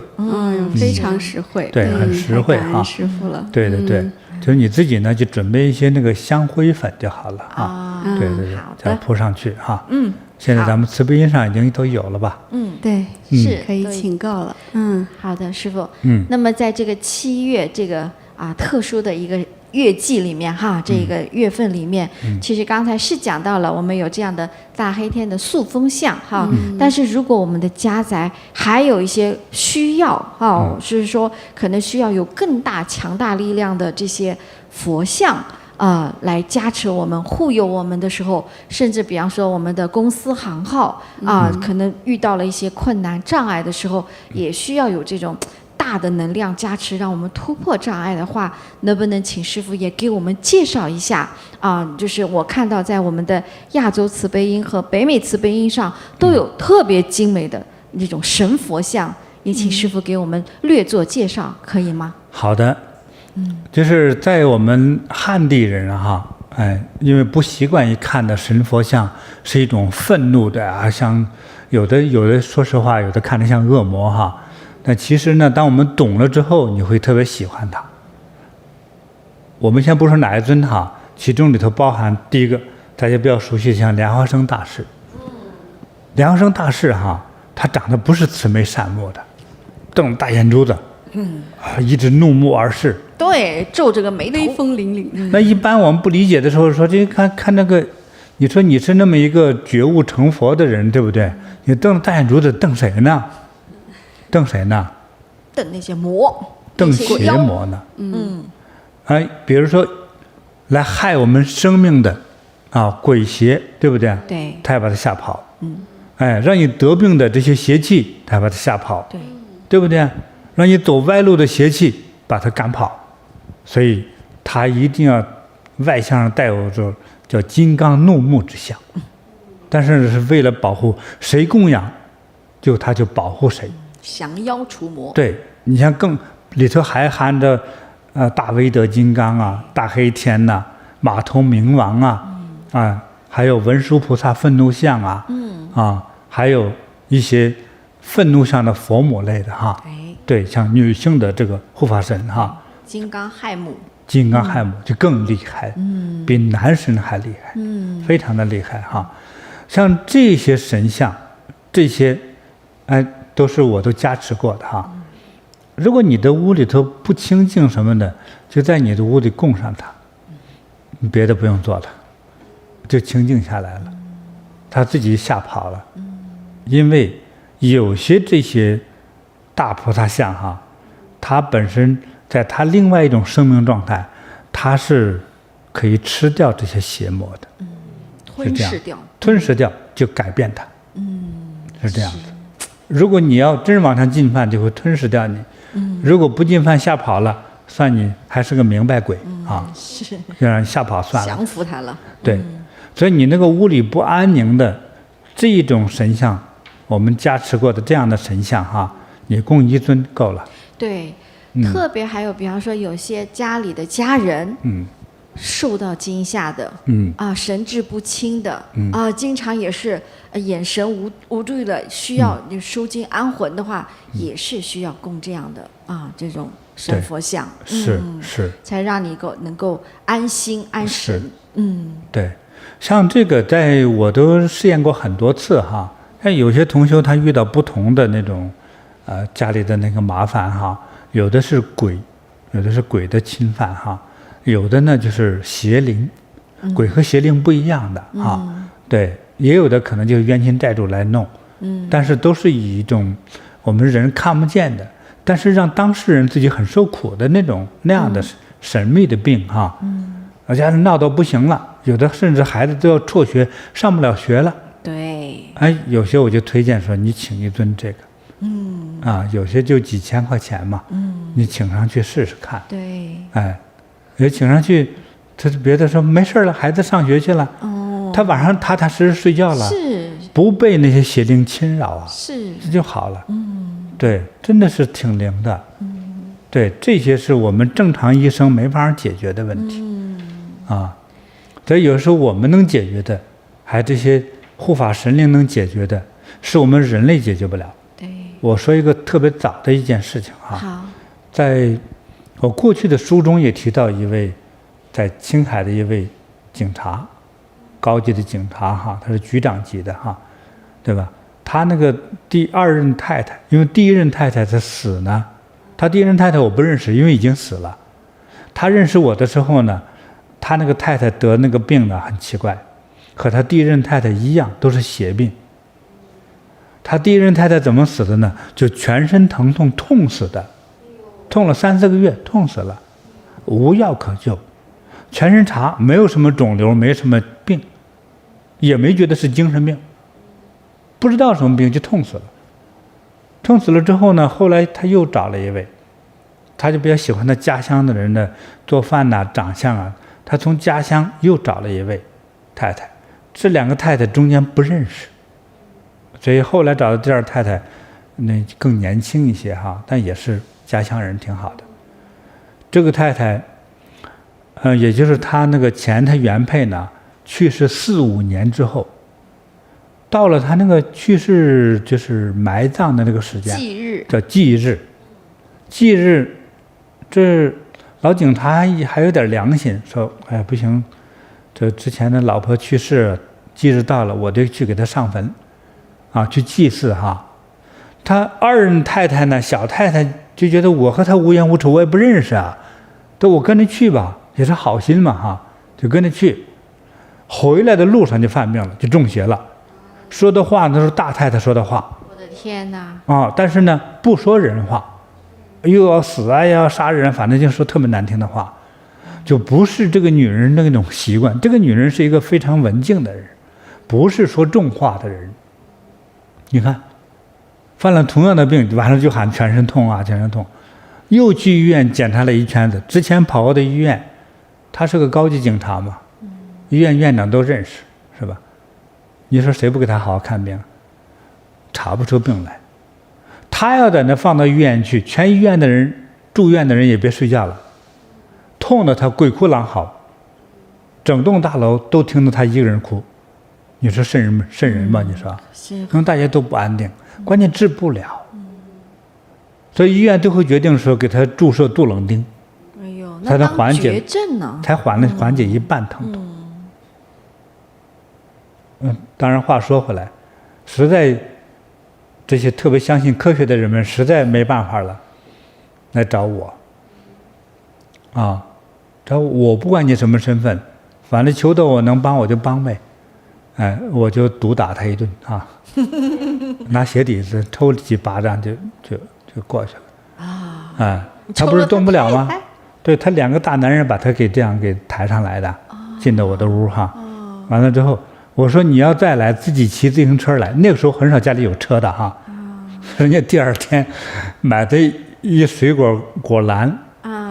Speaker 3: 非常实惠，
Speaker 1: 对，很实惠
Speaker 3: 感恩师父了，
Speaker 1: 对对对。就是你自己呢，就准备一些那个香灰粉就好了对对对，再铺上去现在咱们慈悲音上已经都有了吧？
Speaker 3: 对，
Speaker 2: 是
Speaker 3: 可以请购了。
Speaker 2: 好的，师父。那么在这个7月这个特殊的一个月季里面这个月份里面，其实刚才是讲到了我们有这样的大黑天的塑封像但是如果我们的家宅还有一些需要是说可能需要有更大强大力量的这些佛像来加持我们、护佑我们的时候，甚至比方说我们的公司行号可能遇到了一些困难障碍的时候，也需要有这种大的能量加持，让我们突破障碍的话，能不能请师父也给我们介绍一下就是我看到在我们的亚洲慈悲音和北美慈悲音上都有特别精美的那种神佛像，也请师父给我们略作介绍，可以吗？
Speaker 1: 好的，就是在我们汉地人因为不习惯一看的神佛像是一种愤怒的像有的说实话，有的看着像恶魔但其实呢，当我们懂了之后，你会特别喜欢它。我们先不说哪一尊其中里头包含第一个大家比较熟悉的，像莲花生大士。莲花生大士他长得不是慈眉善目的，瞪大眼珠子，一直怒目而视，
Speaker 2: 对，皱着个眉头，
Speaker 3: 威风凛凛。
Speaker 1: 那一般我们不理解的时候说，这看那个，你说你是那么一个觉悟成佛的人，对不对？你瞪着大眼珠子瞪谁呢？瞪谁呢？
Speaker 2: 瞪那些魔，
Speaker 1: 瞪邪魔呢？比如说来害我们生命的鬼邪，对不对？
Speaker 2: 对，
Speaker 1: 他要把他吓跑。让你得病的这些邪气，他要把他吓跑。
Speaker 2: 对，
Speaker 1: 对不对？让你走歪路的邪气，把他赶跑。所以他一定要外向上带有着叫金刚怒目之相，但是是为了保护谁供养，他就保护谁。
Speaker 2: 降妖除魔。对，
Speaker 1: 你像里头还含着大威德金刚大黑天马头明王还有文殊菩萨愤怒像还有一些愤怒像的佛母类的对，像女性的这个护法神
Speaker 2: 金刚亥母，
Speaker 1: 金刚亥母就更厉害，比男神还厉害，非常的厉害哈。像这些神像，这些，都是我都加持过的哈。如果你的屋里头不清净什么的，就在你的屋里供上它，你别的不用做了，就清净下来了，他自己吓跑了。因为有些这些大菩萨像哈，它本身在它另外一种生命状态，它是可以吃掉这些邪魔的，吞噬掉就改变它，是这样子。如果你要真往上进犯，就会吞噬掉你；如果不进犯吓跑了，算你还是个明白鬼啊，就让你吓跑算了，
Speaker 2: 降服他了。
Speaker 1: 对，所以你那个屋里不安宁的这一种神像，我们加持过的这样的神像哈，你供一尊够了。
Speaker 2: 对，特别还有，比方说有些家里的家人，受到惊吓的，神志不清的，经常也是眼神无助的，需要你收精安魂的话，也是需要供这样的这种神佛像，
Speaker 1: 是，
Speaker 2: 才让你能够安心安神。
Speaker 1: 对，像这个我都试验过很多次哈。但有些同修他遇到不同的那种家里的那个麻烦哈，有的是鬼，有的是鬼的侵犯哈。有的呢就是邪灵，鬼和邪灵不一样的对，也有的可能就是冤亲债主来弄，但是都是以一种我们人看不见的，但是让当事人自己很受苦的那样的神秘的病哈，而且闹到不行了，有的甚至孩子都要辍学，上不了学了。
Speaker 2: 对，
Speaker 1: 有些我就推荐说你请一尊这个，有些就几千块钱嘛，你请上去试试看。
Speaker 2: 对，
Speaker 1: 也请上去，他别的说没事了，孩子上学去了，他晚上踏踏实实睡觉了，
Speaker 2: 是
Speaker 1: 不被那些邪灵侵扰啊，
Speaker 2: 是
Speaker 1: 这就好了。对，真的是挺灵的。对，这些是我们正常医生没法解决的问题，所以有时候我们能解决的，还这些护法神灵能解决的，是我们人类解决不了。
Speaker 2: 对，
Speaker 1: 我说一个特别早的一件事情
Speaker 2: 好，
Speaker 1: 在我过去的书中也提到一位在青海的一位警察，高级的警察哈，他是局长级的哈，对吧？他那个第二任太太，因为第一任太太他死呢，他第一任太太我不认识，因为已经死了。他认识我的时候呢，他那个太太得那个病呢很奇怪，和他第一任太太一样，都是邪病。他第一任太太怎么死的呢？就全身疼痛，痛死的。痛了3、4个月，痛死了，无药可救，全身查没有什么肿瘤，没什么病，也没觉得是精神病，不知道什么病就痛死了。痛死了之后呢，后来他又找了一位，他就比较喜欢他家乡的人的做饭呐、长相啊，他从家乡又找了一位太太，这2个太太中间不认识，所以后来找的第二太太，那更年轻一些哈，但也是家乡人，挺好的。这个太太，也就是他那个他原配呢，去世4、5年之后，到了他那个去世就是埋葬的那个时间，
Speaker 2: 忌日
Speaker 1: 叫忌日。忌日，这老警察还有点良心，说哎不行，这之前的老婆去世，忌日到了，我得去给他上坟，去祭祀哈。他二任太太呢，小太太就觉得我和他无冤无仇，我也不认识啊，都我跟着去吧，也是好心嘛哈，就跟着去。回来的路上就犯病了，就中邪了，说的话那是大太太说的话。
Speaker 2: 我的天哪！
Speaker 1: 但是呢不说人话，又要死啊，又要杀人，反正就说特别难听的话，就不是这个女人那种习惯。这个女人是一个非常文静的人，不是说重话的人。你看。犯了同样的病，晚上就喊全身痛啊，全身痛，又去医院检查了一圈子。之前跑过的医院，他是个高级警察嘛，医院院长都认识，是吧？你说谁不给他好好看病？查不出病来。他要在那放到医院去，全医院的人、住院的人也别睡觉了，痛得他鬼哭狼嚎，整栋大楼都听到他一个人哭。你说瘆人吗？你说，可能大家都不安定。关键治不了，所以医院最后决定说给他注射杜冷丁。
Speaker 2: 哎
Speaker 1: 才能缓解
Speaker 2: 绝症呢？
Speaker 1: 才缓解一半疼痛。当然话说回来，实在这些特别相信科学的人们实在没办法了，来找我。找我不管你什么身份，反正求得我能帮我就帮呗。我就毒打他一顿拿鞋底子抽几巴掌就过去了。他不是动不了吗？对，他2个大男人把他给这样给抬上来的，进到我的屋完了之后，我说你要再来，自己骑自行车来。那个时候很少家里有车的人家第2天买的一水果篮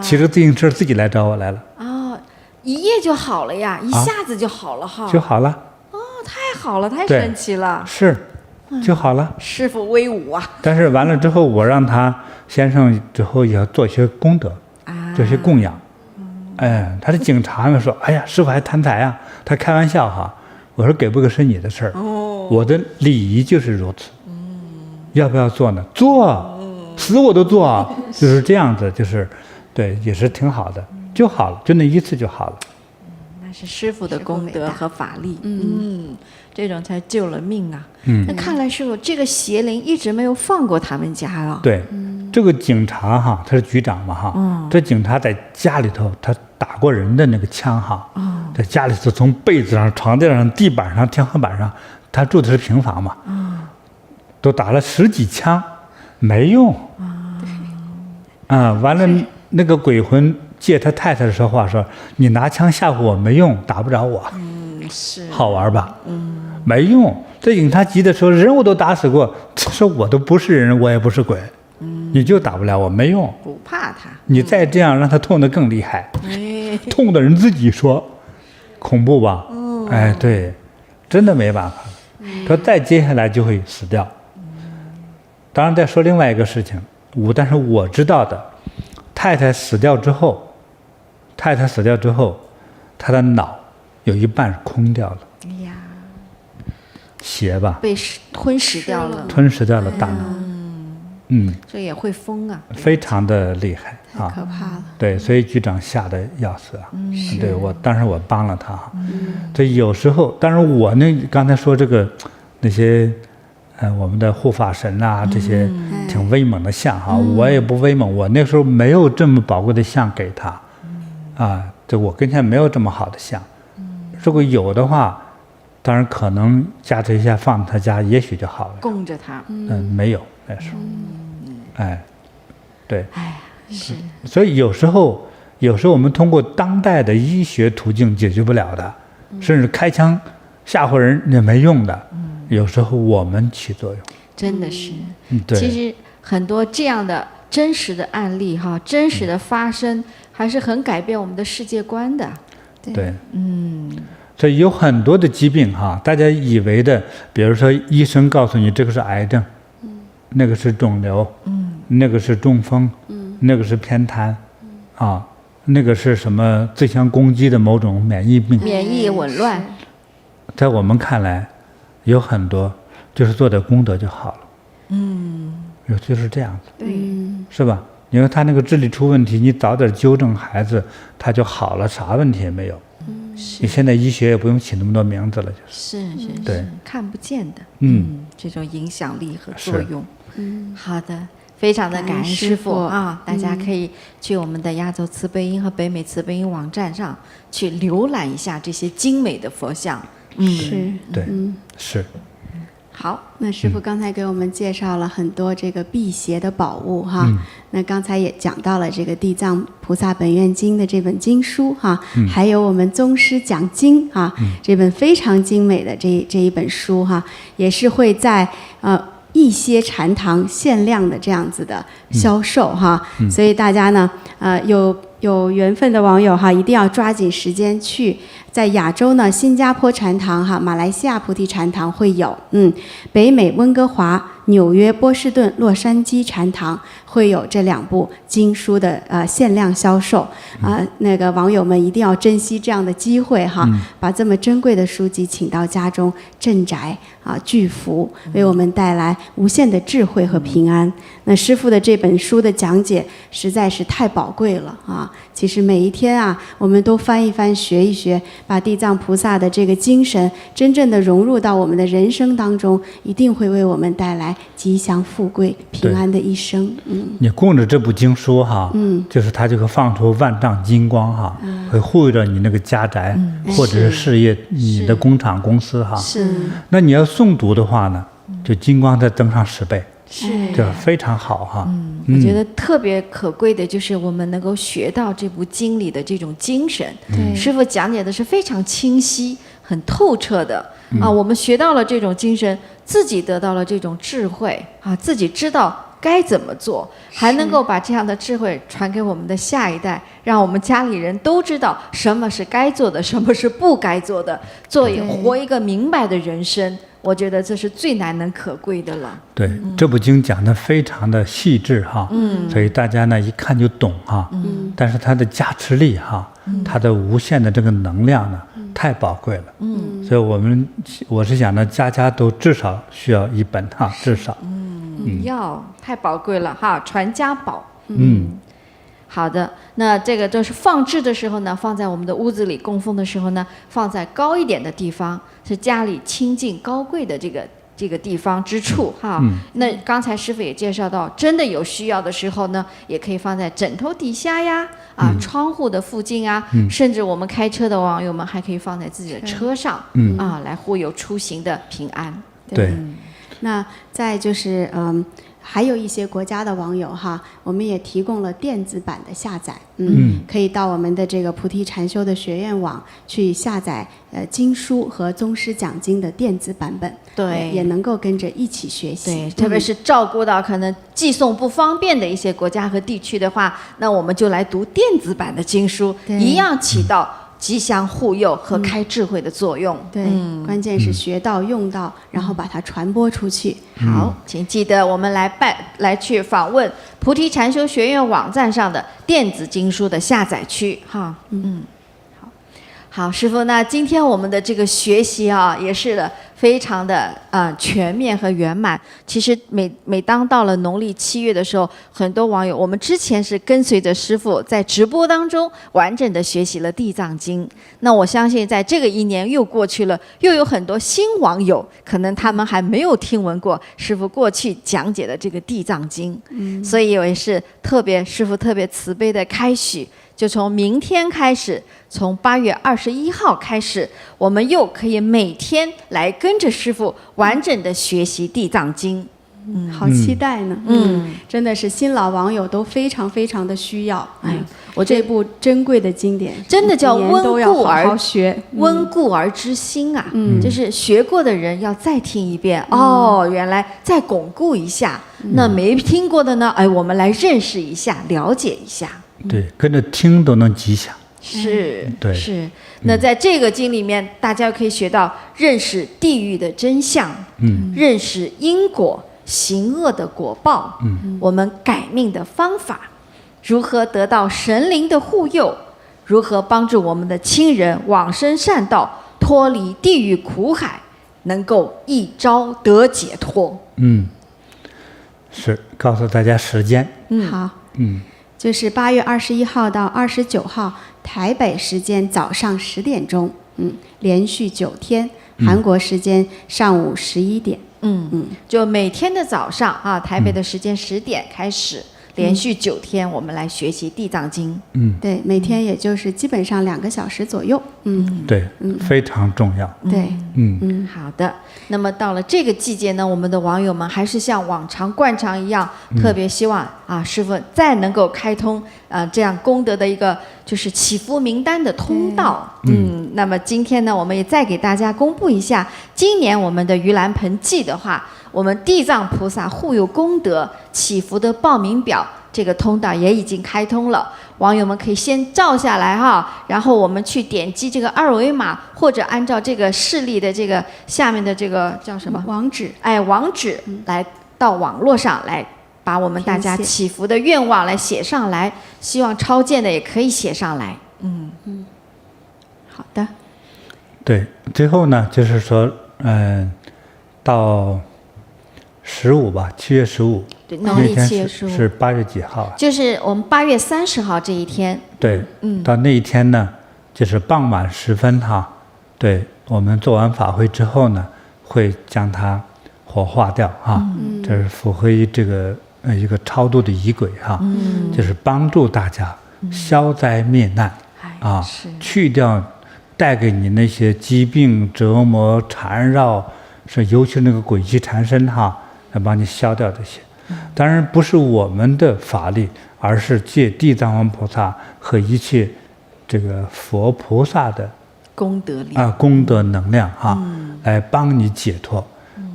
Speaker 1: 骑着自行车自己来找我来了。
Speaker 2: 一夜就好了呀，一下子就好了
Speaker 1: 就好了。
Speaker 2: 太好了，太神奇了。
Speaker 1: 是，就好了。
Speaker 2: 师父威武啊！
Speaker 1: 但是完了之后，我让他先生之后也要做些功德，做些供养。他是警察嘛，说，哎呀，师父还贪财啊？他开玩笑我说给不给是你的事儿。我的礼仪就是如此。要不要做呢？做，死我都做，就是这样子，就是对，也是挺好的，就好了，就那一次就好了。
Speaker 2: 那是师父的功德和法力，这种才救了命啊。那看来师父这个邪灵一直没有放过他们家啊。
Speaker 1: 对，这个警察他是局长嘛这警察在家里头他打过人的那个枪在家里头从被子上、床垫上、地板上、天花板上，他住的是平房嘛，都打了10几枪，没用。完了那个鬼魂借他太太的说话说：“你拿枪吓唬我没用，打不着我。”
Speaker 2: 是
Speaker 1: 好玩吧？没用。这警察急的时候，人我都打死过，说我都不是人，我也不是鬼，你就打不了我，没用。
Speaker 2: 不怕他，
Speaker 1: 你再这样让他痛得更厉害，痛的人自己说，恐怖吧？对，真的没办法。说再接下来就会死掉。当然，再说另外一个事情，但是我知道的，太太死掉之后，他的脑有一半是空掉了。
Speaker 2: 哎呀，
Speaker 1: 邪吧？
Speaker 2: 被吞噬掉了，
Speaker 1: 吞噬掉了大脑。
Speaker 2: 这也会疯啊，
Speaker 1: 非常的厉害
Speaker 3: 太可怕了。
Speaker 1: 对，所以局长吓得要死对，当时我帮了他对，有时候，当然我刚才说这个那些我们的护法神这些挺威猛的像我也不威猛，我那时候没有这么宝贵的像给他对，我跟前没有这么好的像。如果有的话，当然可能加持一下放他家，也许就好了。
Speaker 2: 供着他。
Speaker 1: 没有那时候。对。
Speaker 2: 是。
Speaker 1: 所以有时候我们通过当代的医学途径解决不了的，甚至开枪吓唬人也没用的。有时候我们起作用。
Speaker 2: 真的是。
Speaker 1: 对。
Speaker 2: 其实很多这样的真实的案例真实的发生，还是很改变我们的世界观的。
Speaker 1: 对。所以有很多的疾病大家以为的，比如说医生告诉你这个是癌症，那个是肿瘤，那个是中风，那个是偏瘫，那个是什么自相攻击的某种免疫病，
Speaker 2: 免疫紊乱。
Speaker 1: 在我们看来，有很多就是做点功德就好了。有就是这样子，
Speaker 2: 对，
Speaker 1: 是吧？因为他那个智力出问题，你早点纠正孩子，他就好了，啥问题也没有。你现在医学也不用起那么多名字了，
Speaker 2: 是
Speaker 1: 对，
Speaker 2: 看不见的，这种影响力和作用。好的，非常的感恩师父大家可以去我们的亚洲慈悲音和北美慈悲音网站上去浏览一下这些精美的佛像。
Speaker 3: 是，
Speaker 1: 对，是。
Speaker 3: 好，那师父刚才给我们介绍了很多这个辟邪的宝物那刚才也讲到了这个《地藏菩萨本愿经》的这本经书还有我们宗师讲经这本非常精美的这一本书也是会在一些禅堂限量的这样子的销售所以大家呢有缘分的网友一定要抓紧时间去在亚洲呢，新加坡禅堂哈，马来西亚菩提禅堂会有，北美温哥华、纽约、波士顿、洛杉矶禅堂会有这2部经书的限量销售那个网友们一定要珍惜这样的机会哈，把这么珍贵的书籍请到家中镇宅聚福，为我们带来无限的智慧和平安。那师父的这本书的讲解实在是太宝贵了啊！其实每一天我们都翻一翻、学一学，把地藏菩萨的这个精神真正的融入到我们的人生当中，一定会为我们带来吉祥、富贵、平安的一生。
Speaker 1: 你供着这部经书哈，就是它就会放出万丈金光哈，会护佑着你那个家宅或者是事业、你的工厂公司哈。
Speaker 2: 是。
Speaker 1: 那你要诵读的话呢，就金光再增上10倍。
Speaker 2: 是，
Speaker 1: 这非常好哈。
Speaker 2: 我觉得特别可贵的就是我们能够学到这部经里的这种精神。师父讲解的是非常清晰、很透彻的我们学到了这种精神，自己得到了这种智慧自己知道该怎么做，还能够把这样的智慧传给我们的下一代，让我们家里人都知道什么是该做的，什么是不该做的，活一个明白的人生。我觉得这是最难能可贵的了。
Speaker 1: 对，这部经讲得非常的细致哈，所以大家呢一看就懂哈。但是它的加持力哈，它的无限的这个能量呢，太宝贵了。所以我是想呢，家家都至少需要1本哈，至少。
Speaker 2: 太宝贵了哈，传家宝。好的，那这个就是放置的时候呢，放在我们的屋子里供奉的时候呢，放在高一点的地方，是家里清净高贵的这个地方之处哈。那刚才师父也介绍到，真的有需要的时候呢，也可以放在枕头底下呀，窗户的附近甚至我们开车的网友们还可以放在自己的车上来护佑出行的平安。
Speaker 1: 对。
Speaker 3: 那再就是还有一些国家的网友哈，我们也提供了电子版的下载，可以到我们的这个菩提禅修的学院网去下载经书和宗师讲经的电子版本，
Speaker 2: 对，
Speaker 3: 也能够跟着一起学习。
Speaker 2: 对，特别是照顾到可能寄送不方便的一些国家和地区的话，那我们就来读电子版的经书，一样起到吉祥护佑和开智慧的作用。
Speaker 3: 对，关键是学到用到，然后把它传播出去。
Speaker 2: 好，请记得我们来去访问菩提禅修学院网站上的电子经书的下载区哈。好，师父，那今天我们的这个学习也是非常的全面和圆满。其实每当到了农历7月的时候，很多网友，我们之前是跟随着师父在直播当中完整的学习了地藏经。那我相信在这个1年又过去了，又有很多新网友，可能他们还没有听闻过师父过去讲解的这个地藏经。所以也是师父特别慈悲的开许，就从明天开始，从8月21号开始，我们又可以每天来跟着师父完整的学习地藏经。
Speaker 3: 好期待呢。真的是新老网友都非常非常的需要。我这部珍贵的经典，
Speaker 2: 真的叫温故而知新就是学过的人要再听一遍，原来再巩固一下。那没听过的呢，我们来认识一下，了解一下。
Speaker 1: 对，跟着听都能吉祥。
Speaker 2: 是，那在这个经里面，大家可以学到认识地狱的真相，认识因果、行恶的果报，我们改命的方法，如何得到神灵的护佑，如何帮助我们的亲人往生善道，脱离地狱苦海，能够一朝得解脱。
Speaker 3: 是
Speaker 1: 告诉大家时间。
Speaker 3: 好。就是8月21号到29号，台北时间早上10点钟，连续9天，韩国时间上午11点，
Speaker 2: 就每天的早上台北的时间10点开始，连续9天，我们来学习地藏经。
Speaker 3: 对，每天也就是基本上2个小时左右。
Speaker 1: 对，非常重要。
Speaker 3: 对，
Speaker 2: 好的。那么到了这个季节呢，我们的网友们还是像往常惯常一样，特别希望师父再能够开通这样功德的一个就是祈福名单的通道。那么今天呢，我们也再给大家公布一下，今年我们的盂兰盆祭的话，我们地藏菩萨护佑功德祈福的报名表，这个通道也已经开通了。网友们可以先照下来哈，然后我们去点击这个二维码，或者按照这个示例的这个下面的这个叫什么
Speaker 3: 网址，
Speaker 2: 网址来到网络上来，把我们大家
Speaker 3: 填写
Speaker 2: 祈福的愿望来写上来，希望超荐的也可以写上来。
Speaker 3: 好的，
Speaker 1: 对，最后呢，就是说，到15吧，7月15，
Speaker 2: 对，农历7月15
Speaker 1: 是8月几号啊？
Speaker 2: 就是我们8月30号这一天。
Speaker 1: 对，到那一天呢，就是傍晚时分哈，对，我们做完法会之后呢，会将它火化掉哈，这是符合于这个一个超度的仪轨哈，就是帮助大家消灾灭难啊，去掉带给你那些疾病折磨缠绕，尤其那个鬼气缠身哈，来帮你消掉这些。当然不是我们的法力，而是借地藏王菩萨和一切这个佛菩萨的
Speaker 2: 功德力
Speaker 1: 功德能量哈，来帮你解脱，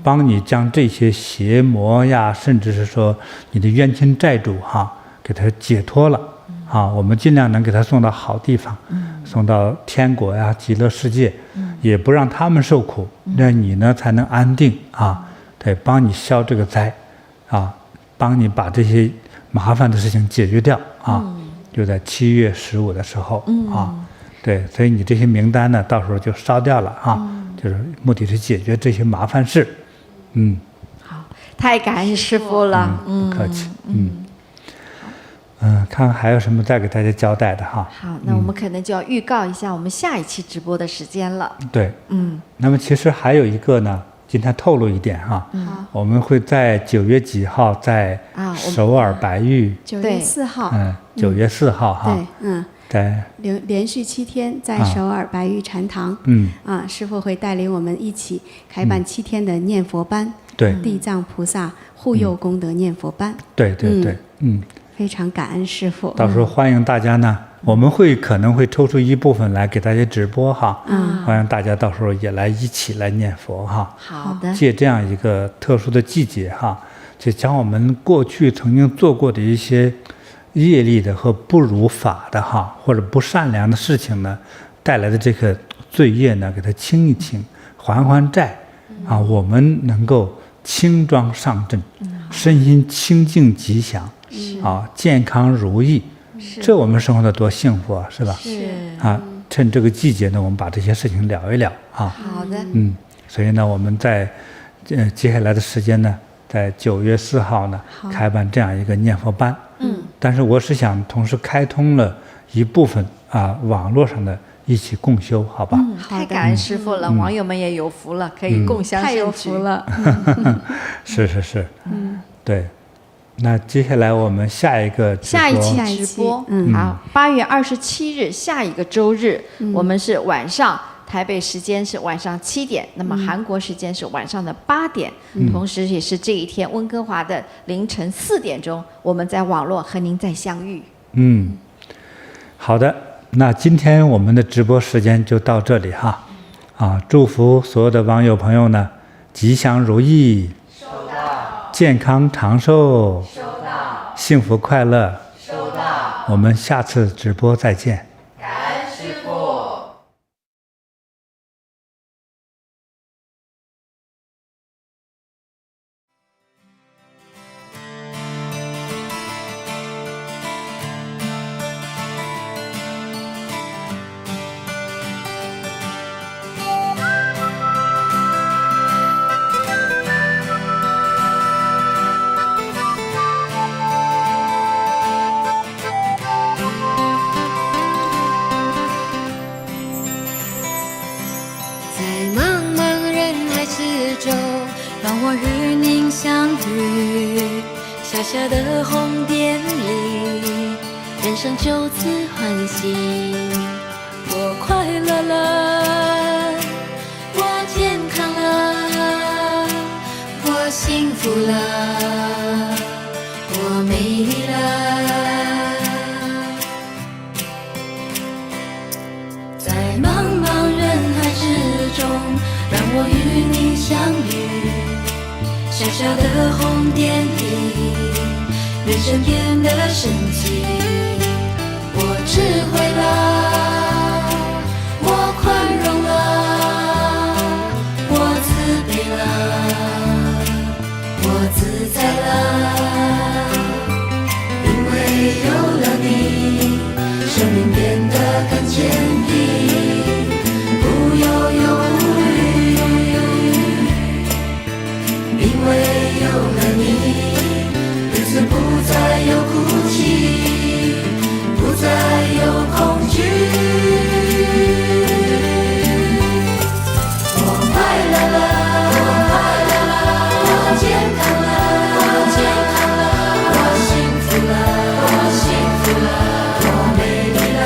Speaker 1: 帮你将这些邪魔呀，甚至是说你的冤亲债主哈，给他解脱了啊。我们尽量能给他送到好地方，送到天国呀、极乐世界，也不让他们受苦，那你呢才能安定啊。对，帮你消这个灾啊，帮你把这些麻烦的事情解决掉啊。就在7月15的时候啊，对，所以你这些名单呢，到时候就烧掉了啊，就是目的是解决这些麻烦事。
Speaker 2: 好，太感恩师父了。
Speaker 1: 不客气。看看还有什么再给大家交代的哈。
Speaker 2: 好，那我们可能就要预告一下我们下一期直播的时间了。
Speaker 1: 对，那么其实还有一个呢，今天透露一点哈，我们会在9月几号在首尔白玉
Speaker 3: 9月4号
Speaker 1: ，9月4号哈，
Speaker 3: 对，
Speaker 1: 在
Speaker 3: 连续7天在首尔白玉禅堂，师父会带领我们一起开办7天的念佛班，
Speaker 1: 对，
Speaker 3: 地藏菩萨护佑功德念佛班，
Speaker 1: 对对对，
Speaker 3: 非常感恩师父。
Speaker 1: 到时候欢迎大家呢，我们可能会抽出一部分来给大家直播哈，欢迎大家到时候也来一起来念佛哈。
Speaker 2: 好的。
Speaker 1: 借这样一个特殊的季节哈，就将我们过去曾经做过的一些业力的和不如法的哈，或者不善良的事情呢，带来的这个罪业呢，给它清一清，还还债啊，我们能够轻装上阵，身心清净吉祥。健康如意，这我们生活的多幸福啊，是吧？
Speaker 2: 是
Speaker 1: 啊，趁这个季节呢，我们把这些事情聊一聊啊。
Speaker 2: 好的。
Speaker 1: 所以呢，我们在接下来的时间呢，在9月4号呢，开办这样一个念佛班。但是我是想同时开通了一部分网络上的一起共修，好吧？
Speaker 2: 太感恩师父了，网友们也有福了，可以共襄盛举。
Speaker 3: 太有福了。
Speaker 1: 是，对。那接下来我们下一期
Speaker 2: 直播，好，8月27日下一个周日，我们是晚上，台北时间是晚上7点，那么韩国时间是晚上的8点，同时也是这一天温哥华的凌晨4点钟，我们在网络和您再相遇。
Speaker 1: 好的，那今天我们的直播时间就到这里哈，祝福所有的网友朋友呢吉祥如意。健康长寿，收到；幸福快乐，收到。我们下次直播再见。
Speaker 5: 感恩师父。
Speaker 6: 小小的红点里，人生就此欢喜。我快乐了，我健康了，我幸福了，我美丽了。在茫茫人海之中，让我与你相遇。小小的红点里，人生变得神奇。我智慧了，我宽容了，我慈悲了，我自在了。因为有了你，生命变得更坚定，不忧忧无虑。因为有了你，日子不再有哭泣，不再有恐惧。我快乐了，我健康了，我幸福了，我美丽了。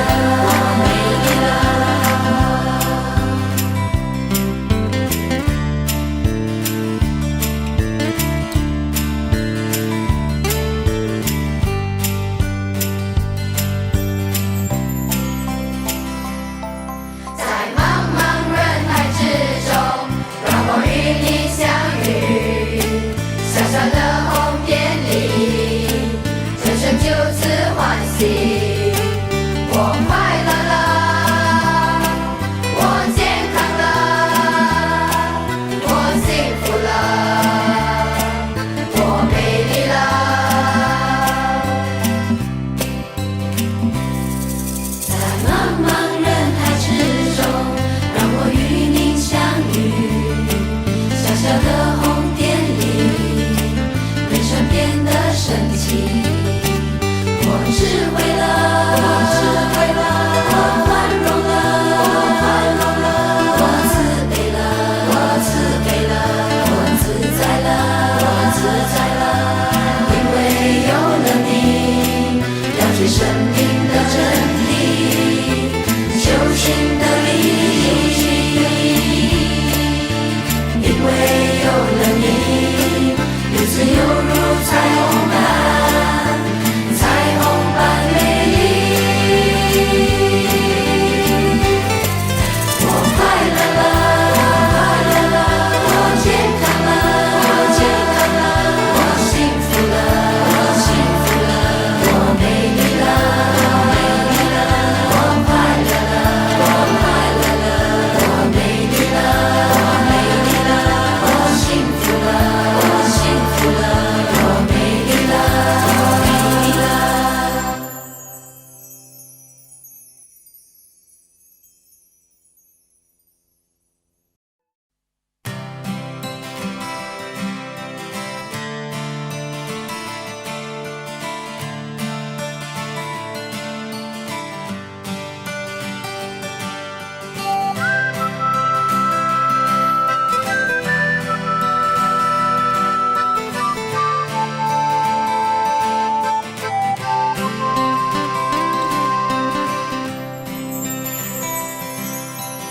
Speaker 5: 在茫茫人海之中，让我与你相遇。小小的红点里，人生就此欢喜。我快乐了，我健康了，我幸福了，我美丽了。
Speaker 6: 在茫茫人海之中，让我与你相遇。小小的红点里，人生变得神奇。我智慧了，我宽容了，我慈悲了，我自在了。因为有了你，了解生命的真理，修行的意义。因为有了你，日子犹如彩虹般美丽。我快乐了，我健康了，我幸福了，我美丽了。我快乐了，我美丽了，我幸福了，我美丽了。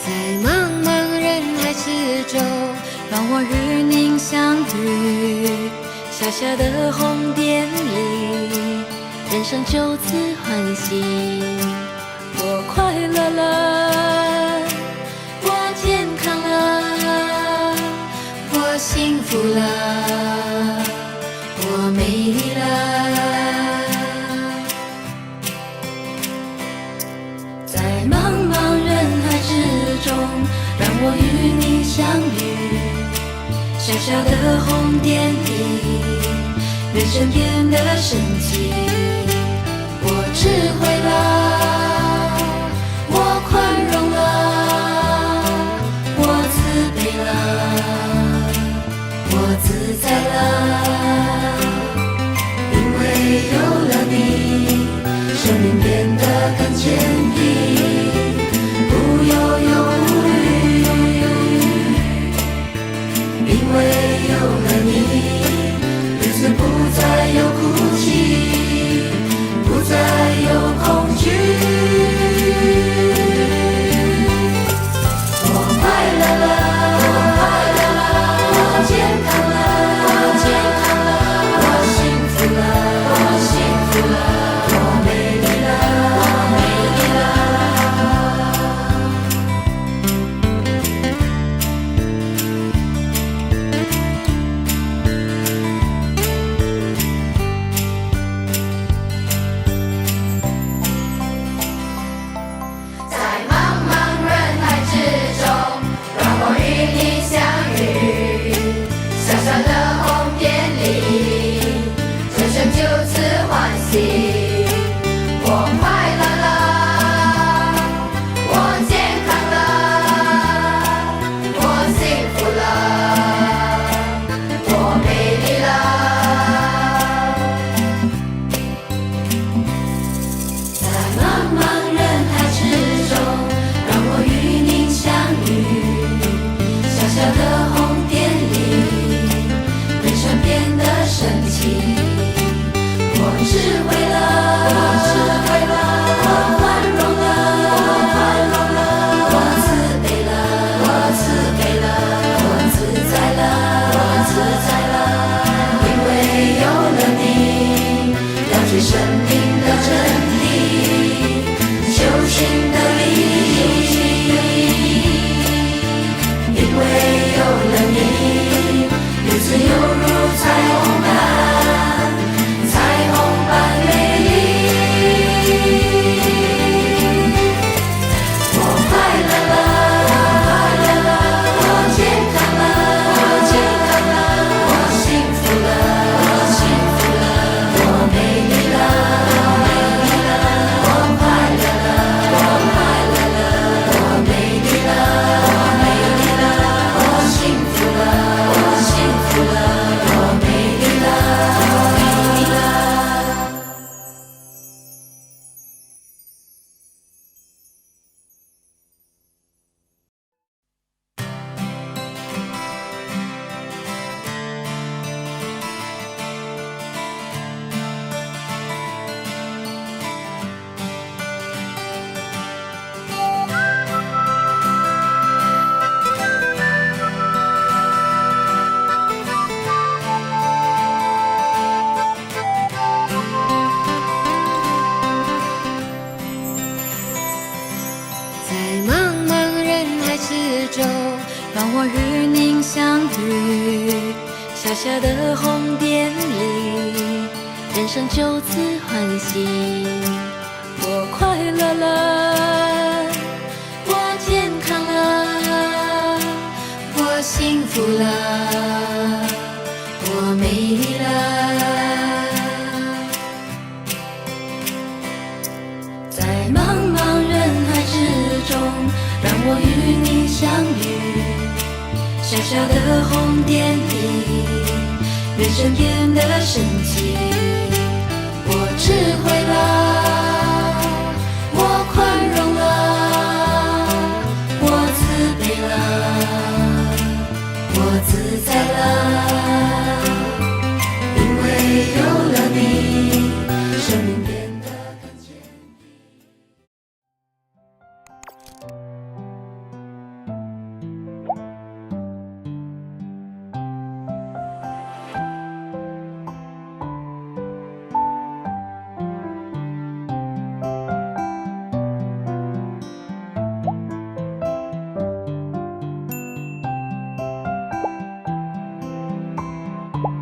Speaker 6: 在茫茫人海之中，让我与您相遇。小小的红点里，人生就此欢喜。我快乐了，我健康了，我幸福了，我美丽了。在茫茫人海之中，让我与你相遇。小小的红点里，人生变得神奇。我智慧了，我宽容了，我慈悲了，我自在了。因为有了你，生命变得更坚定，不忧忧无虑。因为有了你，日子不再有哭泣，不再有恐惧。我快乐了，我健康了，我幸福了，我美丽了。海之中，让我与您相遇。小小的红点里，人生就此欢喜。我快乐了，我健康了，我幸福了，我美丽了。在茫茫人海之中，让我与你相遇。小小的红点里，人生变得神奇。我智慧了，